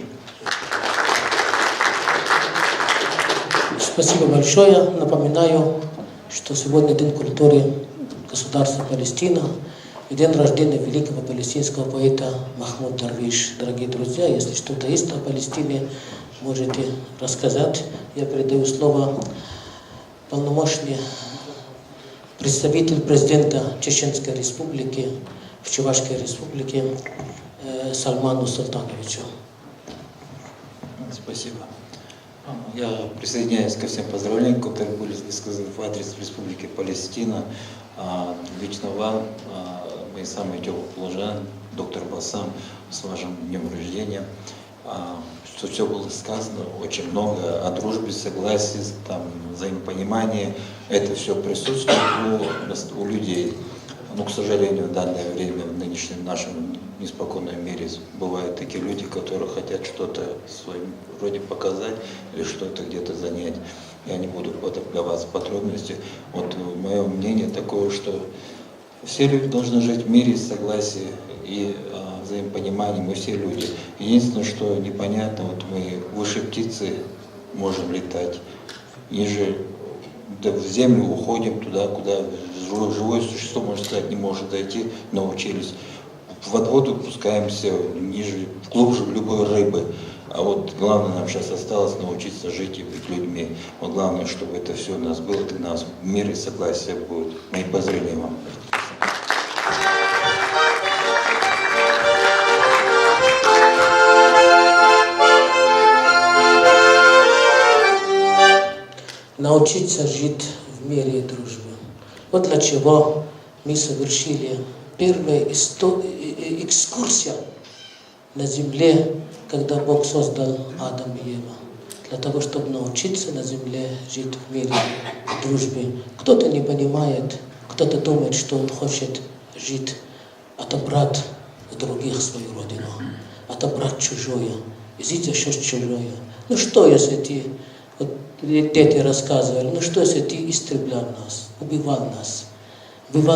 Спасибо большое. Напоминаю, что сегодня День культуры государства Палестина и день рождения великого палестинского поэта Махмуд Дарвиш. Дорогие друзья, если что-то есть о Палестине, можете рассказать. Я передаю слово полномочный представитель президента Чеченской Республики в Чувашской Республике Салману Султановичу. Спасибо. Я присоединяюсь ко всем поздравлениям, которые были высказаны в адрес Республики Палестина. Лично вам, мои самые теплые положения, доктор Басам, с вашим днем рождения. Что все было сказано, очень много о дружбе, согласии, там, взаимопонимании. Это все присутствует у людей. Но, к сожалению, в данное время, в нынешнем нашем неспокойном мире, бывают такие люди, которые хотят что-то в своем роде показать или что-то где-то занять. Я не буду вдаваться в подробности. Вот мое мнение такое, что все люди должны жить в мире, согласии и взаимопонимании. Мы все люди. Единственное, что непонятно, вот мы выше птицы можем летать, ниже в землю уходим туда, куда живое существо, можно сказать, не может дойти, научились. Под воду пускаемся ниже, глубже любой рыбы. А вот главное нам сейчас осталось научиться жить и быть людьми. Вот главное, чтобы это все у нас было, для нас мир и согласие будет. Мои поздравления вам. Научиться жить в мире и дружбе. Вот для чего мы совершили первую экскурсию на земле, когда Бог создал Адам и Ева. Для того, чтобы научиться на земле жить в мире и дружбе. Кто-то не понимает, кто-то думает, что он хочет жить, отобрать у других свою родину, отобрать чужое, жить за счет чужое. Ну что, если ты, вот дети рассказывали, ну что, если ты истреблял нас, убивал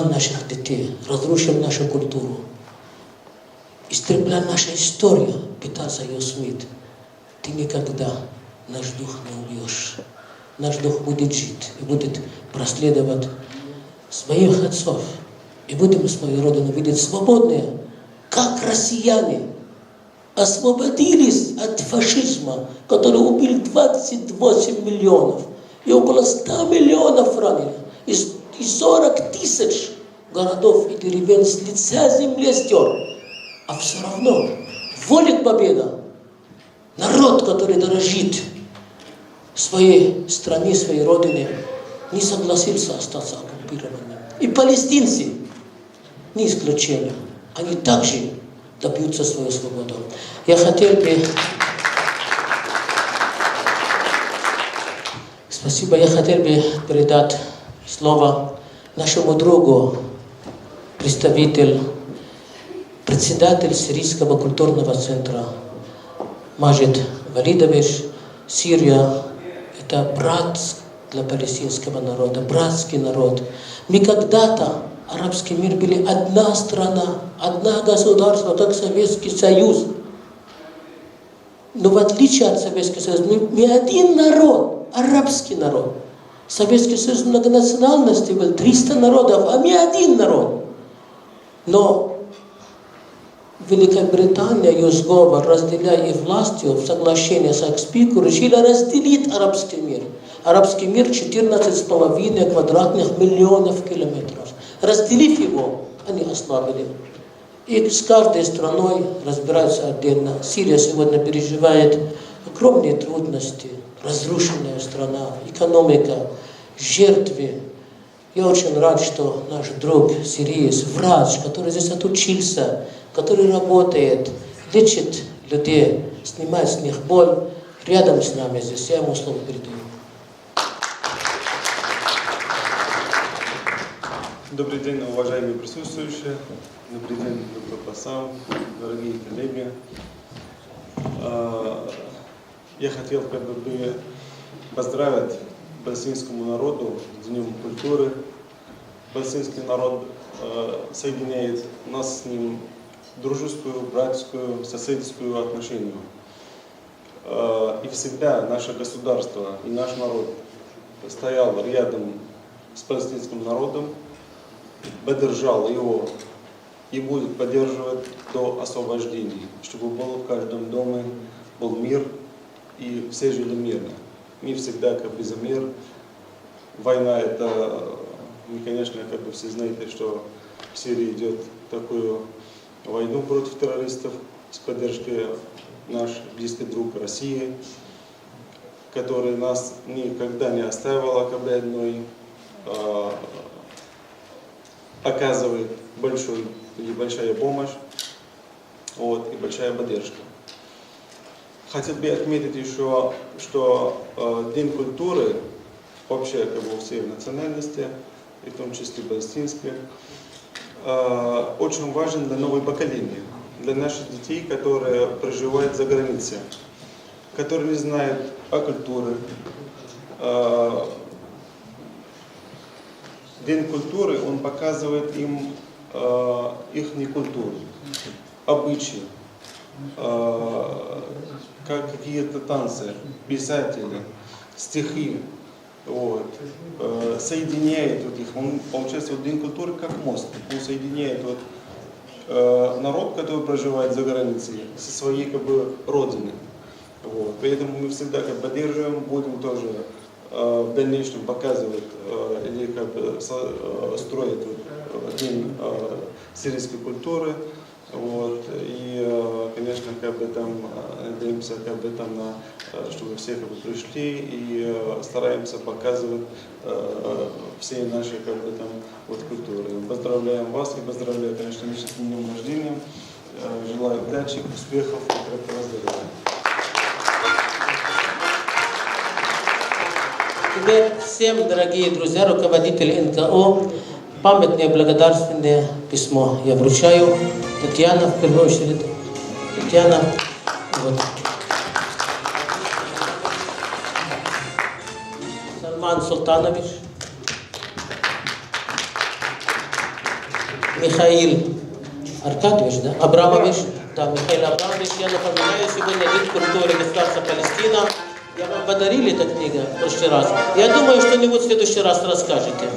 наших детей, разрушил нашу культуру? истребляя нашу историю, пытался ее смыть. Ты никогда наш дух не убьешь. Наш дух будет жить и будет проследовать своих отцов. И будем свою родину видеть свободные, как россияне освободились от фашизма, который убил 28 миллионов и около 100 миллионов раненых, и 40 тысяч городов и деревень с лица земли стер. А все равно воля к победе. Народ, который дорожит своей стране, своей родине, не согласился остаться оккупированным. И палестинцы не исключение. Они также добьются свою свободу. Я хотел бы... Спасибо. Я хотел бы передать слово нашему другу, председатель Сирийского культурного центра Маджид Валидович. Сирия – это брат для палестинского народа, братский народ. Мы когда-то, арабский мир, были одна страна, одно государство, как Советский Союз. Но в отличие от Советского Союза, мы один народ, арабский народ. Советский Союз многонациональности был, 300 народов, а мы один народ. Но Великобритания, ее сговор, разделяя и властью в соглашении с Экспику, решила разделить арабский мир. Арабский мир 14,5 квадратных миллионов километров. Разделив его, они ослабили. И с каждой страной разбираются отдельно. Сирия сегодня переживает огромные трудности. Разрушенная страна, экономика, жертвы. Я очень рад, что наш друг сириец, врач, который здесь отучился, который работает, лечит людей, снимает с них боль, рядом с нами здесь. Я ему слово передаю. Добрый день, уважаемые присутствующие. Добрый день, доктор Басам, дорогие коллеги. Я хотел бы поздравить палестинскому народу с Днем культуры. Палестинский народ соединяет нас с ним дружескую, братскую, соседскую отношению. И всегда наше государство и наш народ стоял рядом с палестинским народом, поддержал его и будет поддерживать до освобождения, чтобы был в каждом доме был мир и все жили мирно. Мы всегда за мир. Война это, вы, конечно, все знаете, что в Сирии идет такую войну против террористов с поддержкой наш близкий друг России, который нас никогда не оставила одной, оказывает большая помощь и большая поддержка. Хотел бы отметить еще, что День культуры вообще у всех национальностей, и в том числе палестинской, очень важен для нового поколения, для наших детей, которые проживают за границей, которые не знают о культуре. День культуры, он показывает им их культуру, обычаи, как какие-то танцы, писатели, стихи. Соединяет их. Он, получается, День культуры как мост. Он соединяет народ, который проживает за границей, со своей родиной. Поэтому мы всегда поддерживаем, будем тоже в дальнейшем показывать или строить День сирийской культуры. И, конечно, надеемся, чтобы все пришли и стараемся показывать все наши культуры. Поздравляем вас и поздравляю, конечно, с днем рождения. Желаю удачи, успехов и крепкого здоровья. Теперь всем, дорогие друзья, руководители НКО, памятное благодарственное письмо я вручаю. Татьяна, в первую очередь. Татьяна. Салман Султанович. Михаил Аркадьевич, да? Абрамович. Да, Михаил Абрамович. Я напоминаю, сегодня День культуры государства Палестина. Я вам подарили эту книгу в прошлый раз. Я думаю, что-нибудь в следующий раз расскажете.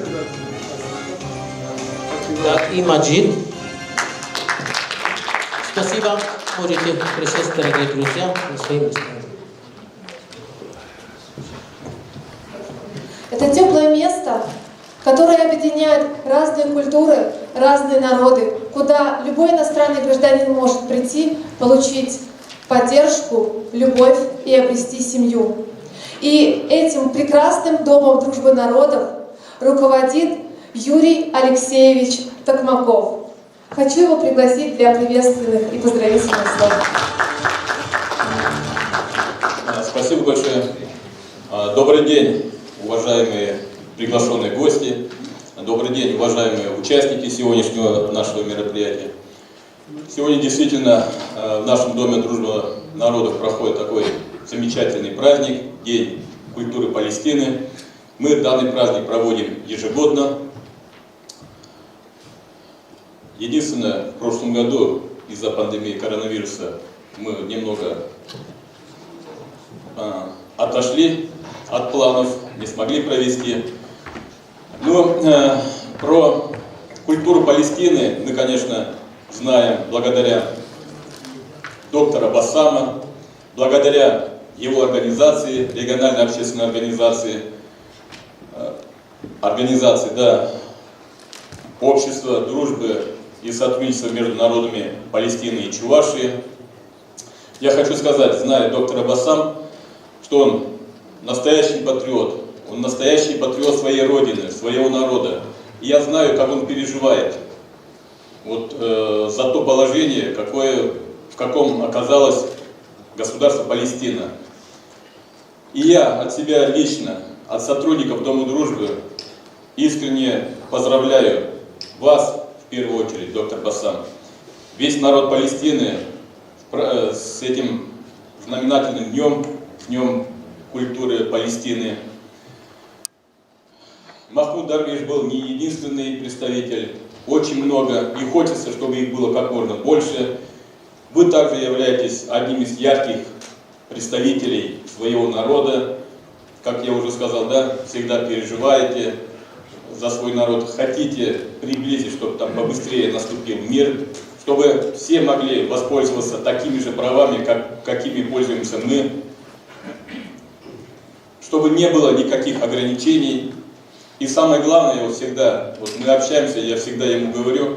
Так, и Маджид. Спасибо. Можете присесть, дорогие друзья, на свои места. Это теплое место, которое объединяет разные культуры, разные народы, куда любой иностранный гражданин может прийти, получить поддержку, любовь и обрести семью. И этим прекрасным домом дружбы народов руководит Юрий Алексеевич Токмаков. Хочу его пригласить для приветственных и поздравительных слов. Спасибо большое. Добрый день, уважаемые приглашенные гости. Добрый день, уважаемые участники сегодняшнего нашего мероприятия. Сегодня действительно в нашем Доме дружбы народов проходит такой замечательный праздник, День культуры Палестины. Мы данный праздник проводим ежегодно. Единственное, в прошлом году из-за пандемии коронавируса мы немного отошли от планов, не смогли провести. Но про культуру Палестины мы, конечно, знаем благодаря доктора Бассама, благодаря его организации, региональной общественной организации, общества дружбы и сотрудничества между народами Палестины и Чувашии. Я хочу сказать, зная доктора Бассам, что он настоящий патриот, своей родины, своего народа. И я знаю, как он переживает за то положение, в каком оказалось государство Палестина. И я от себя лично, от сотрудников Дома дружбы искренне поздравляю вас, в первую очередь, доктор Бассам, весь народ Палестины с этим знаменательным днем, Днем культуры Палестины. Махмуд Дарвиш был не единственный представитель, очень много, и хочется, чтобы их было как можно больше. Вы также являетесь одним из ярких представителей своего народа, как я уже сказал, да, всегда переживаете за свой народ, хотите приблизить, чтобы там побыстрее наступил мир, чтобы все могли воспользоваться такими же правами, какими пользуемся мы, чтобы не было никаких ограничений. И самое главное, мы общаемся, я всегда ему говорю,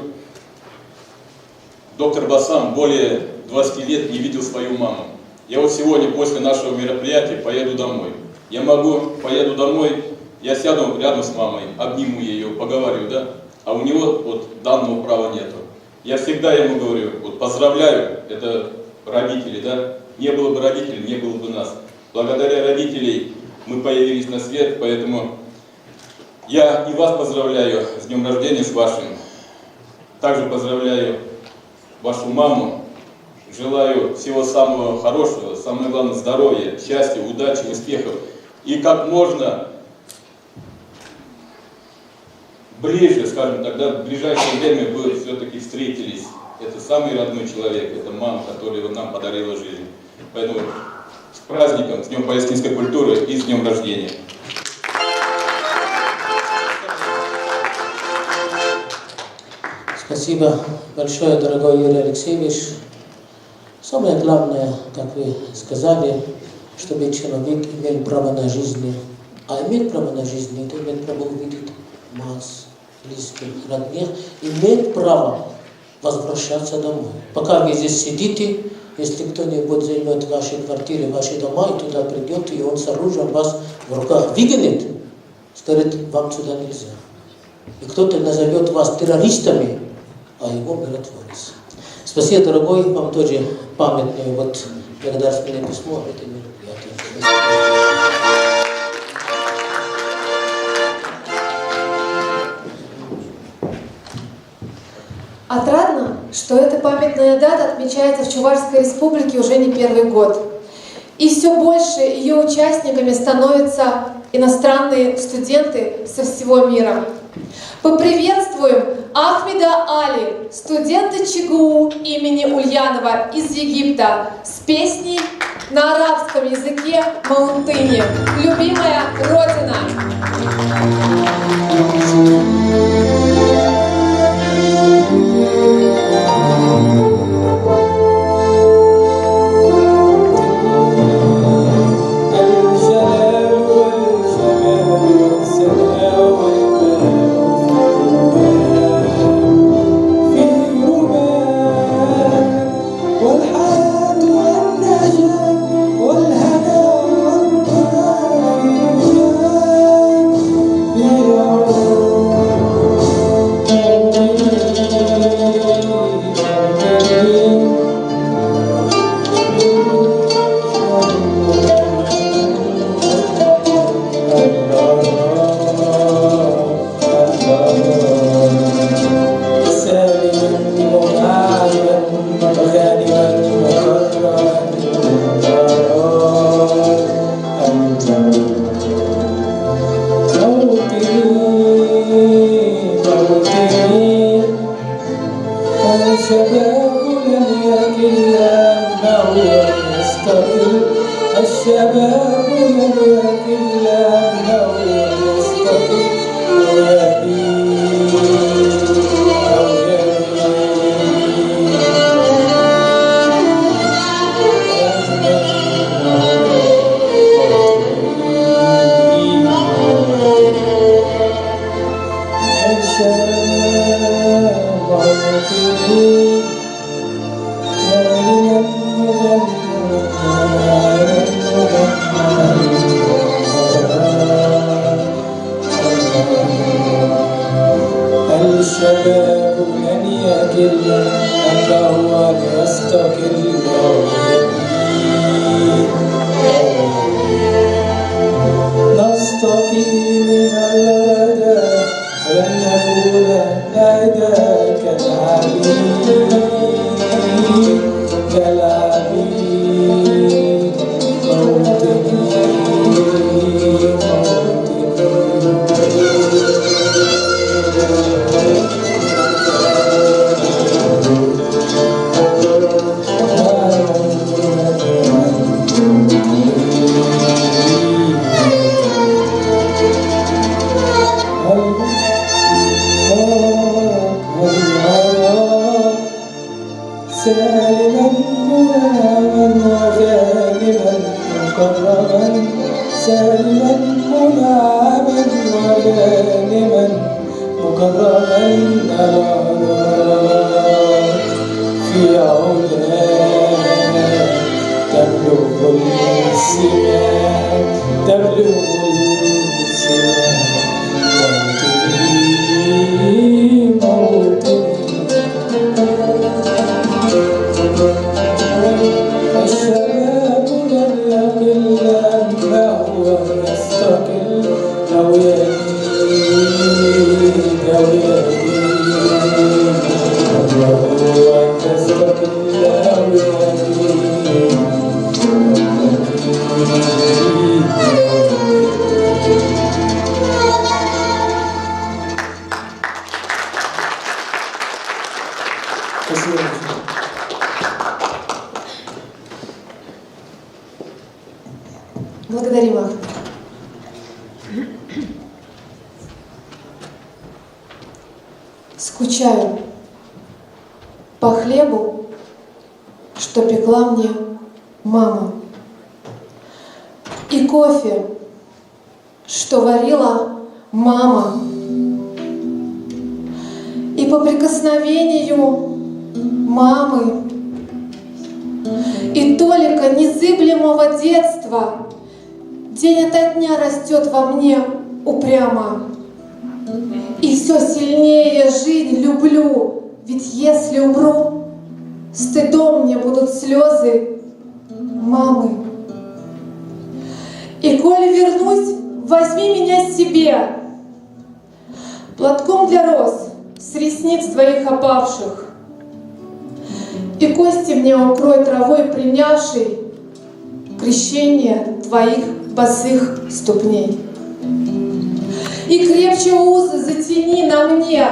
доктор Бассам более 20 лет не видел свою маму. Я сегодня после нашего мероприятия поеду домой. Поеду домой, я сяду рядом с мамой, обниму ее, поговорю, да? А у него данного права нету. Я всегда ему говорю, поздравляю, это родители, да? Не было бы родителей, не было бы нас. Благодаря родителей мы появились на свет, поэтому я и вас поздравляю с днем рождения, с вашим. Также поздравляю вашу маму. Желаю всего самого хорошего, самое главное здоровья, счастья, удачи, успехов. И как можно ближе, скажем так, в ближайшее время вы все-таки встретились. Это самый родной человек, это мама, которая нам подарила жизнь. Поэтому с праздником, с Днем палестинской культуры и с днем рождения. Спасибо большое, дорогой Юрий Алексеевич. Самое главное, как вы сказали, чтобы человек имел право на жизнь. А иметь право на жизнь, это иметь право увидеть масс, близких, родных, иметь право возвращаться домой. Пока вы здесь сидите, если кто-нибудь займет ваши квартиры, ваши дома, и туда придет, и он с оружием вас в руках выгонит, скажет, вам сюда нельзя. И кто-то назовет вас террористами, а его миротворец. Спасибо, дорогой, вам тоже памятное благодарственное письмо от этого мероприятия. Отрадно, что эта памятная дата отмечается в Чувашской республике уже не первый год. И все больше ее участниками становятся иностранные студенты со всего мира. Поприветствуем Ахмеда Али, студента ЧГУ имени Ульянова из Египта, с песней на арабском языке «Маунтыни». Любимая Родина. Благодарим, Ахмед. Скучаю по хлебу, что пекла мне мама, и кофе, что варила мама, и по прикосновению мамы, и толика незыблемого детства день ото дня растет во мне упрямо. И все сильнее жить люблю, ведь если умру, стыдом мне будут слезы мамы. И коли вернусь, возьми меня себе, платком для роз с ресниц твоих опавших, и кости мне укрой травой принявшей крещение твоих босых ступней. И крепче узы затяни на мне,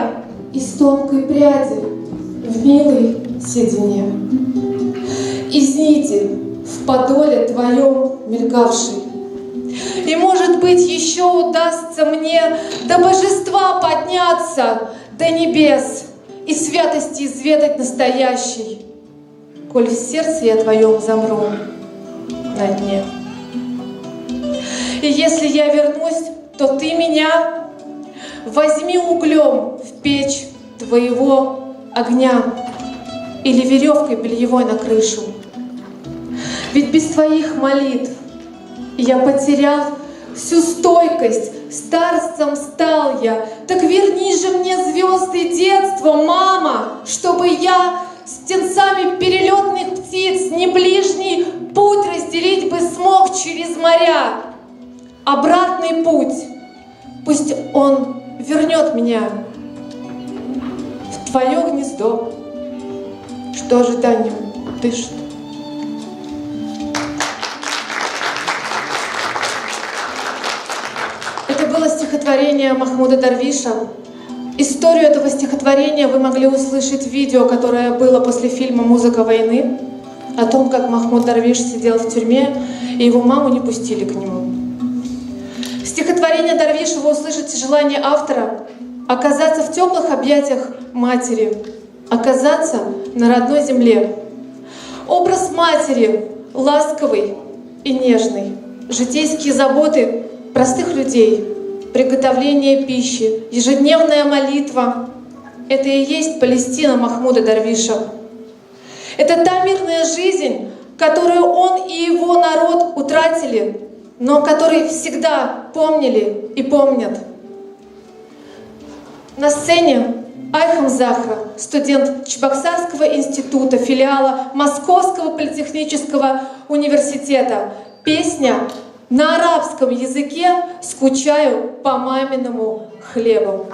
из тонкой пряди в милой седине, из нити в подоле твоем мелькавшей. И, может быть, еще удастся мне до божества подняться, до небес и святости изведать настоящей, коль в сердце я твоем замру на дне. И если я вернусь, то ты меня возьми углем в печь твоего огня или веревкой бельевой на крышу. Ведь без твоих молитв я потерял всю стойкость, старцем стал я. Так верни же мне звезды детства, мама, чтобы я с птенцами перелетных птиц не ближний путь разделить бы смог через моря. Обратный путь, пусть он вернет меня в твое гнездо, что ожиданием дышит. Это было стихотворение Махмуда Дарвиша. Историю этого стихотворения вы могли услышать в видео, которое было после фильма «Музыка войны», о том, как Махмуд Дарвиш сидел в тюрьме, и его маму не пустили к нему. В стихотворении Дарвиша вы услышите желание автора оказаться в теплых объятиях матери, оказаться на родной земле. Образ матери ласковый и нежный, житейские заботы простых людей, приготовление пищи, ежедневная молитва — это и есть Палестина Махмуда Дарвиша. Это та мирная жизнь, которую он и его народ утратили, но который всегда помнили и помнят. На сцене Айхам Захра, студент Чебоксарского института, филиала Московского политехнического университета. Песня на арабском языке «Скучаю по маминому хлебу».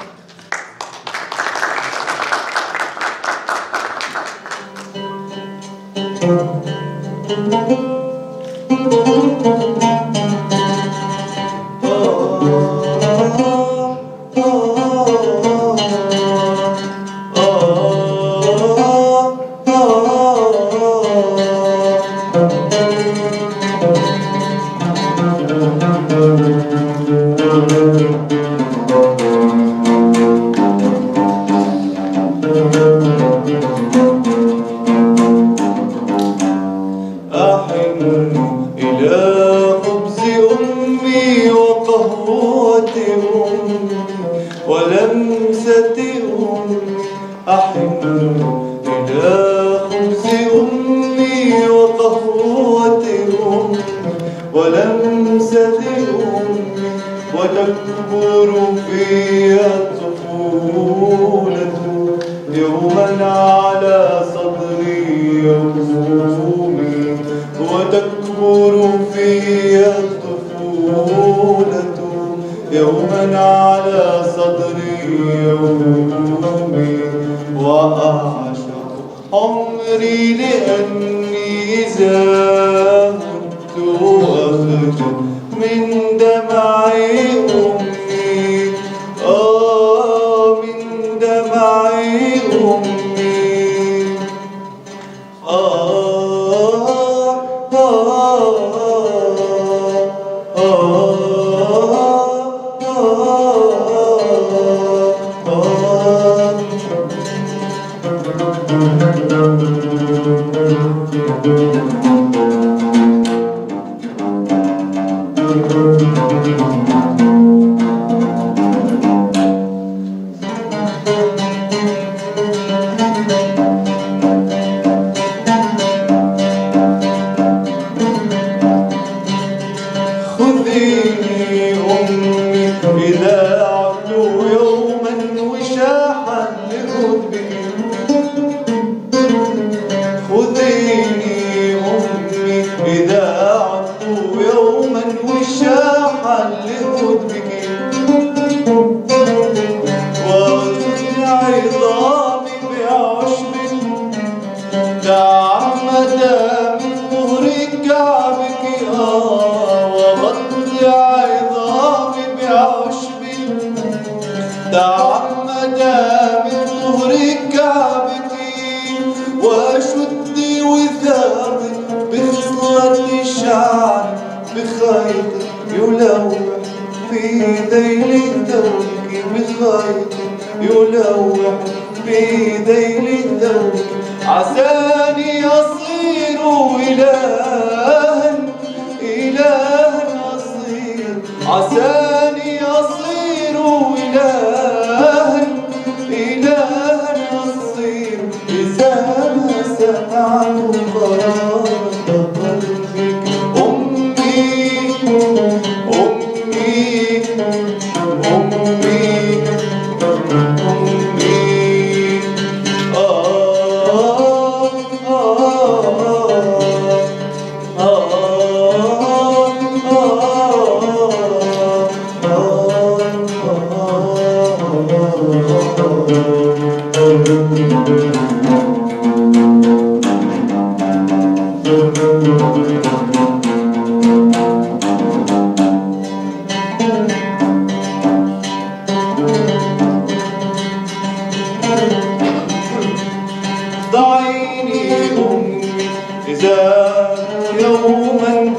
وتكبر فيها الطفولة يوما على صدري يومي وتكبر فيها الطفولة يوما على صدري يومي وأعشق عمري لأني إذا مت أخجل من دمعي أمي من دمعي أمي خذيني أمي إذا عدت يوما وشاحا لربي خذيني أمي إذا عدت يوما وشاحا لربك وأزل عظامي بعشب دع مدى من ظهر كعبك وغطي عظامي بعشب تعمد من بيدي للدم عساني أصير إلها أصير عساني أصير إلها أصير إذا ما سمعت قرارة قلبك ضعيني أمي إذا يوما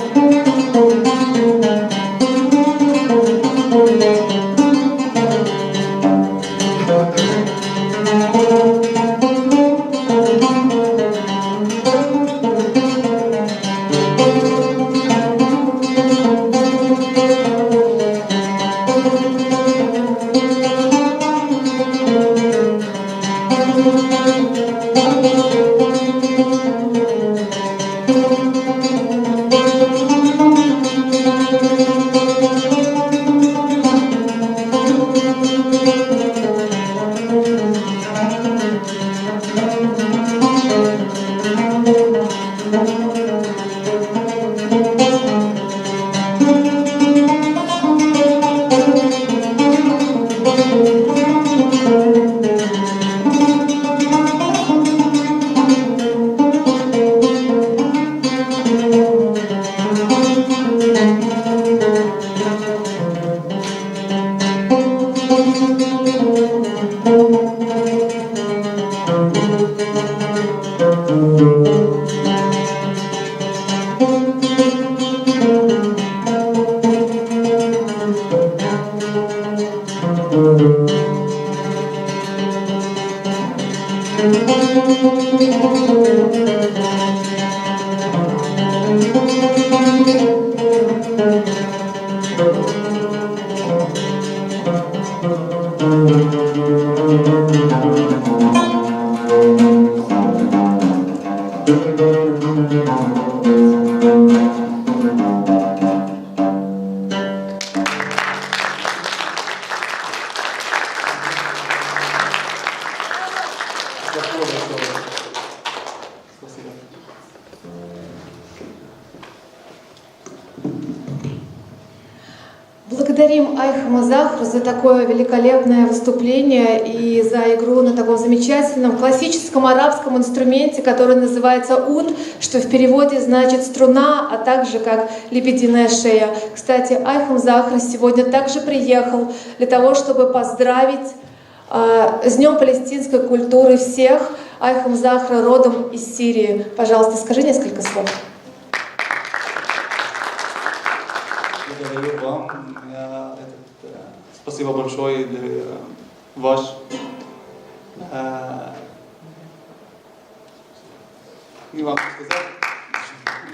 Благодарим Айхама Захру за такое великолепное выступление и за игру на таком замечательном классическом арабском инструменте, который называется уд, что в переводе значит струна, а также как лебединая шея. Кстати, Айхам Захра сегодня также приехал для того, чтобы поздравить с Днем палестинской культуры всех. Айхам Захра родом из Сирии. Пожалуйста, скажи несколько слов. Благодарю вам. Спасибо большое для ваш. Не могу сказать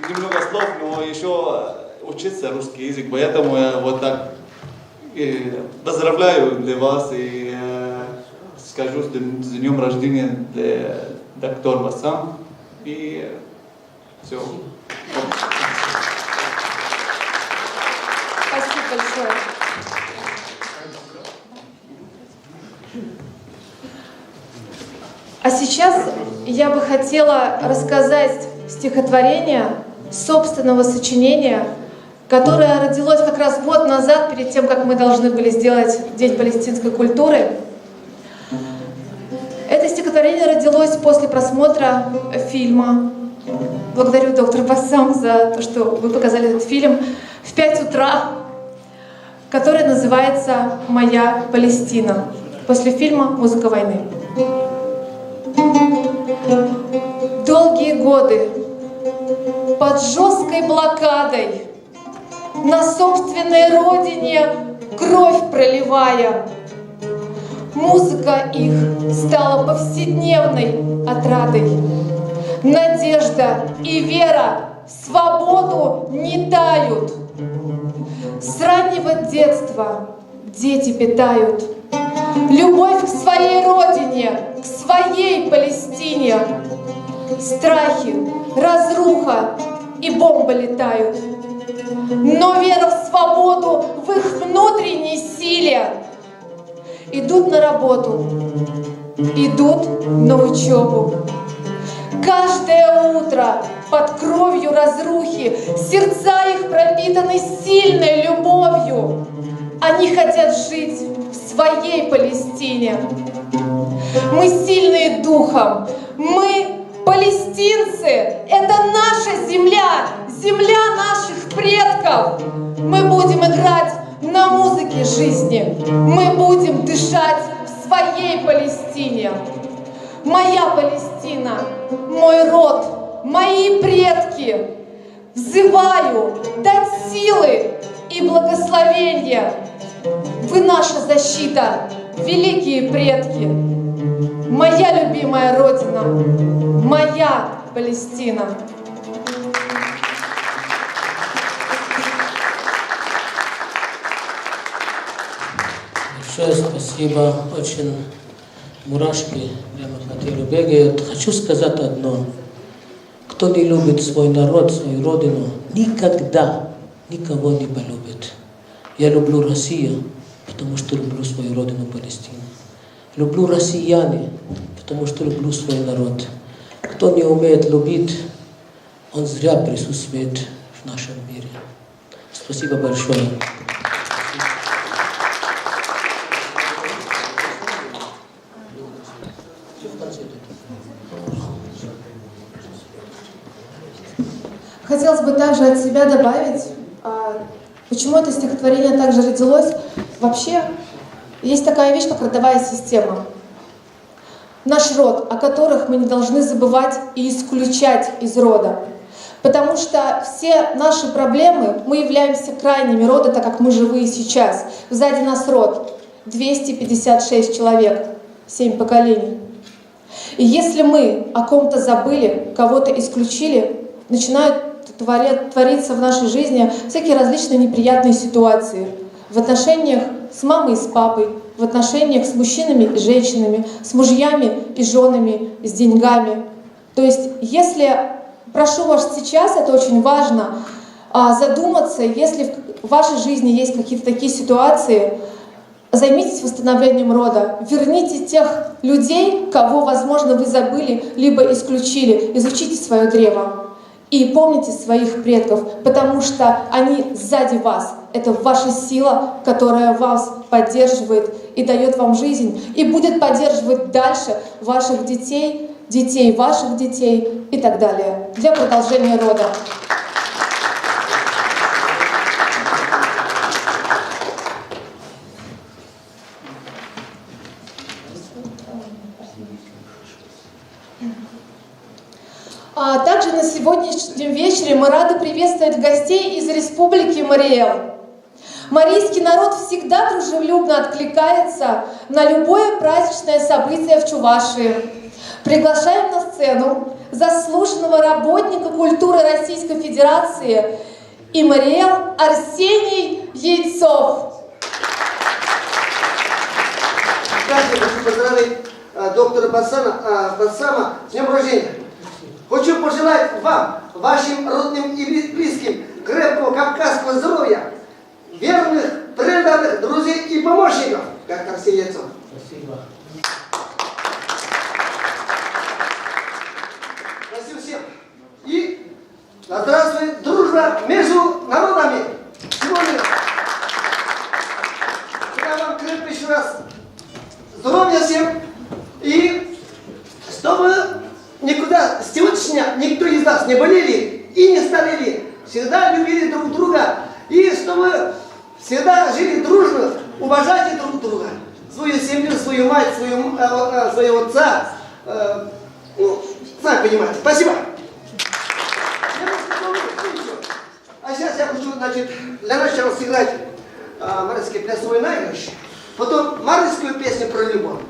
немного слов, но еще учиться русский язык, поэтому я вот так поздравляю для вас и скажу с днем рождения для доктора Басам и все. Спасибо большое. А сейчас я бы хотела рассказать стихотворение собственного сочинения, которое родилось как раз год назад, перед тем, как мы должны были сделать День палестинской культуры. Это стихотворение родилось после просмотра фильма. Благодарю доктор Басам за то, что вы показали этот фильм в 5 утра, который называется «Моя Палестина», после фильма «Музыка войны». Долгие годы под жесткой блокадой, на собственной родине кровь проливая, Музыка их стала повседневной отрадой. Надежда и вера в свободу не тают. С раннего детства дети питают любовь к своей родине, к своей Палестине. Страхи, разруха и бомбы летают. Но вера в свободу в их внутренней силе. Идут на работу, идут на учебу. Каждое утро под кровью разрухи сердца их пропитаны сильной любовью. Они хотят жить в своей Палестине. Мы сильные духом, мы палестинцы. Это наша земля, земля наших предков. Мы будем играть на музыке жизни. Мы будем дышать в своей Палестине. Моя Палестина, мой род, мои предки. Взываю дать силы и благословения. Вы наша защита, великие предки. Моя любимая Родина, моя Палестина. Большое спасибо, очень мурашки прямо по телу бегают. Хочу сказать одно. Кто не любит свой народ, свою родину, никогда никого не полюбит. Я люблю Россию, потому что люблю свою родину Палестину. Люблю россияне, потому что люблю свой народ. Кто не умеет любить, он зря присутствует в нашем мире. Спасибо большое. Хотелось бы также от себя добавить, почему это стихотворение также родилось. Вообще, есть такая вещь, как родовая система. Наш род, о которых мы не должны забывать и исключать из рода. Потому что все наши проблемы, мы являемся крайними рода, так как мы живые сейчас. Сзади нас род, 256 человек, 7 поколений. И если мы о ком-то забыли, кого-то исключили, начинают твориться в нашей жизни всякие различные неприятные ситуации в отношениях с мамой и с папой, в отношениях с мужчинами и женщинами, с мужьями и женами, с деньгами. То есть, прошу вас сейчас, это очень важно, задуматься, если в вашей жизни есть какие-то такие ситуации, займитесь восстановлением рода, верните тех людей, кого, возможно, вы забыли, либо исключили, изучите свое древо. И помните своих предков, потому что они сзади вас. Это ваша сила, которая вас поддерживает и дает вам жизнь, и будет поддерживать дальше ваших детей, детей ваших детей и так далее, для продолжения рода. Также на сегодняшнем вечере мы рады приветствовать гостей из Республики Мариэл. Марийский народ всегда дружелюбно откликается на любое праздничное событие в Чувашии. Приглашаем на сцену заслуженного работника культуры Российской Федерации и Мариэл Арсений Яйцов. Также хочу поздравить доктора Бассама с днем рождения. Хочу пожелать вам, вашим родным и близким, крепкого кавказского здоровья, верных, преданных друзей и помощников, как Арсений Яйцов. Спасибо. Спасибо всем. И да здравствует дружба между народами. Сегодня вам крепко еще раз здоровья всем. И чтобы никуда сегодня никто из нас не болели и не старели, всегда любили друг друга, и чтобы всегда жили дружно, уважайте друг друга, свою семью, свою мать, своего отца, сами понимаете. Спасибо. А сейчас я хочу, для начала сыграть марийский плясовой наигрыш. потом марлинскую песню про любовь.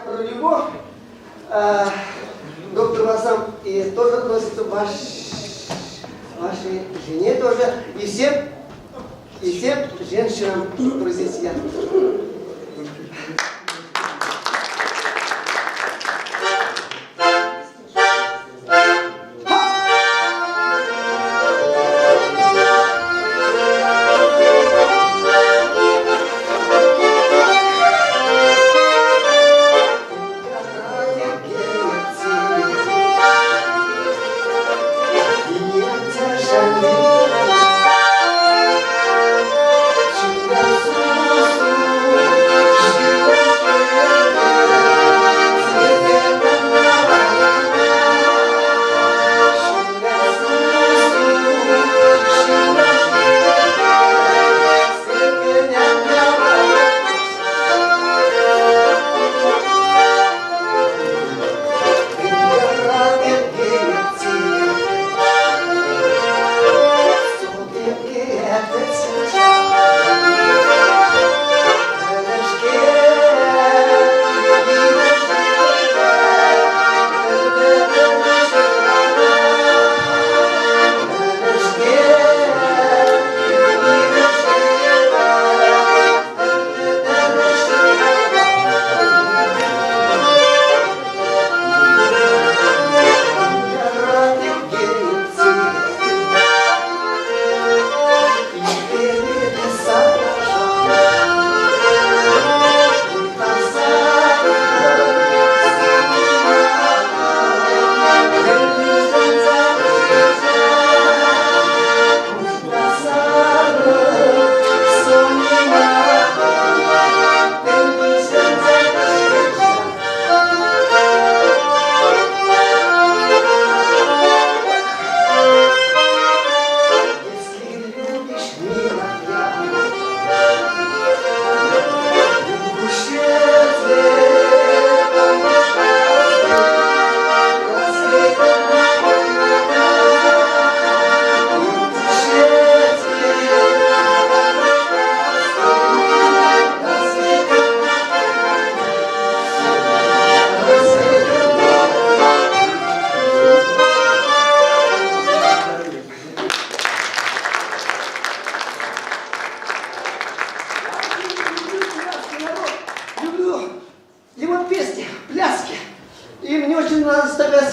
Про любовь, доктор Васан, и тоже относится к вашей жене тоже, и всем женщинам, которые здесь сидят.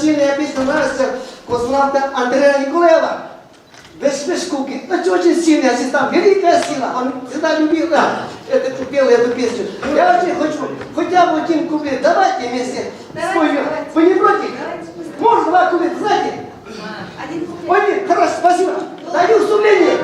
Сильная песня нравится космонавта Андрея Николаева. Без скуки. Это очень сильный ассистент, великая сила. Он всегда любил пел эту песню. Я очень хочу хотя бы один куплет. Давайте вместе споем. Вы не против? Можно два куплета, знаете? Один, хорошо, спасибо. Даю вступление.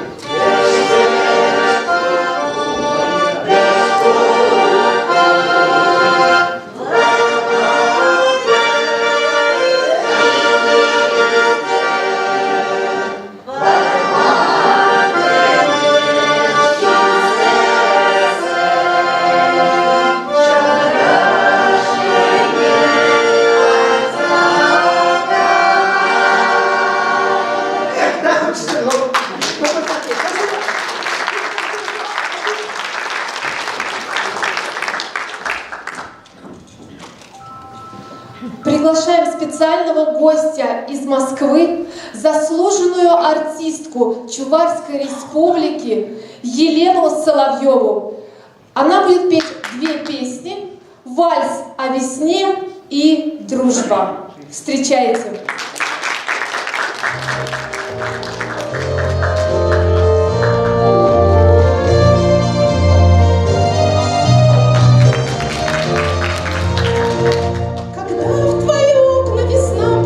Приглашаем специального гостя из Москвы, заслуженную артистку Чувашской республики Елену Соловьеву. Она будет петь две песни: «Вальс о весне» и «Дружба». Встречайте!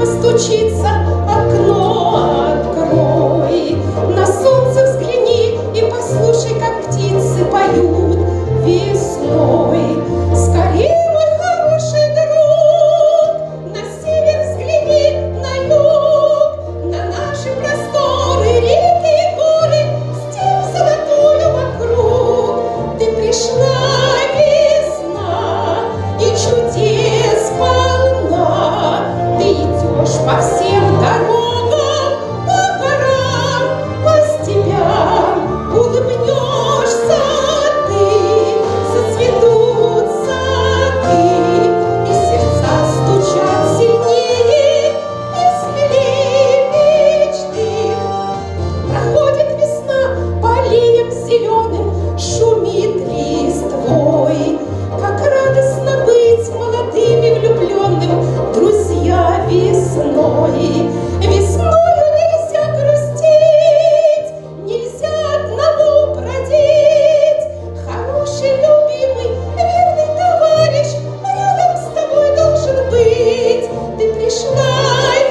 Стучится, окно открой, на солнце взгляни и послушай, как птицы поют весной. Скорее, мой хороший друг, на север взгляни, на юг, на наши просторы, реки и горы, степь золотую вокруг. Ты пришла, весна, и чудес полна. Ты идешь по всем дорогам, по горам, по степям, улыбнешься ты, зацветут сады, и сердца стучат сильнее и смелее мечты. Проходит весна по аллеям зеленым, шумит листвой. Как радостно быть молодым и влюбленным, друзья, весной. Весною нельзя грустить, нельзя одному бродить. Хороший, любимый, верный товарищ рядом с тобой должен быть. Ты пришла,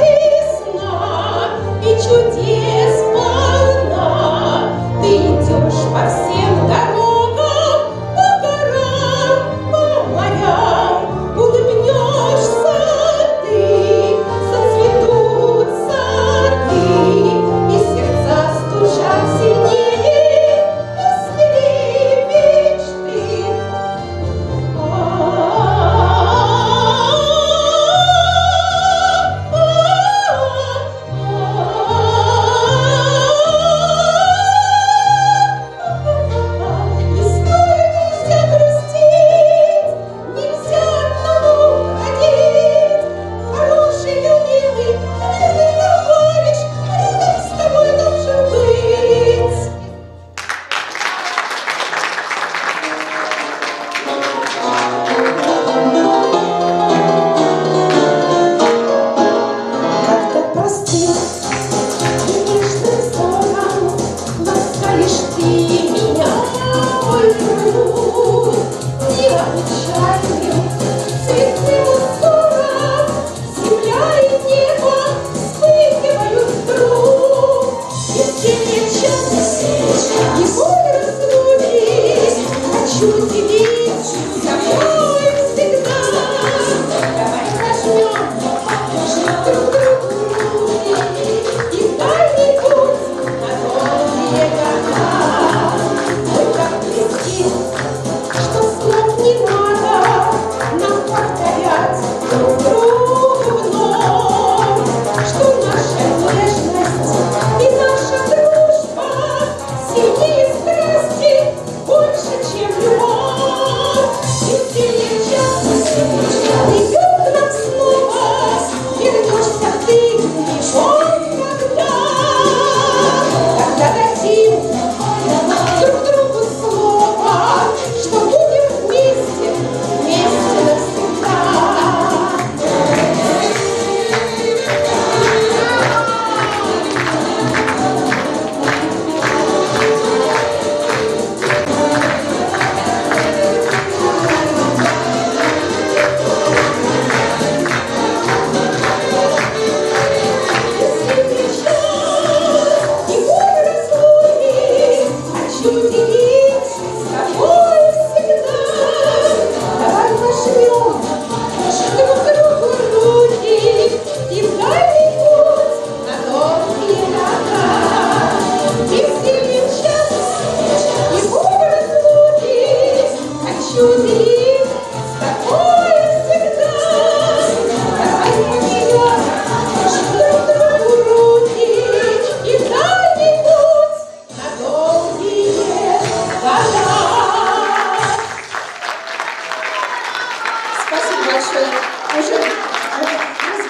весна, и чудес полна. Ты идешь по всем дорогам, по горам, по морям, улыбнешься ты, зацветут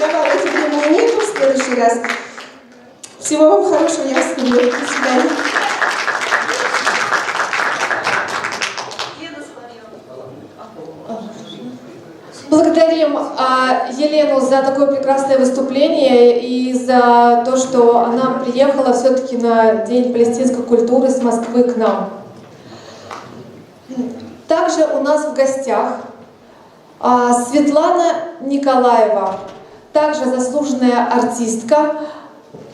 добавить времени нету в следующий раз. Всего вам хорошего, я вас люблю. До свидания. Благодарим Елену за такое прекрасное выступление и за то, что она приехала все-таки на День палестинской культуры с Москвы к нам. Также у нас в гостях Светлана Николаева, также заслуженная артистка.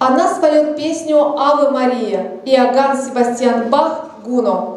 Она споет песню «Аве Мария» Иоганн Себастьян Бах «Гуно».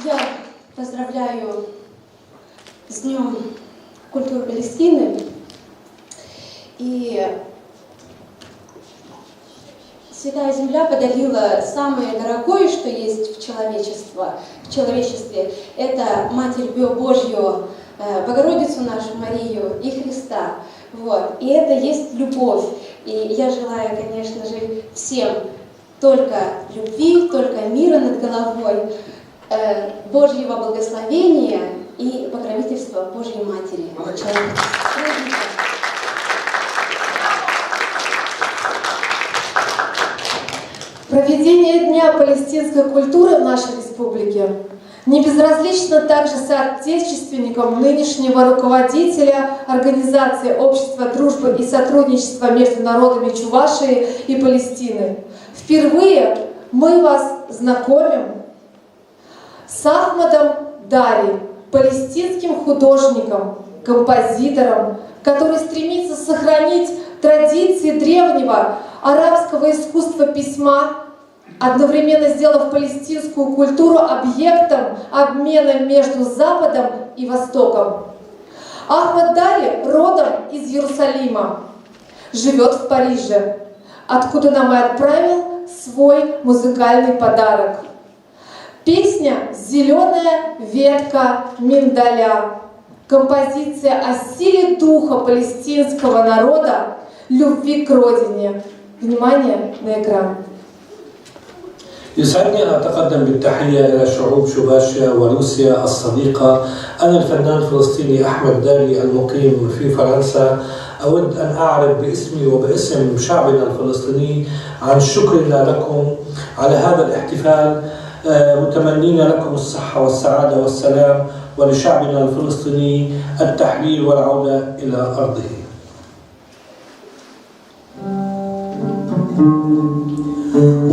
Я поздравляю с Днем культуры Палестины. И Святая Земля подарила самое дорогое, что есть в человечестве. Это Матерь Божью, Богородицу нашу Марию и Христа. Вот. И это есть любовь. И я желаю, конечно же, всем только любви, только мира над головой, Божьего благословения и покровительства Божьей Матери. Проведение Дня палестинской культуры в нашей республике не безразлично также соотечественникам нынешнего руководителя Организации Общества дружбы и сотрудничества между народами Чувашии и Палестины. Впервые мы вас знакомим с Ахмадом Дари, палестинским художником, композитором, который стремится сохранить традиции древнего арабского искусства письма, одновременно сделав палестинскую культуру объектом обмена между Западом и Востоком. Ахмад Дари родом из Иерусалима, живет в Париже, откуда нам и отправил свой музыкальный подарок. Песня «Зеленая ветка миндаля». Композиция о силе духа палестинского народа, любви к родине. Внимание на экран. يسعدني أن أتقدم بالتحية إلى شعوب شباشيا وروسيا الصديقة. أنا الفنان الفلسطيني أحمد داري المقيم في فرنسا. أود أن أعرب باسمي وباسم شعبنا الفلسطيني عن شكرنا لكم على هذا الاحتفال، متمنين لكم الصحة والسعادة والسلام، ولشعبنا الفلسطيني التحرير والعودة إلى أرضه.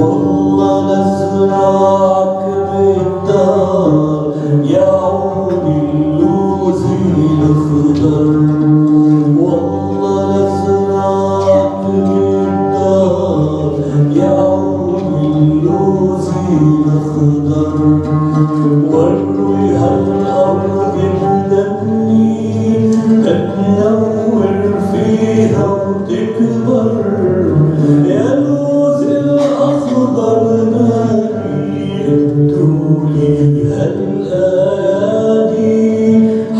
والله نزرعك بالدار يا عود اللوز الخضر، والله نزرعك بالدار يا عود اللوز الخضر، واروي هالارض بدمي تتنور فيها وتكبر، يا لوز الأخضر نادي ادولي هالأيادي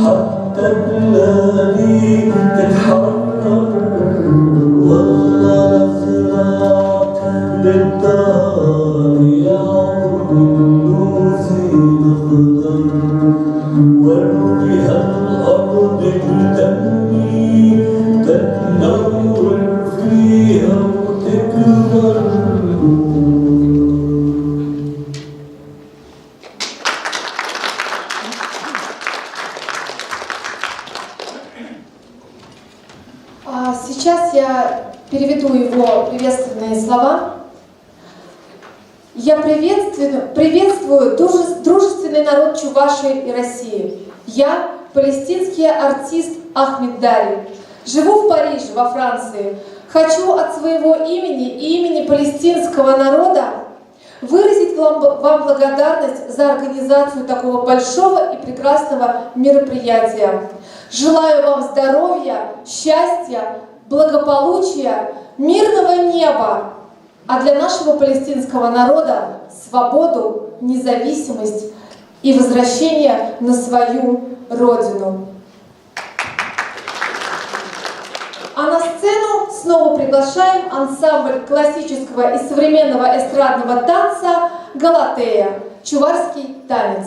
حتى بلادي تتحرر، والله نزرعك بالدار يا عود اللوز الأخضر، واروي هالأرض بدمي تتنور فيها وتكبر. Сейчас я переведу его приветственные слова. Я приветствую дружественный народ Чувашии и России. Я палестинский артист Ахмед Дари. Живу в Париже, во Франции. Хочу от своего имени и имени палестинского народа выразить вам благодарность за организацию такого большого и прекрасного мероприятия. Желаю вам здоровья, счастья, благополучия, мирного неба, а для нашего палестинского народа свободу, независимость и возвращение на свою родину. А на сцену снова приглашаем ансамбль классического и современного эстрадного танца «Галатея» – чуварский танец.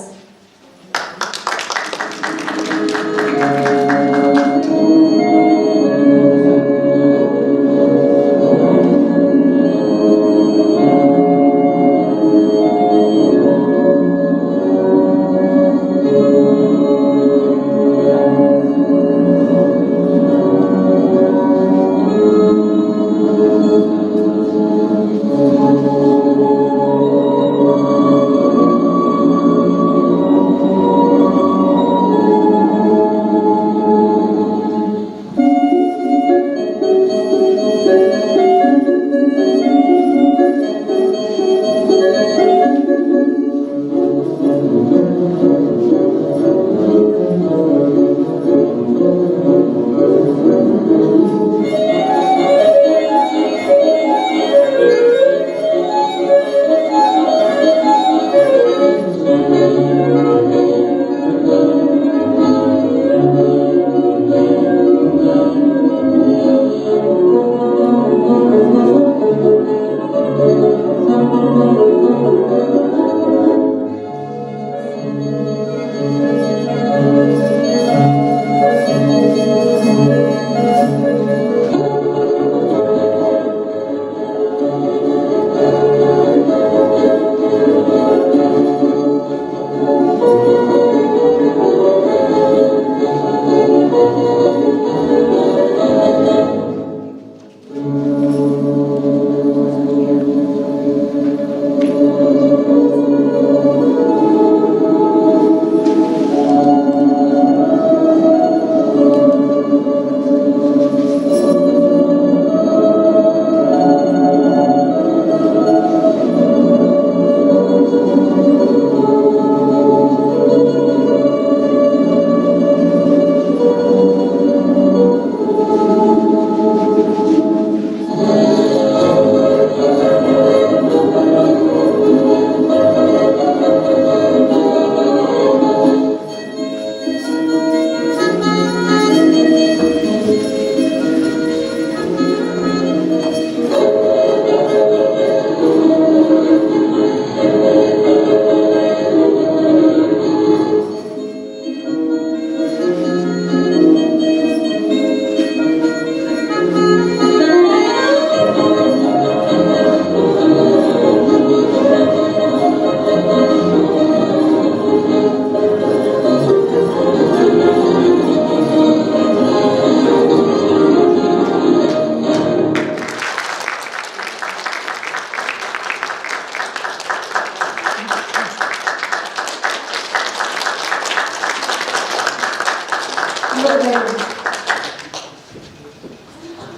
Благодарим.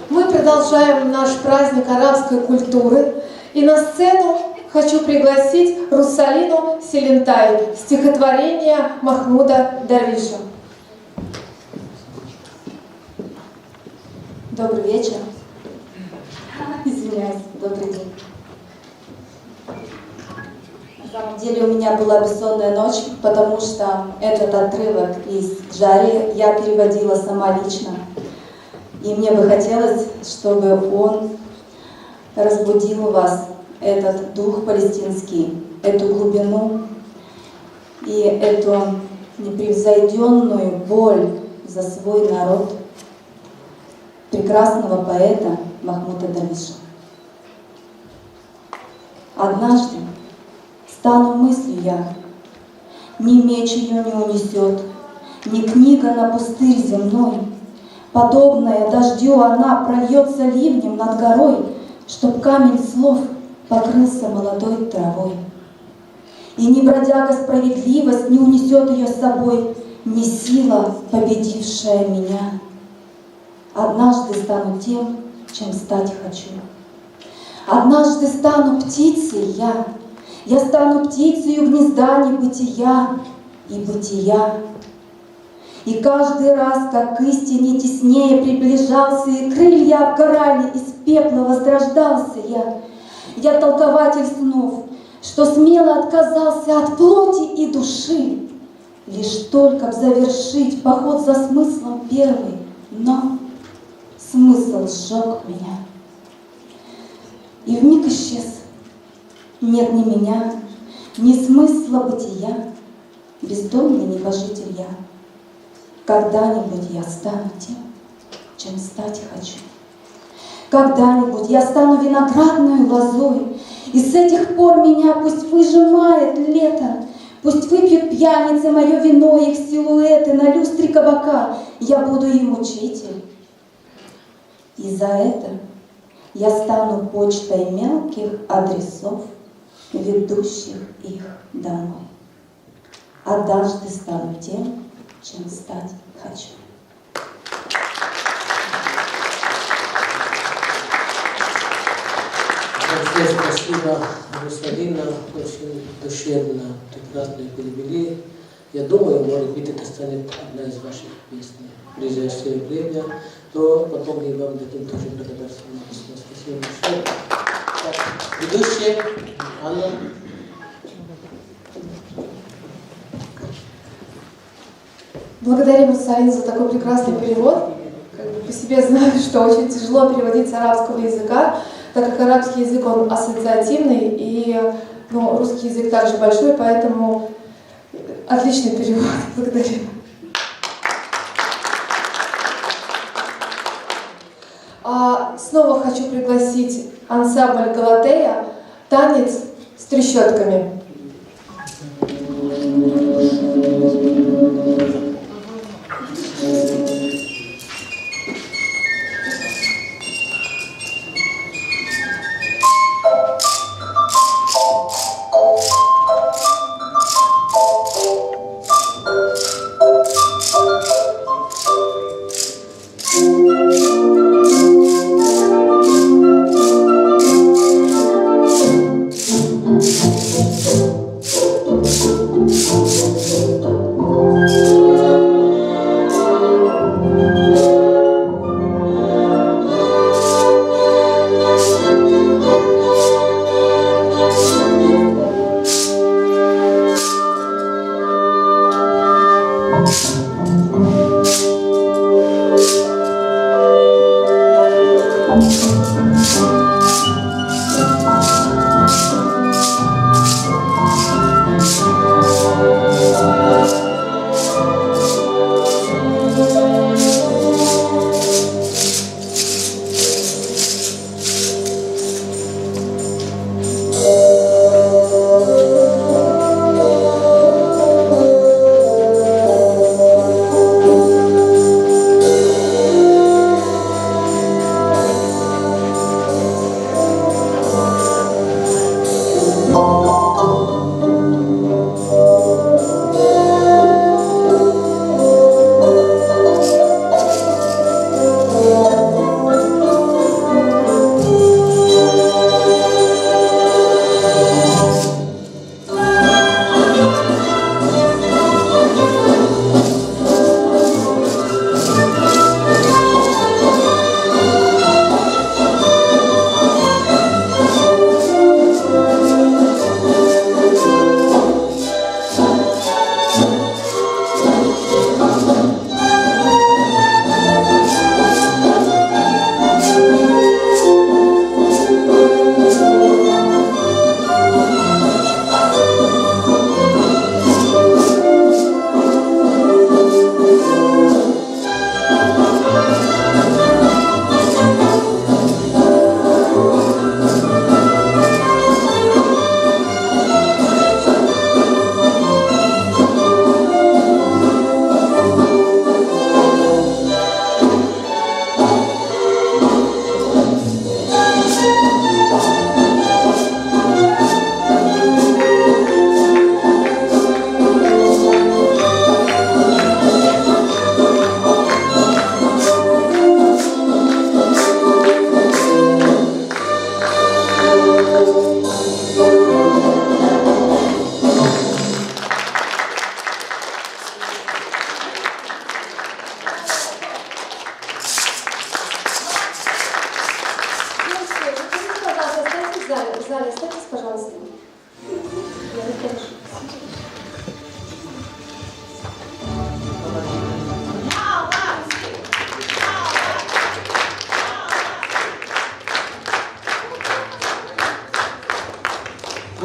Мы продолжаем наш праздник арабской культуры. И на сцену хочу пригласить Русалину Селентай, стихотворение Махмуда Дарвиша. Добрый вечер. Извиняюсь, добрый день. На самом деле у меня была бессонная ночь, потому что этот отрывок из Джари я переводила сама лично. И мне бы хотелось, чтобы он разбудил у вас этот дух палестинский, эту глубину и эту непревзойденную боль за свой народ прекрасного поэта Махмуда Дарвиша. Однажды стану мыслью я, ни меч ее не унесет, ни книга на пустырь земной. Подобная дождю она прольется ливнем над горой, чтоб камень слов покрылся молодой травой. И ни бродяга справедливость не унесет ее с собой, ни сила, победившая меня. Однажды стану тем, чем стать хочу. Однажды стану птицей я стану птицею гнезда небытия и бытия. И каждый раз, как к истине теснее приближался, и крылья обгорали, из пепла возрождался я толкователь снов, что смело отказался от плоти и души, лишь только б завершить поход за смыслом первый, но смысл сжег меня. И вмиг исчез. Нет ни меня, ни смысла бытия, бездомный небожитель я. Когда-нибудь я стану тем, чем стать хочу. Когда-нибудь я стану виноградной лозой, и с этих пор меня пусть выжимает лето, пусть выпьют пьяницы мое вино, их силуэты на люстре кабака, я буду им учитель. И за это я стану почтой мелких адресов, ведущих их домой. Однажды стану тем, чем стать хочу. Большое спасибо, Русалина, очень душевно, прекрасно перевели. Я думаю, может быть, это станет одна из ваших песней в ближайшее время, но потом мы вам дадим тоже благодарственное письмо. Спасибо большое. Так, ведущая Анна. Благодарим Русалину за такой прекрасный перевод. По себе знаю, что очень тяжело переводить с арабского языка, так как арабский язык, он ассоциативный, и русский язык также большой, поэтому отличный перевод. Благодарим. Снова хочу пригласить ансамбль «Галатея», танец с трещотками.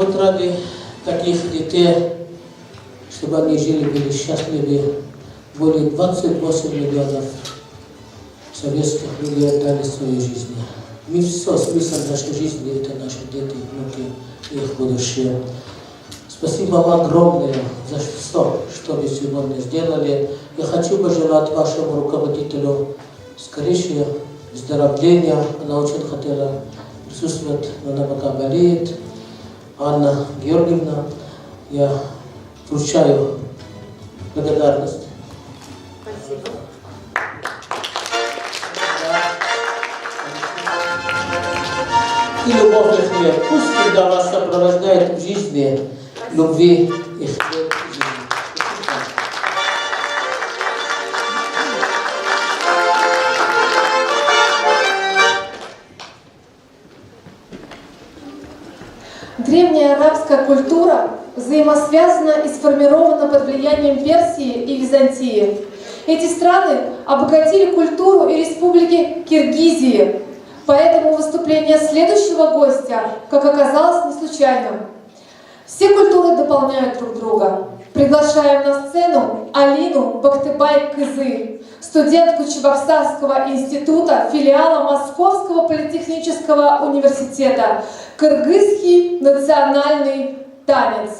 Вот ради таких детей, чтобы они жили, были счастливы, более 28 миллионов советских людей отдали свои жизни. Мы все, смысл нашей жизни — это наши дети, внуки, их будущее. Спасибо вам огромное за все, что вы сегодня сделали. Я хочу пожелать вашему руководителю скорейшего выздоровления. Она очень хотела присутствовать, но она пока болеет. Анна Георгиевна, я вручаю благодарность. Спасибо. И любовь их мир. Пусть всегда вас сопровождает в жизни любви и хлеб жизни. Древняя арабская культура взаимосвязана и сформирована под влиянием Персии и Византии. Эти страны обогатили культуру и республики Киргизии. Поэтому выступление следующего гостя, как оказалось, не случайным. Все культуры дополняют друг друга. Приглашаем на сцену Алину Бактыбай-Кызы, студентку Чебоксарского института, филиала Московского политехнического университета, кыргызский национальный танец.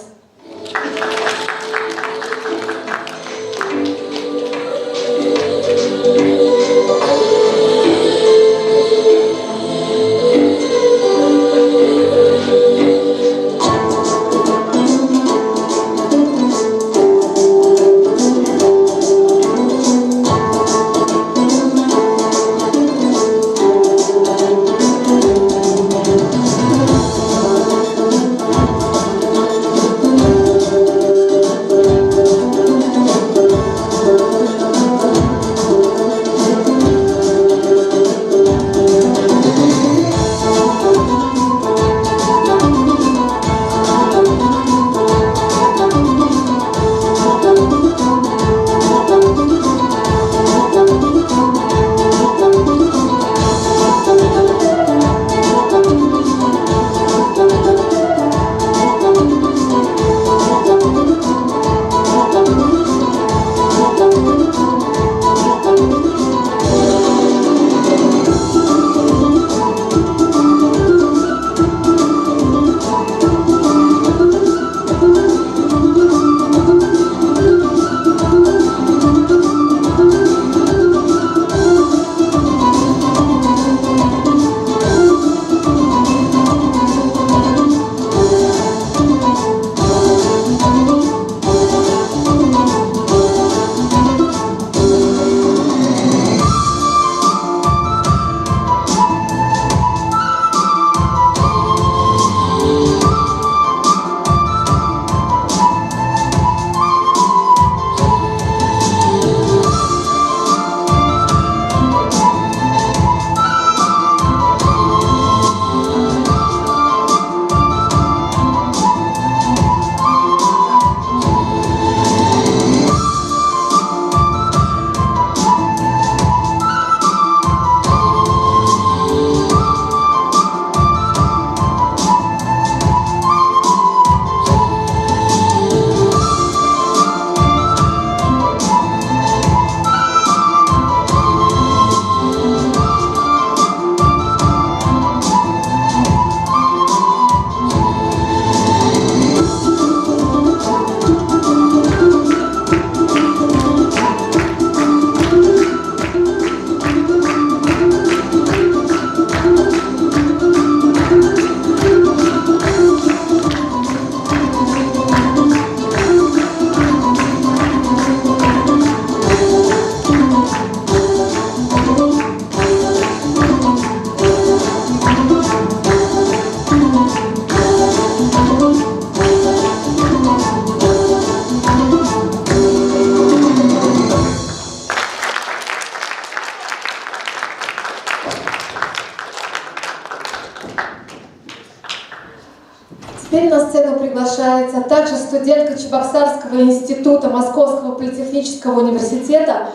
Теперь на сцену приглашается также студентка Чебоксарского института Московского политехнического университета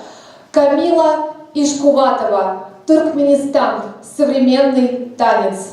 Камила Ишкуватова. Туркменистан. Современный танец.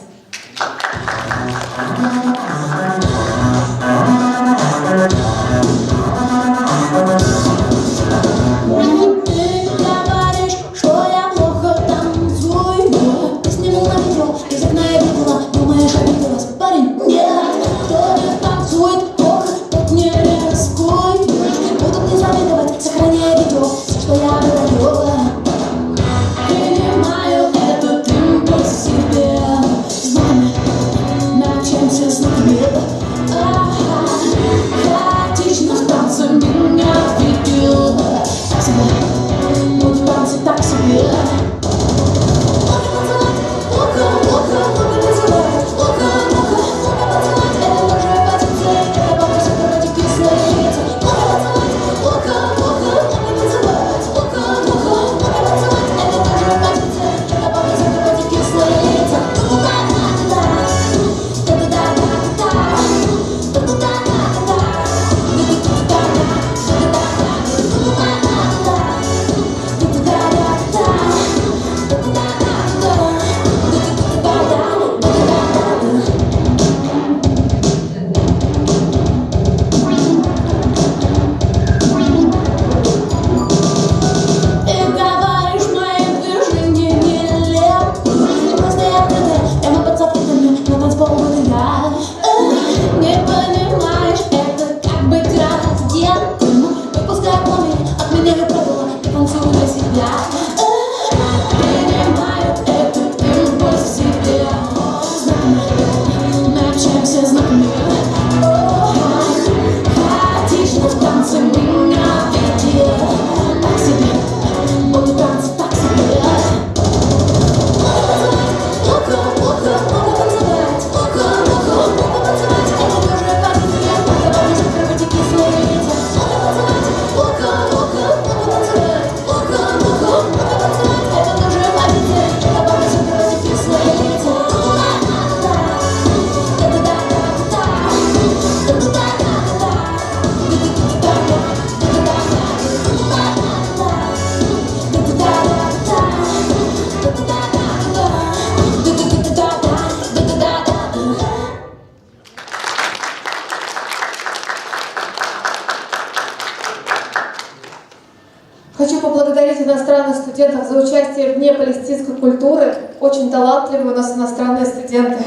Хочу поблагодарить иностранных студентов за участие в Дне палестинской культуры. Очень талантливые у нас иностранные студенты.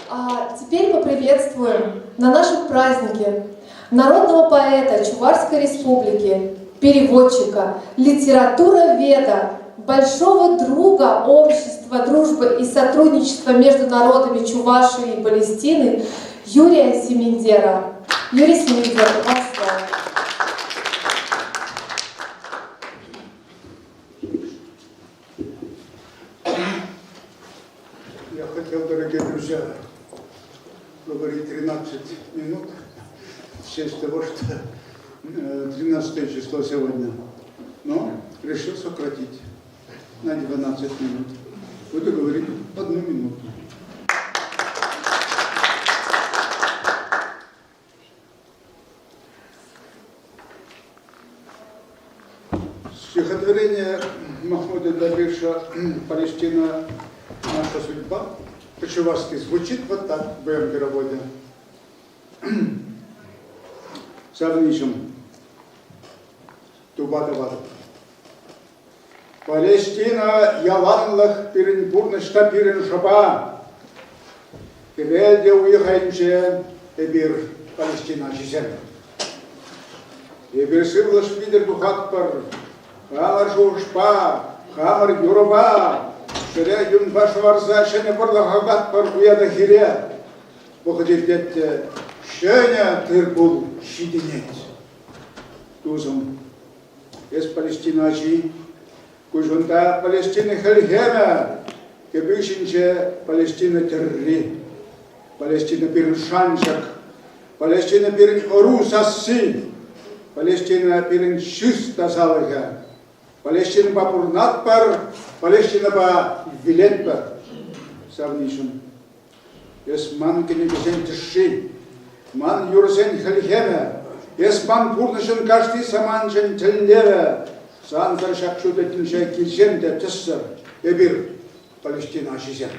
А теперь поприветствуем на нашем празднике народного поэта Чувашской республики, переводчика, литературоведа, большого друга общества, дружбы и сотрудничества между народами Чувашии и Палестины Юрия Семендера. Юрий Семендер, вас слово. Я хотел, дорогие друзья, говорить 13 минут в честь того, что 13 число сегодня, но решил сократить на 12 минут. Буду говорить 1 минуту. Стихотворение Махмуда Дарвиша «Палестина. Наша судьба» по-чувашски звучит вот так в моем переводе. Сравничем. Туба-давада. Палестина яланлых пирин бурнышта пирин шаба. Пирелде уехаемче эбир Палестина чисен. Эбир сывлаш видер духатпар. Хамар жушпа, хамар юруба. Ширя юн вашу варза шене барлахагат пар уяда хире. Походив детте шеня тырбул щиденет. Тузом. Из Палестиначи. Кужунта Палестина хельгена. Кебишинче Палестина терри. Палестина пирин шанчак. Палестина пирин орус асси. Палестина пирин шиста залага. Палестина бапур надпар. Палестина ба вилетпар. Савнишун. Ес ман кенегесен тиши. Ман юрсен хельгена. Ес ман пурнышын кашти саманчен теллере. Сан каршакшуда тинше килсен де тиссер. Эбир Палестина ашизен.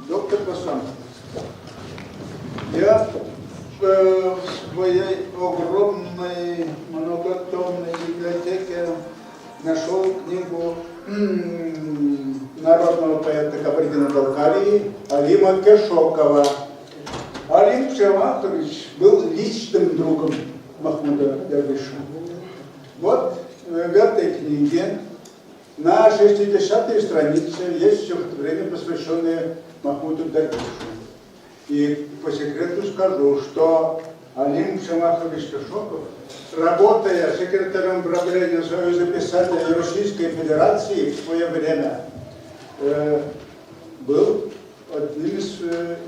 Доктор Басан, я в своей огромной многотомной библиотеке нашел книгу народного поэта Кабардино-Балкарии Алима Кешокова. Алим Шамахович был личным другом Махмуда Дарвиша. Вот в этой книге на 60-й странице есть стихотворение, посвященное Махмуду Дарвишу. И по секрету скажу, что Алим Шамахович Кешоков, работая секретарем правления Союза писателей Российской Федерации в свое время, был одним из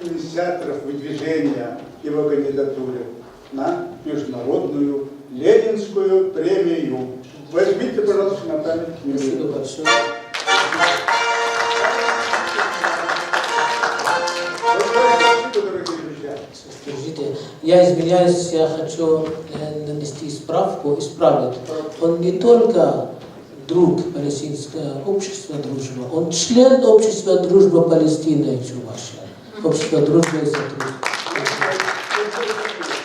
инициаторов выдвижения его кандидатуры на международную Ленинскую премию. Возьмите, пожалуйста, на память книгу. Спасибо большое. Скажите, я извиняюсь, я хочу нанести исправить. Он не только друг Палестинского общества дружбы, он член общества дружбы Палестины и Чувашии. Общество дружбы и сотрудничества.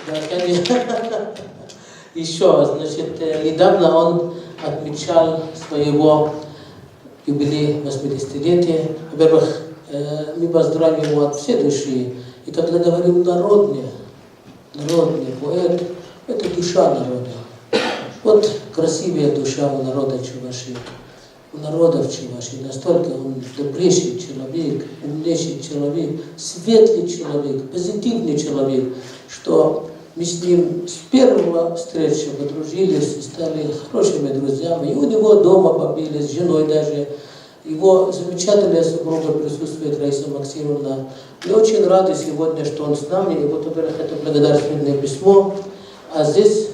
Да, конечно. Еще, значит, недавно он отмечал своего юбилей 80-летия. Во-первых, мы поздравим его от всей души. И когда говорим народный поэт, это душа народа. Вот красивая душа у народа Чувашии, у народов Чувашии. Настолько он добрейший человек, умнейший человек, светлый человек, позитивный человек, что мы с ним с первого встречи подружились и стали хорошими друзьями. И у него дома побили, с женой даже. Его замечательная супруга присутствует, Раиса Максимовна. Мы очень рады сегодня, что он с нами. И вот, во-первых, это благодарственное письмо. А здесь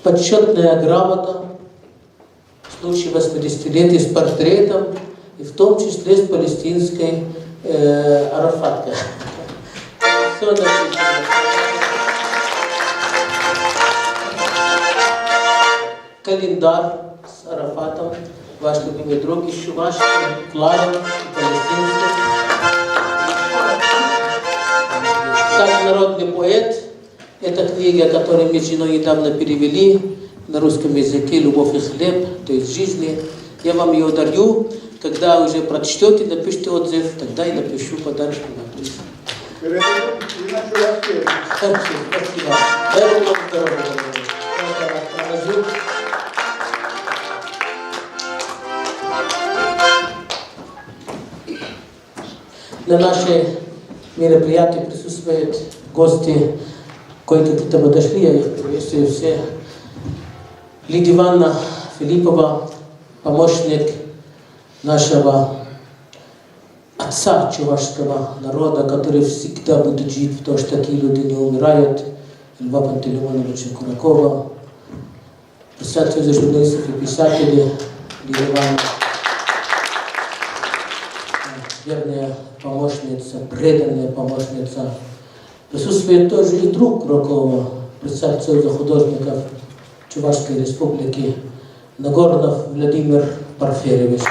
почетная грамота в случае 80-летия с портретом, и в том числе с палестинской арафаткой. Все написано. Календарь с Арафатом, ваш любимый друг из Чувашии, Кларин, палестинский. Как народный поэт, эта книга, которую мы с женой недавно перевели на русском языке «Любовь и хлеб», то есть жизни, я вам ее дарю. Когда уже прочтете, напишите отзыв, тогда я напишу подарочку на приз. Спасибо. Дай Бог вам здоровья. На наши мероприятия присутствуют гости, кое-какие там подошли, я их приветствую все. Лидия Ивановна Филиппова, помощник нашего отца чувашского народа, который всегда будет жить, потому что такие люди не умирают, Льва Пантелеймоновича Куракова, Ассоциация журналистов и писателей, Лидия Ивановна, верная помощница, преданная помощница. Присутствует тоже и друг Куракова, председатель Союза художников Чувашской республики, Нагорнов Владимир Порфирьевич.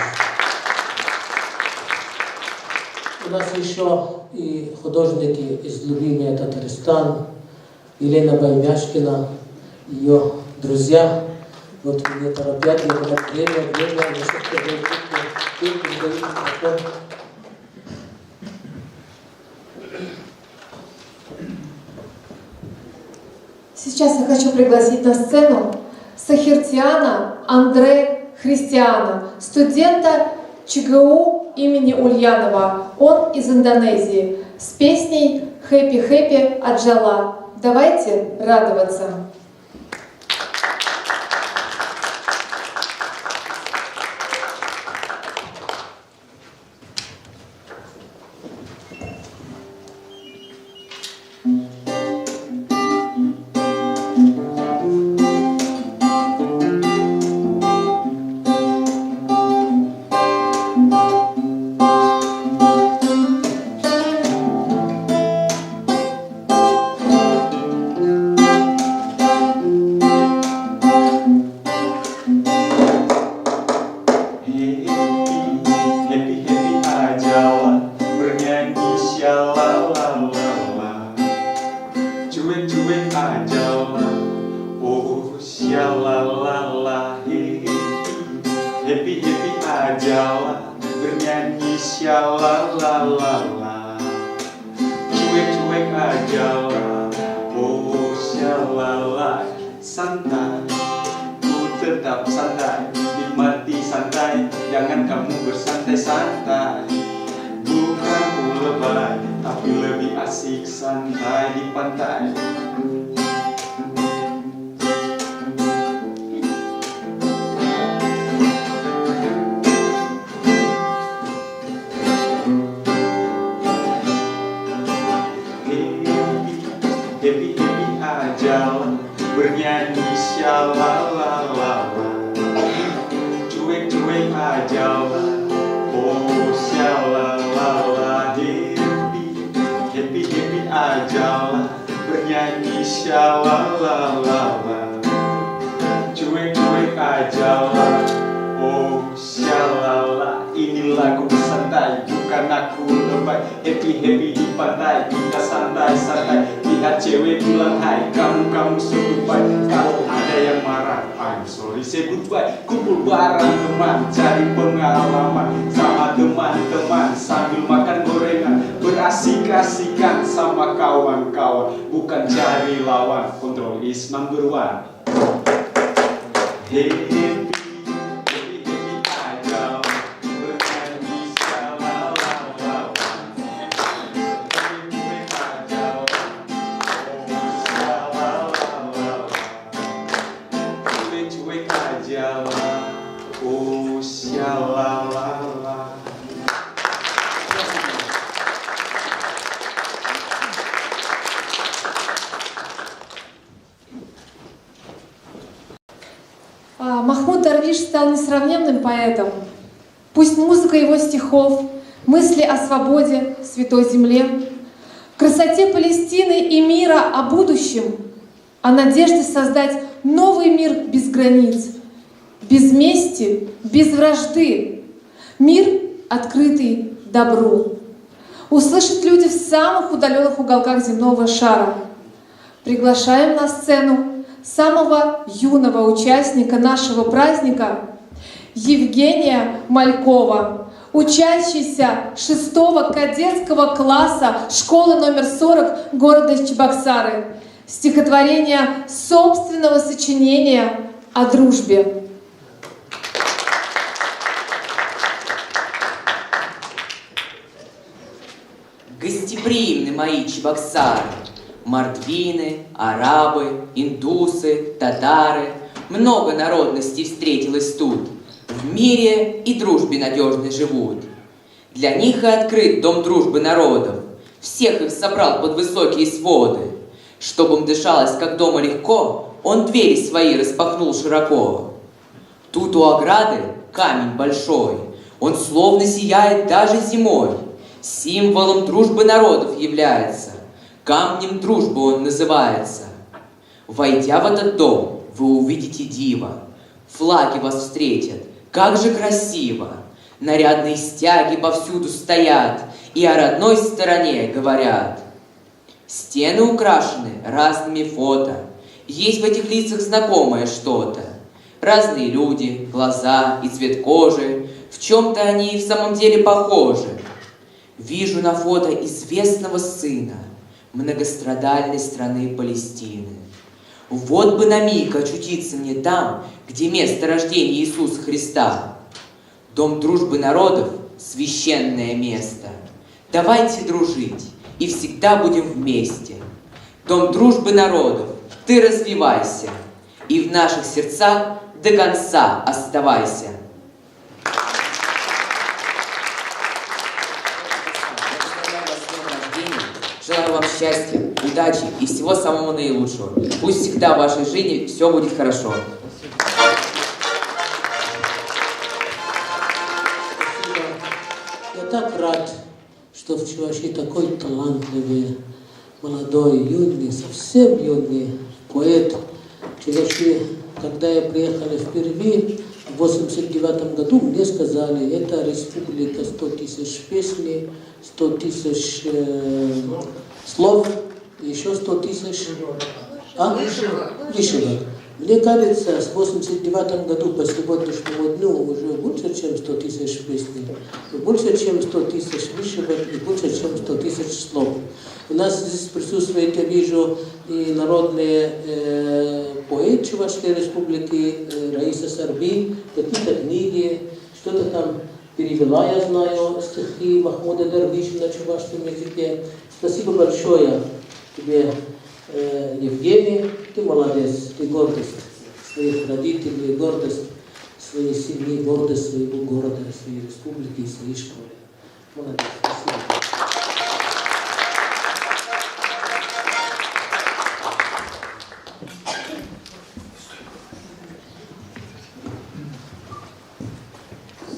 У нас еще и художники из Любимия, Татарстан, Елена Баймяшкина, ее друзья. Вот мне торопят, я говорю, время, Сейчас я хочу пригласить на сцену Сахиртиана Андре Христиана, студента ЧГУ имени Ульянова. Он из Индонезии с песней «Хэппи Хэппи Аджала». Давайте радоваться. Asik-asikan sama kawan-kawan, bukan cari lawan. Control is number one. Hey, happy, happy, happy aja, bernyanyi shalala. Cuek-cuek aja, oh shalala. Cuek-cuek aja, oh shalala. Махмуд Дарвиш стал несравненным поэтом. Пусть музыка его стихов, мысли о свободе, святой земле, красоте Палестины и мира о будущем, о надежде создать новый мир без границ. без мести, без вражды. Мир, открытый добру. Услышат люди в самых удаленных уголках земного шара. Приглашаем на сцену самого юного участника нашего праздника Евгения Малькова, учащийся 6-го кадетского класса школы номер 40 города Чебоксары. Стихотворение собственного сочинения о дружбе. Гостеприимны мои Чебоксары, мордвины, арабы, индусы, татары. Много народностей встретилось тут, в мире и дружбе надежной живут. Для них и открыт дом дружбы народов, всех их собрал под высокие своды. Чтобы им дышалось, как дома легко, он двери свои распахнул широко. Тут у ограды камень большой, он словно сияет даже зимой. Символом дружбы народов является, камнем дружбы он называется. Войдя в этот дом, вы увидите диво, флаги вас встретят, как же красиво. Нарядные стяги повсюду стоят и о родной стороне говорят. Стены украшены разными фото, есть в этих лицах знакомое что-то. Разные люди, глаза и цвет кожи, в чем-то они в самом деле похожи. Вижу на фото известного сына многострадальной страны Палестины. Вот бы на миг очутиться мне там, где место рождения Иисуса Христа. Дом дружбы народов – священное место. Давайте дружить, и всегда будем вместе. Дом дружбы народов, ты развивайся, и в наших сердцах до конца оставайся. Желаю вам счастья, удачи и всего самого наилучшего. Пусть всегда в вашей жизни все будет хорошо. Я так рад, что в Чувашии такой талантливый, молодой, юный, совсем юный поэт. Чуваши, когда я приехал впервые, в 1989 году мне сказали, это республика 100 тысяч песней, 100 тысяч слов, еще 100 тысяч вышивок. Мне кажется, с 1989 году по сегодняшнему дню уже больше, чем 100 тысяч песней, больше, чем 100 тысяч вышивок и больше, чем 100 тысяч слов. У нас здесь присутствует, я вижу, и народный поэт Чувашской республики Раиса Сарби, какие-то книги, что-то там перевела, я знаю, стихи Махмуда Дарвиша на чувашском языке. Спасибо большое тебе, Евгений, ты молодец, ты гордость своих родителей, гордость своей семьи, гордость своего города, своей республики и своей школы. Молодец, спасибо.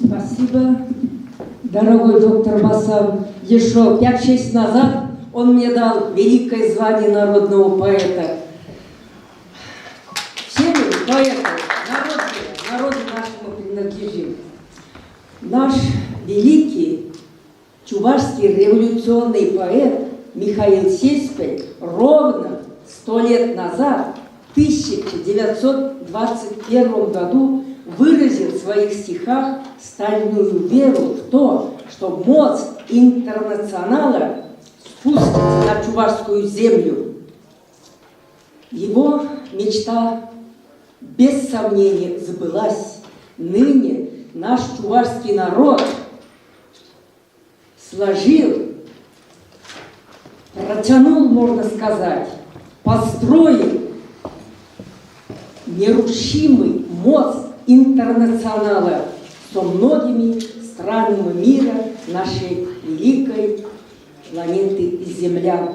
Спасибо, дорогой доктор Басам. Еще 5-6 назад он мне дал великое звание народного поэта. Все мы поэты, народу нашему принадлежим. Наш великий чувашский революционный поэт Михаил Сельский ровно 100 лет назад, в 1921 году, выразил в своих стихах стальную веру в то, что моц интернационала спустится на чувашскую землю. Его мечта без сомнения сбылась. Ныне наш чувашский народ сложил, протянул, можно сказать, построил нерушимый моц интернационала со многими странами мира нашей великой планеты Земля.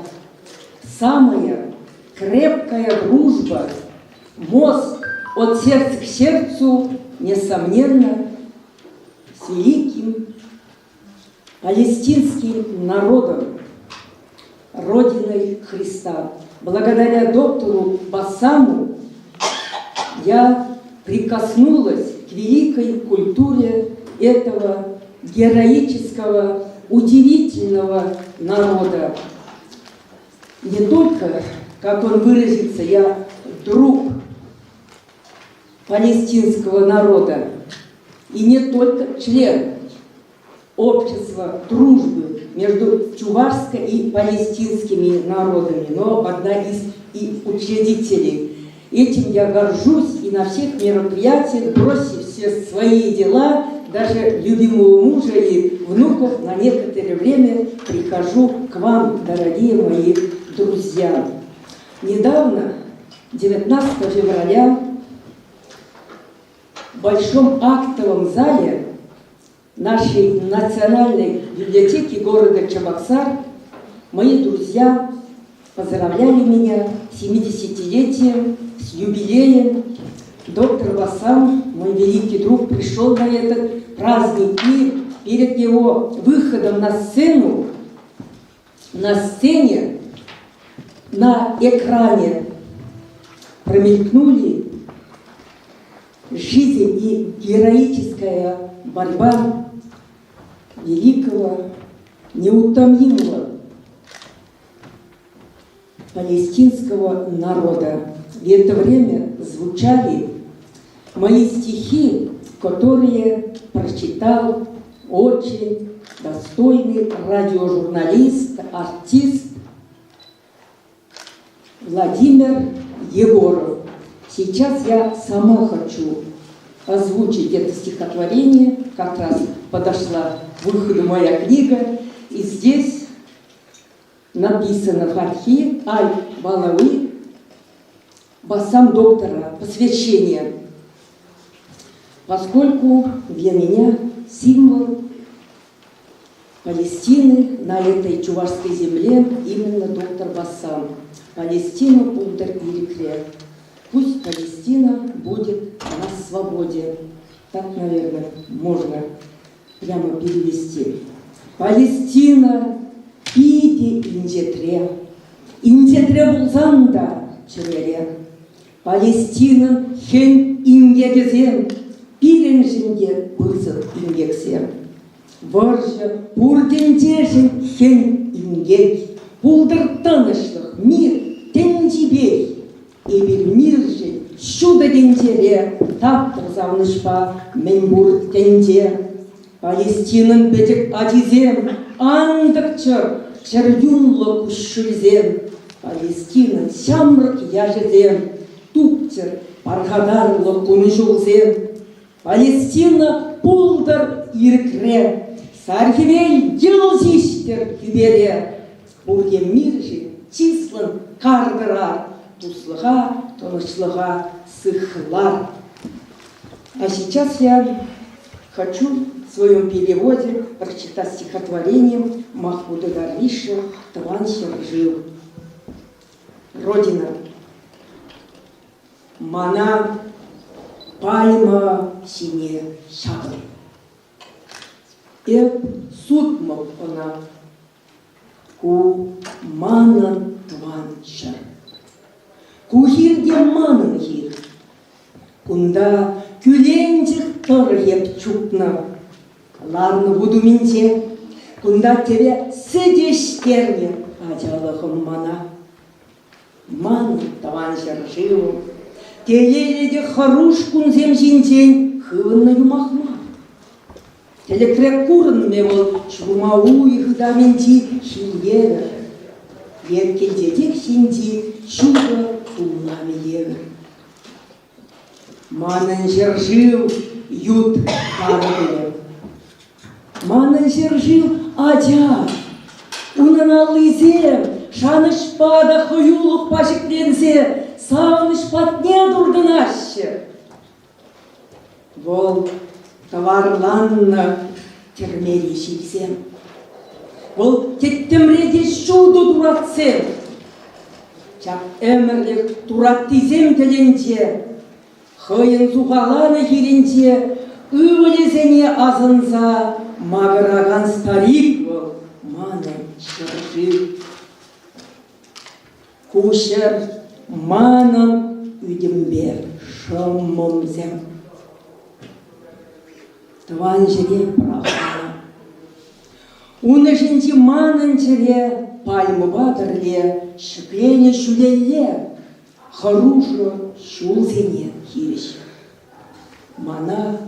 Самая крепкая дружба, мост от сердца к сердцу, несомненно, с великим палестинским народом, Родиной Христа. Благодаря доктору Басаму я прикоснулась к великой культуре этого героического, удивительного народа. Не только, как он выразится, я друг палестинского народа, и не только член общества дружбы между чувашской и палестинскими народами, но одна из и учредителей. Этим я горжусь и на всех мероприятиях, бросив все свои дела, даже любимого мужа и внуков, на некоторое время прихожу к вам, дорогие мои друзья. Недавно, 19 февраля, в Большом актовом зале нашей национальной библиотеки города Чебоксар мои друзья поздравляли меня с 70-летием, с юбилеем. Доктор Басам, мой великий друг, пришел на этот праздник, и перед его выходом на сцену, на сцене, на экране промелькнули жизнь и героическая борьба великого, неутомимого палестинского народа. В это время звучали мои стихи, которые прочитал очень достойный радиожурналист, артист Владимир Егоров. Сейчас я сама хочу озвучить это стихотворение. Как раз подошла к выходу моя книга. И здесь написано «Фархи аль-Балави», Басам доктора, посвящение. Поскольку для меня символ Палестины на этой чувашской земле именно доктор Басам. Палестина, Пулдер и Рекре. Пусть Палестина будет на свободе. Так, наверное, можно прямо перевести. Палестина, пиди индетре. Индетре булзанда черере. Палестина, хен ингегезен. Пиренжинге бызык ингексен. Варжа, пурдендежин хен ингек. Пулдыр тынышлық, мир, тендибей. И бір мир же, чудо дендере, таптық завнышпа, мен бұр тенде. Палестинын бетік адизем, андық чыр юнлы күшшілзем. Палестинын сямрық яжызем, туптер, парғадарлы күні жолзем. Палестина пулдыр иркре, сархивей елзиштер күбере. Бурге мир же числын кардырар, туслыға, тынышлыға сыхлар. А сейчас я хочу в своем переводе прочитать стихотворение Махмуда Дарвиша «Тваншер жил». Родина. Мана пальма сине шагы. Эп сутмал она. Ку манан тваншер. Кухирге манын хир. Кунда күленжік тор еп чупна. Ларны буду менте. Кунда тебе сыдештерне ажалығым мана. Манын тваншер живу. Телеледе харуш кунзем жинтен хывынны юмахма. Телекрек курын мевол чумау ихдаменти хильевер. Еркелдедек синди чудо тулнами евер. Манын жержил ют карабеле. Манын жержил адя. Унын аллызем шанышпада хыюлық пашықленсе сағынышпатне дұрдынашы. Вол товарланны термери жильзем. Вол теттемреде шуды дуратсем. Чак әмірлік тураттизем тілінде. Хыйын зуғаланы херінде. Үвілезене азынза мағыраған старик бол. Манын шыржил. Кушер манын үдімбер шымымзем. Таван жере прахана. Уны жинди манын жере, пальмы бадырле, шыклене шулелле, хорошо шулзене хириш. Мана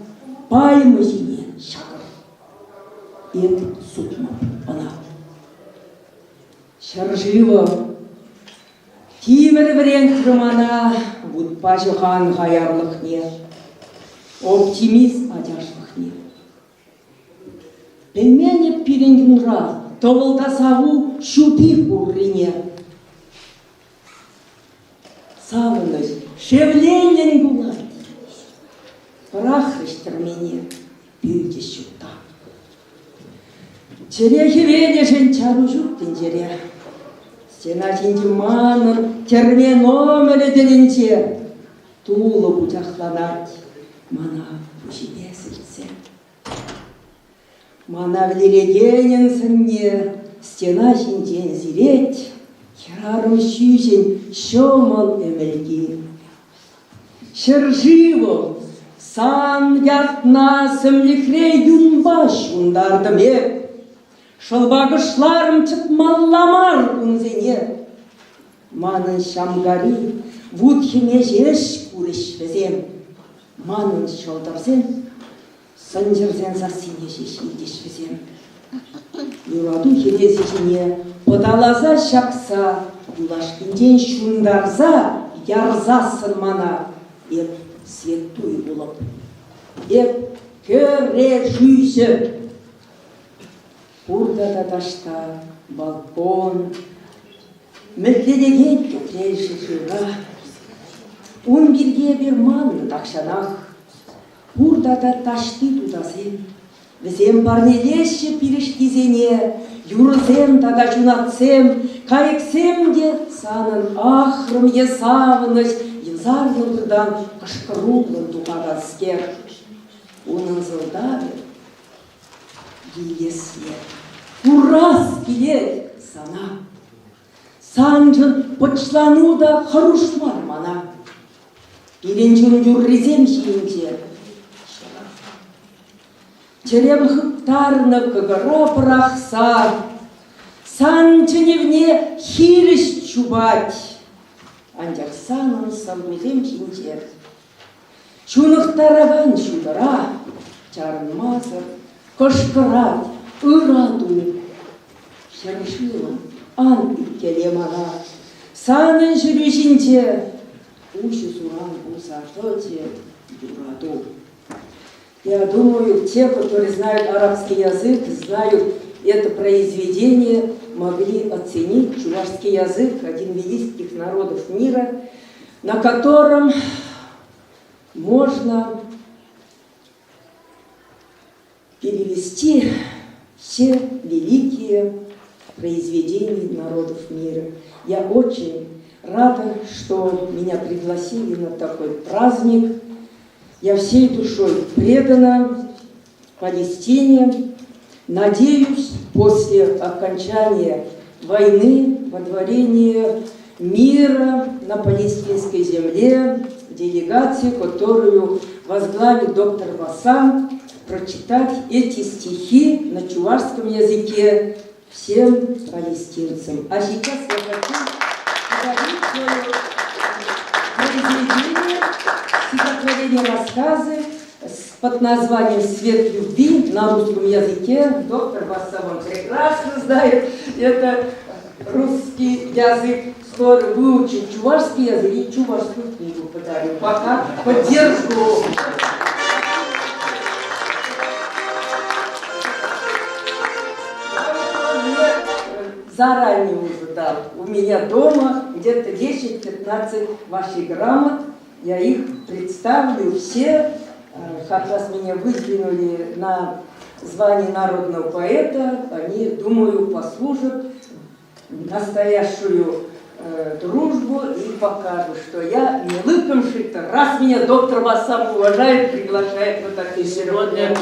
пальмы зене шакыр. Эт сутма она. Шарживо. Тимір бірен тұрмана, бұд пажыған ғаярлық не. Оптимист адяшлық не. Пенмене пиренгінра, тоғылда сағу шупи бұррине. Сағыныш, шевленен гулай. Прахрыштыр мене, бүйде шутта. Черехи ведешен чару жуттын жере. Сена жинди манын терминомелі делінче. Тулы бұтақланат, мана бұшибе сілсе. Мана білерегенен сынне, стена жинден зирет, керарым шүйжен шомал әмелге. Шырживо, сан ятна сымлікре юмба шундардым еп. Шылбағышларым чытмалламар күнзене. Манын шамгари, вудхиме жеш күріш візем. Манын шолдарзен, сынжырзен засыне жешейдеш візем. Юраду херезешіне, подалаза шақса, улашкінден шундарза, ярзасын мана. Еп светтой болып, еп көре жүйсі. Burada da taşta balkon, mütlediğin kötüler şıkıra, birge bir manlı takşanak, burada da taştı dudasın, vizem barneleşçe piriştizene, yürüzem da da cunatsem, kayıksem de sanın ahrım yesavınış, yazar yıldırdan kışkırulun duvar asker, onun zıldarı, Гиесье, ураз келет сана. Санжын почлану да хорошмар мана. Пиренжін юррезем жиінже. Черем хыптарны кыгыра прахса. Санчыневне хиріш чубать. Анжақ санын саммезем жиінже. Чунықтарабан шудыра, чарынмазыр. Кошкарат, ыраду, шаршила, ан келемана, санын жүрежінде, уши суран усажоте, юраду. Я думаю, те, которые знают арабский язык, знают это произведение, могли оценить чувашский язык, один из великих народов мира, на котором можно перевести все великие произведения народов мира. Я очень рада, что меня пригласили на такой праздник. Я всей душой предана Палестине. Надеюсь, после окончания войны, водворения мира на палестинской земле, делегации, которую возглавит доктор Басам, прочитать эти стихи на чувашском языке всем палестинцам. А сейчас я хочу подарить свое произведение, стихотворение, рассказы под названием «Свет любви» на русском языке. Доктор Басам прекрасно знает это русский язык. Скоро выучим чувашский язык и чувашскую книгу подарю. Пока поддержку. Заранее уже дал. У меня дома где-то 10-15 ваших грамот. Я их представлю все. Как раз меня выдвинули на звание народного поэта. Они, думаю, послужат настоящую дружбу и покажут, что я не лыкомши-то. Раз меня доктор Басам уважает, приглашает вот такие сегодня.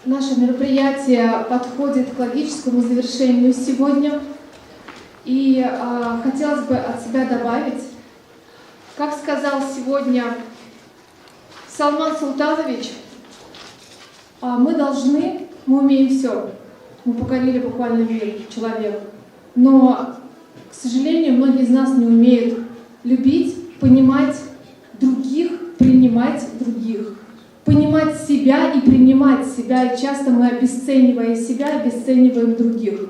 Наше мероприятие подходит к логическому завершению сегодня. И хотелось бы от себя добавить, как сказал сегодня Салман Султанович, мы умеем все. Мы покорили буквально мир, человек. Но, к сожалению, многие из нас не умеют любить, понимать других, принимать других. Понимать себя и принимать себя. И часто мы, обесценивая себя, обесцениваем других.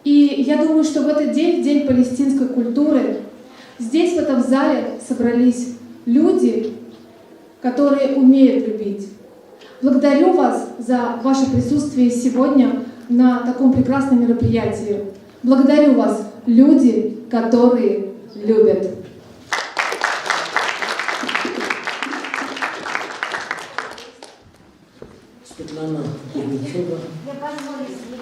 И я думаю, что в этот день, в День палестинской культуры, здесь, в этом зале, собрались люди, которые умеют любить. Благодарю вас за ваше присутствие сегодня на таком прекрасном мероприятии. Благодарю вас, люди, которые любят. Светлана Кузнецова. Я позволю себе,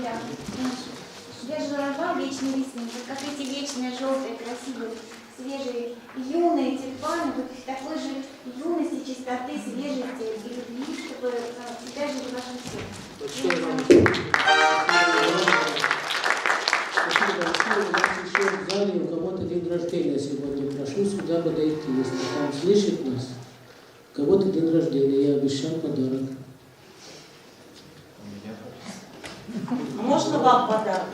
я же рожала вечный лесник, как эти вечные, желтые, красивые, свежие, юные тюльпаны, такой же юности, чистоты, свежести и любви, чтобы всегда жили в вашем сердце. У нас еще в зале у кого-то день рождения сегодня. Прошу сюда подойти, если там слышит нас. У кого-то день рождения, я обещал подарок. Можно вам подарок?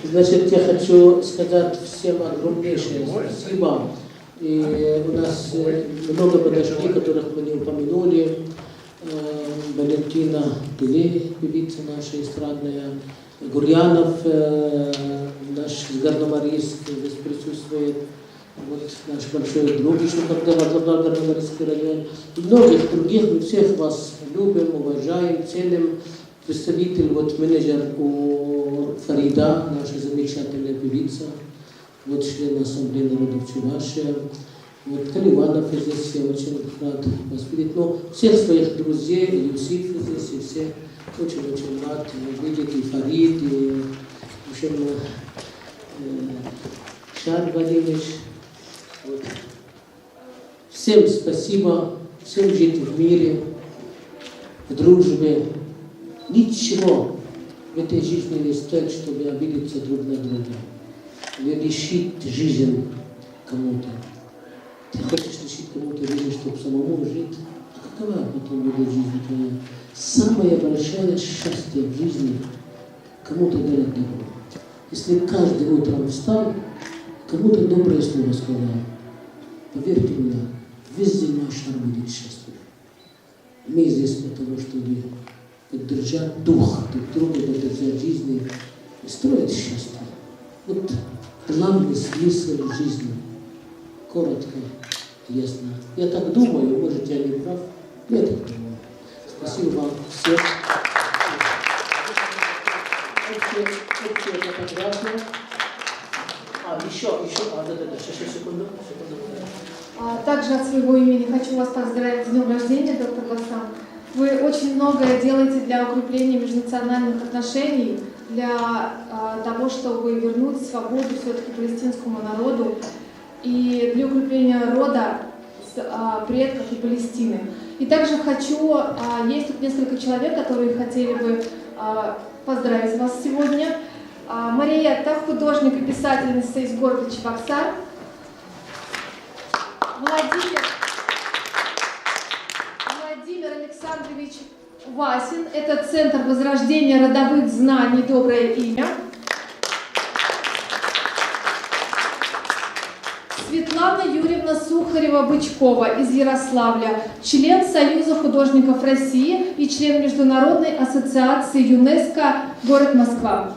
Значит, я хочу сказать всем огромнейшее спасибо. И у нас много подошли, которых мы не упомянули. Валентина Пеле, певица наша эстрадная, Гурьянов, наш Горномарийск, здесь присутствует, вот наш большой друг еще, когда возглавлял Горномарийский район. И многих других, мы всех вас любим, уважаем, ценим. Представитель, вот менеджер у Фарида, наша замечательная певица, вот член Ассамблеи народов Чувашия, вот Каливанов здесь, я очень рад вас видеть, но всех своих друзей, Юсиф здесь, и все очень-очень рад видеть, и Фарид, и, в общем, Шар Валерьевич. Вот. Всем спасибо, всем жить в мире, в дружбе. Ничего в этой жизни не стоит, чтобы обидеться друг на друга. Или лишить жизнь кому-то. Ты хочешь лишить кому-то жизнь, чтобы самому жить? А какова потом будет жизнь твоя? Самое большое счастье в жизни кому-то делать добро. Если каждый утром встал, кому-то доброе слово сказал, поверьте мне, весь земной шар будет счастлив. Мы здесь для того, чтобы поддержать дух друг друга, поддержать жизни и строить счастье. Вот главный смысл жизни. Коротко, ясно. Я так думаю, может, я не прав, я так думаю. Спасибо вам всем. Общая фотография. Еще, сейчас, секунду. Также от своего имени хочу вас поздравить с днем рождения, доктор Басам. Вы очень многое делаете для укрепления межнациональных отношений, для того, чтобы вернуть свободу все-таки палестинскому народу и для укрепления рода предков и Палестины. И также хочу, есть тут несколько человек, которые хотели бы поздравить вас сегодня. Мария Ятта, художник и писательница из города Чебоксар. Владимир Александрович Васин, это Центр возрождения родовых знаний «Доброе имя». Светлана Юрьевна Сухарева-Бычкова из Ярославля, член Союза художников России и член Международной ассоциации ЮНЕСКО, город Москва.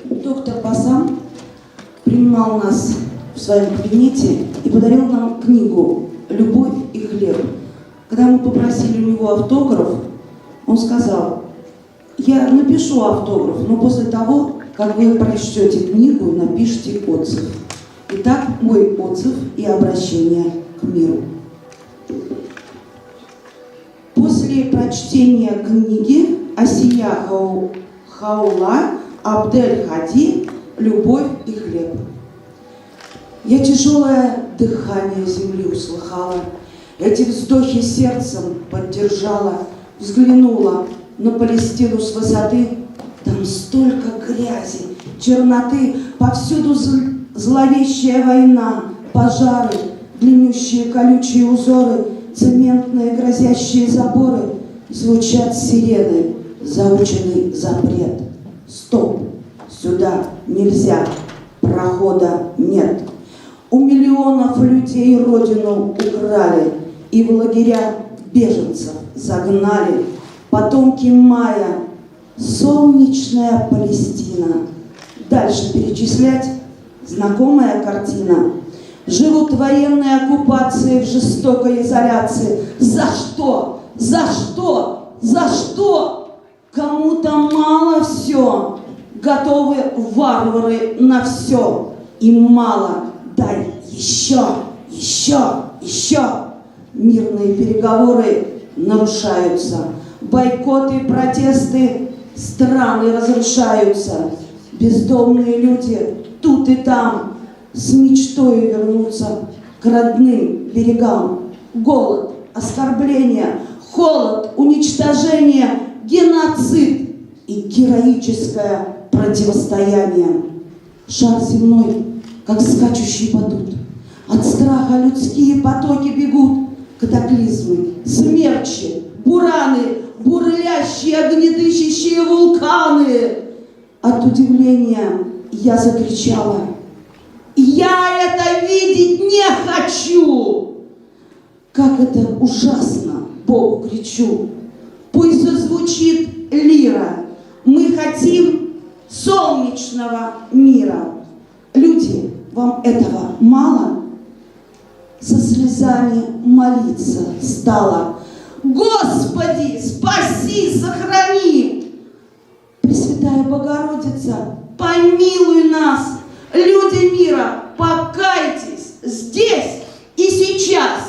Доктор Басам принимал нас в своем кабинете и подарил нам книгу «Любовь и хлеб». Когда мы попросили у него автограф, он сказал: я напишу автограф, но после того, как вы прочтете книгу, напишите отзыв. Итак, мой отзыв и обращение к миру. После прочтения книги Асия Хаула Абдель Хади «Любовь и хлеб». Я тяжелое дыхание земли услыхала, эти вздохи сердцем поддержала, взглянула на Палестину с высоты, там столько грязи, черноты, повсюду зловещая война, пожары, длиннющие колючие узоры, цементные грозящие заборы, звучат сирены, заученный запрет. Стоп, сюда нельзя, прохода нет. У миллионов людей родину украли и в лагеря беженцев загнали. Потомки мая, солнечная Палестина. Дальше перечислять знакомая картина. Живут в военной оккупации, в жестокой изоляции. За что? За что? За что? Кому-то мало все. Готовы варвары на все. Им мало. Дай еще, еще, еще. Мирные переговоры нарушаются. Бойкоты, протесты, страны разрушаются. Бездомные люди тут и там с мечтой вернуться к родным берегам. Голод, оскорбление, холод, уничтожение, геноцид и героическое противостояние. Шар земной, как скачущий батут. От страха людские потоки бегут. Катаклизмы, смерчи, бураны, бурлящие, огнедышащие вулканы. От удивления я закричала: я это видеть не хочу! Как это ужасно, Богу кричу. Пусть зазвучит лира. Мы хотим солнечного мира. Люди, вам этого мало? Со слезами молиться стала: Господи, спаси, сохрани! Пресвятая Богородица, помилуй нас! Люди мира, покайтесь здесь и сейчас!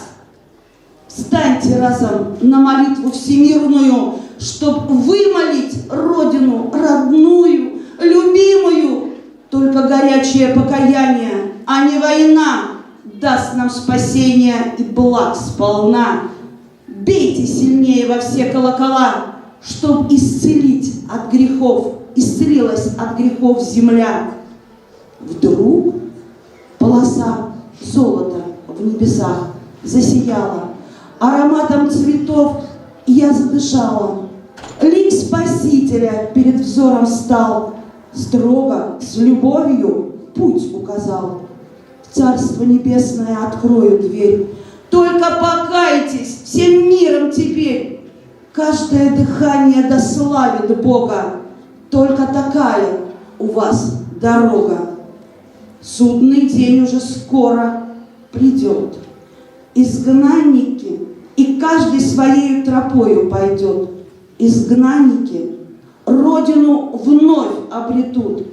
Встаньте разом на молитву всемирную, чтоб вымолить Родину родную, любимую. Только горячее покаяние, а не война, даст нам спасение и благ сполна. Бейте сильнее во все колокола, чтоб исцелить от грехов, исцелилась от грехов земля. Вдруг полоса золота в небесах засияла, ароматом цветов я задышала. Лик Спасителя перед взором стал, строго, с любовью путь указал. В Царство Небесное открою дверь. Только покайтесь всем миром теперь. Каждое дыхание дославит Бога. Только такая у вас дорога. Судный день уже скоро придет. Изгнанники, и каждый своей тропою пойдет. Изгнанники Родину вновь обретут.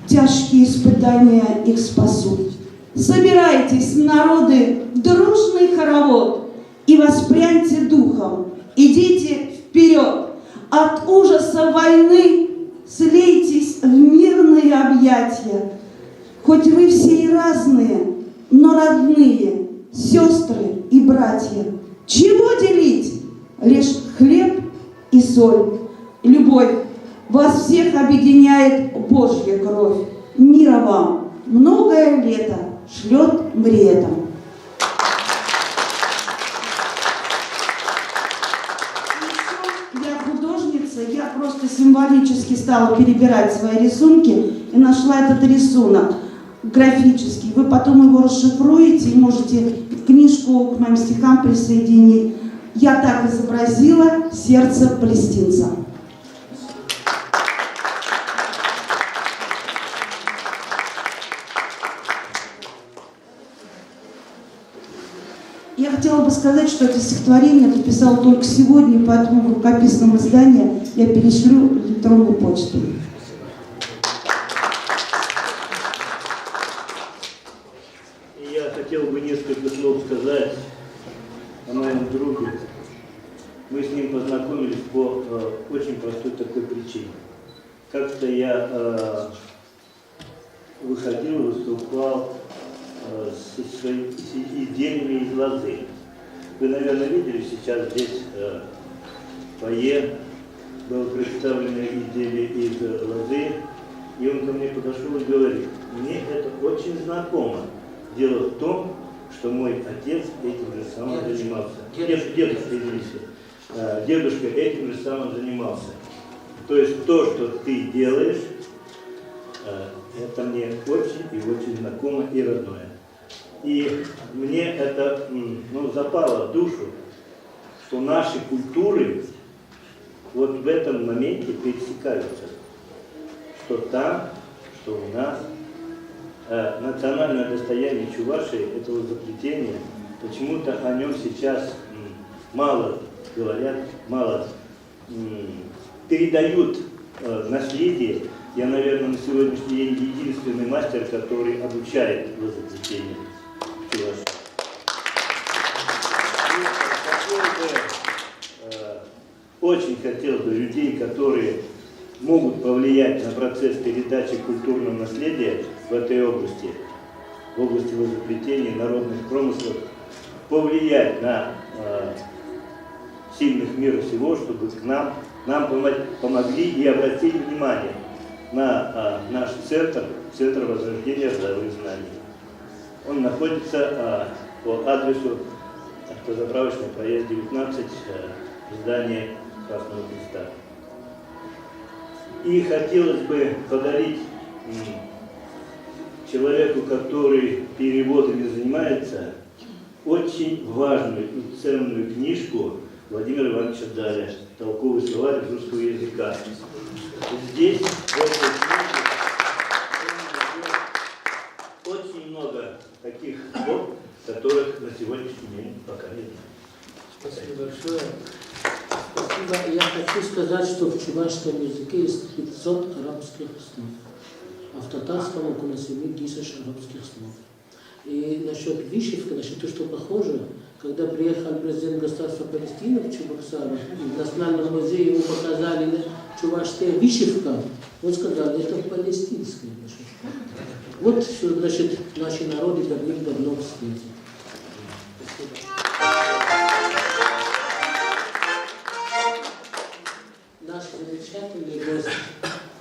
Тяжкие испытания их спасут. Собирайтесь, народы, в дружный хоровод и воспряньте духом. Идите вперед. От ужаса войны слейтесь в мирные объятия. Хоть вы все и разные, но родные, сестры и братья. Чего делить? Лишь хлеб и соль. Любовь. Вас всех объединяет Божья кровь. Мира вам. Многое лето шлет мретом. Я художница, я просто символически стала перебирать свои рисунки и нашла этот рисунок графический. Вы потом его расшифруете и можете книжку к моим стихам присоединить. Я так изобразила сердце палестинца. Я хотела бы сказать, что это стихотворение я написала только сегодня, поэтому в рукописном издании я перешлю электронную почту. Я хотел бы несколько слов сказать о моем друге. Мы с ним познакомились по очень простой такой причине. Как-то я выходил, выступал с изделиями из лозы. Вы, наверное, видели сейчас здесь фойе, было представлено изделие из лозы, и он ко мне подошел и говорит: мне это очень знакомо. Дело в том, что мой отец этим же самым занимался. Дедушка, извините. Дедушка этим же самым занимался. То есть то, что ты делаешь, это мне очень и очень знакомо и родное. И мне это запало в душу, что наши культуры вот в этом моменте пересекаются. Что там, что у нас. Национальное достояние Чувашии, этого изобретения, почему-то о нем сейчас мало говорят, мало передают наследие. Я, наверное, на сегодняшний день единственный мастер, который обучает в изобретению Чувашии. Очень хотел бы людей, которые могут повлиять на процесс передачи культурного наследия в этой области, в области изобретения народных промыслов, повлиять на сильных мира сего, чтобы нам помогли и обратили внимание на наш центр возрождения родовых знаний. Он находится по адресу автозаправочный проезд 19, здание Красного Креста. И хотелось бы подарить человеку, который переводами занимается, очень важную и ценную книжку Владимира Ивановича Даля «Толковый словарь русского языка». Здесь, в этой книге, очень много таких слов, которых на сегодняшний день пока не знаю. Спасибо большое. Спасибо. Я хочу сказать, что в чувашском языке есть 500 арабских слов, а в татарском около 7000 арабских слов. И насчет вышивки, насчет того, что похоже, когда приехал президент государства Палестины в Чебоксары, в Национальном музее ему показали чувашская вышивка, он сказал, это палестинская вышивка. Вот что значит наши народы давным-давно в свете. Спасибо. Наш замечательный гость,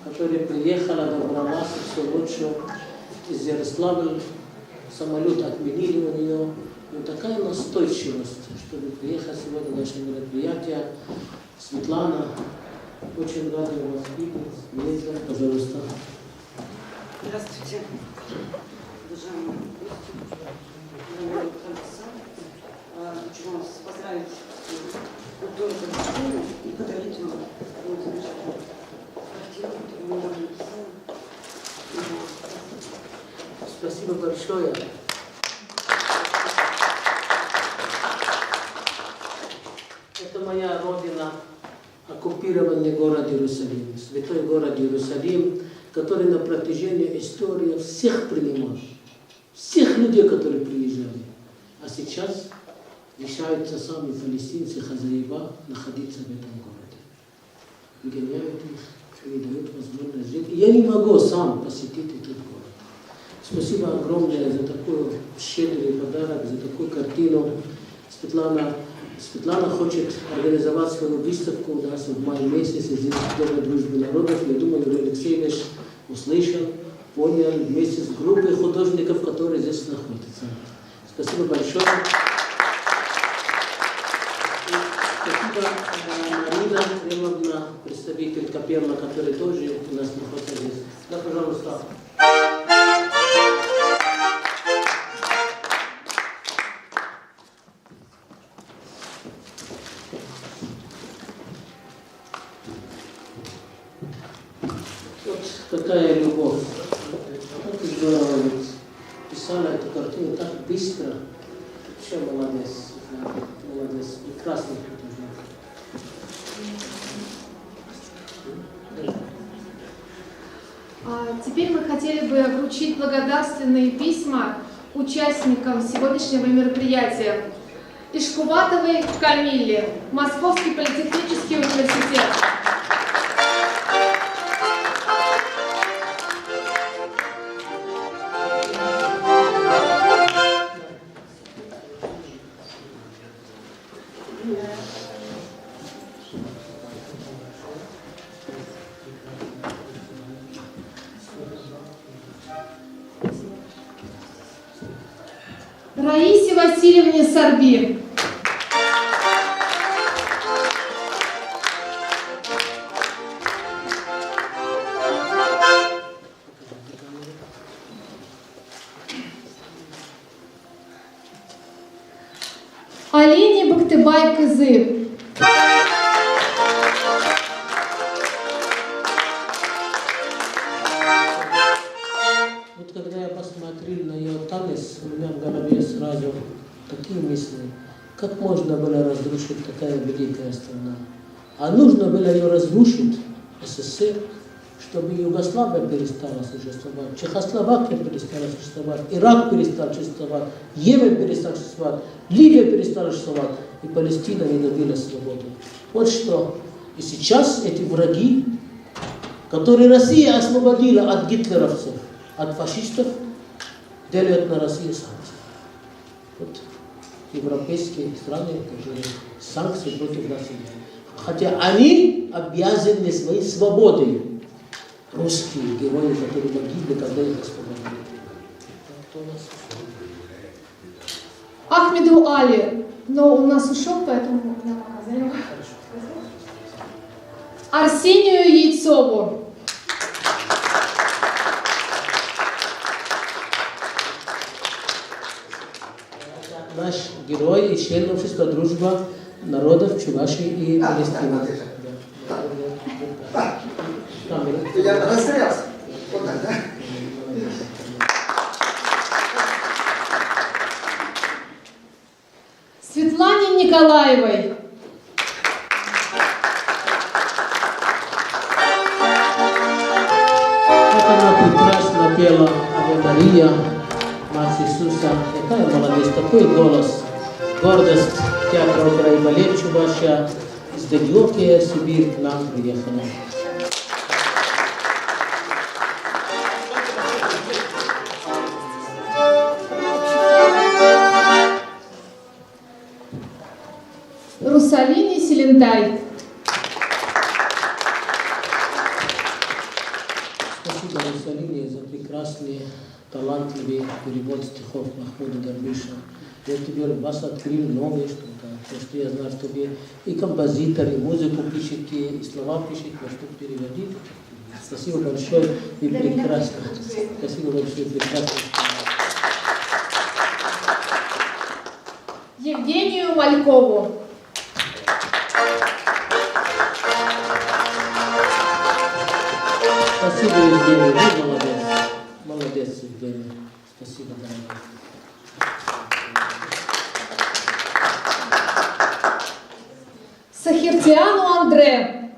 который приехал, добрался все ночью из Ярославля, самолет отменили у нее. Но такая настойчивость, чтобы приехать сегодня на наше мероприятие. Светлана, очень рада вас видеть. Лиза, пожалуйста. Здравствуйте, уважаемые гости, уважаемый Александр. Хочу вас поздравить с культурой Палестины и подарить вам вот замечательную картину, которую мы недавно написали. Спасибо большое. Это моя родина, оккупированный город Иерусалим, святой город Иерусалим, который на протяжении истории всех принимал, всех людей, которые приезжали. А сейчас решаются сами палестинцы, хозяева, находиться в этом городе. Выгоняют их, не дают возможность жить. И я не могу сам посетить этот город. Спасибо огромное за такой щедрый подарок, за такую картину. Светлана хочет организовать свою выставку у нас в мае месяце здесь в Доме дружбы народов. Я думаю, Юрий Алексеевич услышал, понял вместе с группой художников, которые здесь находятся. Спасибо большое. Спасибо Марина Ремовна, представитель Каперла, который тоже у нас находится здесь. Да, пожалуйста. Какая любовь. Как здорово ведь писала эту картину так быстро. Все, молодец. Молодец. Прекрасный художник. Теперь мы хотели бы вручить благодарственные письма участникам сегодняшнего мероприятия. Ишкуватовой Камилле, Московский политехнический университет. Раисе Васильевне Сорби. Алине Бактыбай-Кызы. Вот когда я посмотрел на ее танец, у меня в голове сразу такие мысли, как можно было разрушить такая великая страна. А нужно было ее разрушить, СССР, чтобы Югославия перестала существовать, Чехословакия перестала существовать, Ирак перестал существовать, Йемен перестал существовать, Ливия перестала существовать, и Палестина не добилась свободы. Вот что. И сейчас эти враги, которые Россия освободила от гитлеровцев, от фашистов, делают на Россию санкции. Вот европейские страны, которые санкции против России. Хотя они обязаны своей свободой. Русские герои, которые погибли, когда их освободили. Ахмеду Али. Но у нас ушел, поэтому я пока за него. Арсению Яйцову. Наш герой и член общества «Дружба народов Чувашии и Палестины. Я растерялся. Вот так, да? Светлане Николаевой. Как она прекрасно пела «Аве Мария», Мать Иисуса. Какая молодец, такой голос. Гордость театра опера и балет Чувашия. Из далекой Сибирь к нам приехала. Русалине Селентай. Спасибо Русалине за прекрасный, талантливый перевод стихов Махмуда Дарвиша. Я теперь вас открыл новое что-то, то, что я знаю, что вы и композитор, и музыку пишете, и слова пишете, а что переводите. Спасибо большое и прекрасно. Спасибо большое и прекрасно. Евгению Малькову. Спасибо, Евгений, вы молодец. Молодец, Евгений. Спасибо, дорогой. Сахиртиану Андре.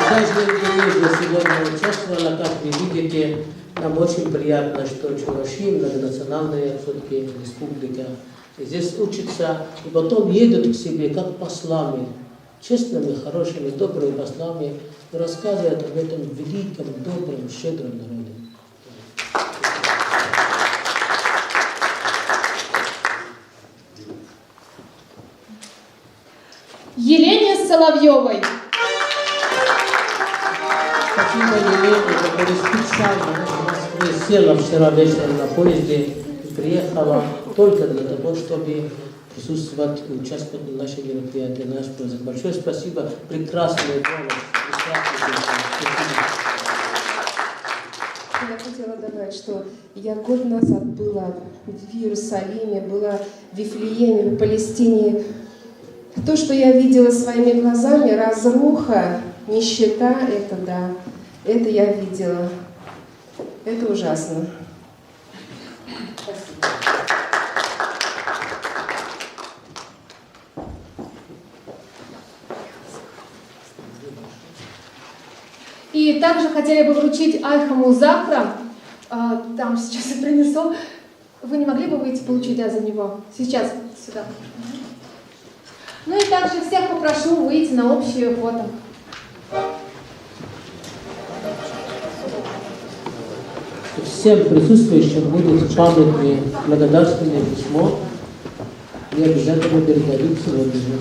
Даже Индонезия сегодня участвовала, как вы видите, нам очень приятно, что Чувашия многонациональная все-таки республика. И здесь учатся и потом едут к себе как послами, честными, хорошими, добрыми послами, и рассказывают об этом великом, добром, щедром народе. Елене Соловьевой. Спасибо Елене, которая специально в Москве села вчера вечером на поезде и приехала только для того, чтобы присутствовать и участвовать в нашем мероприятии, наш проект. Большое спасибо, прекрасный голос, прекрасный голос. Я хотела добавить, что я год назад была в Иерусалиме, была в Вифлееме, в Палестине. То, что я видела своими глазами, разруха, нищета, это да, это я видела. Это ужасно. И также хотели бы вручить Альхаму Захра. Там сейчас я принесу. Вы не могли бы выйти получить за него? Сейчас, сюда. Ну и также всех попрошу выйти на общее фото. Всем присутствующим будет памятное благодарственное письмо, и обязательно передадут сегодня же.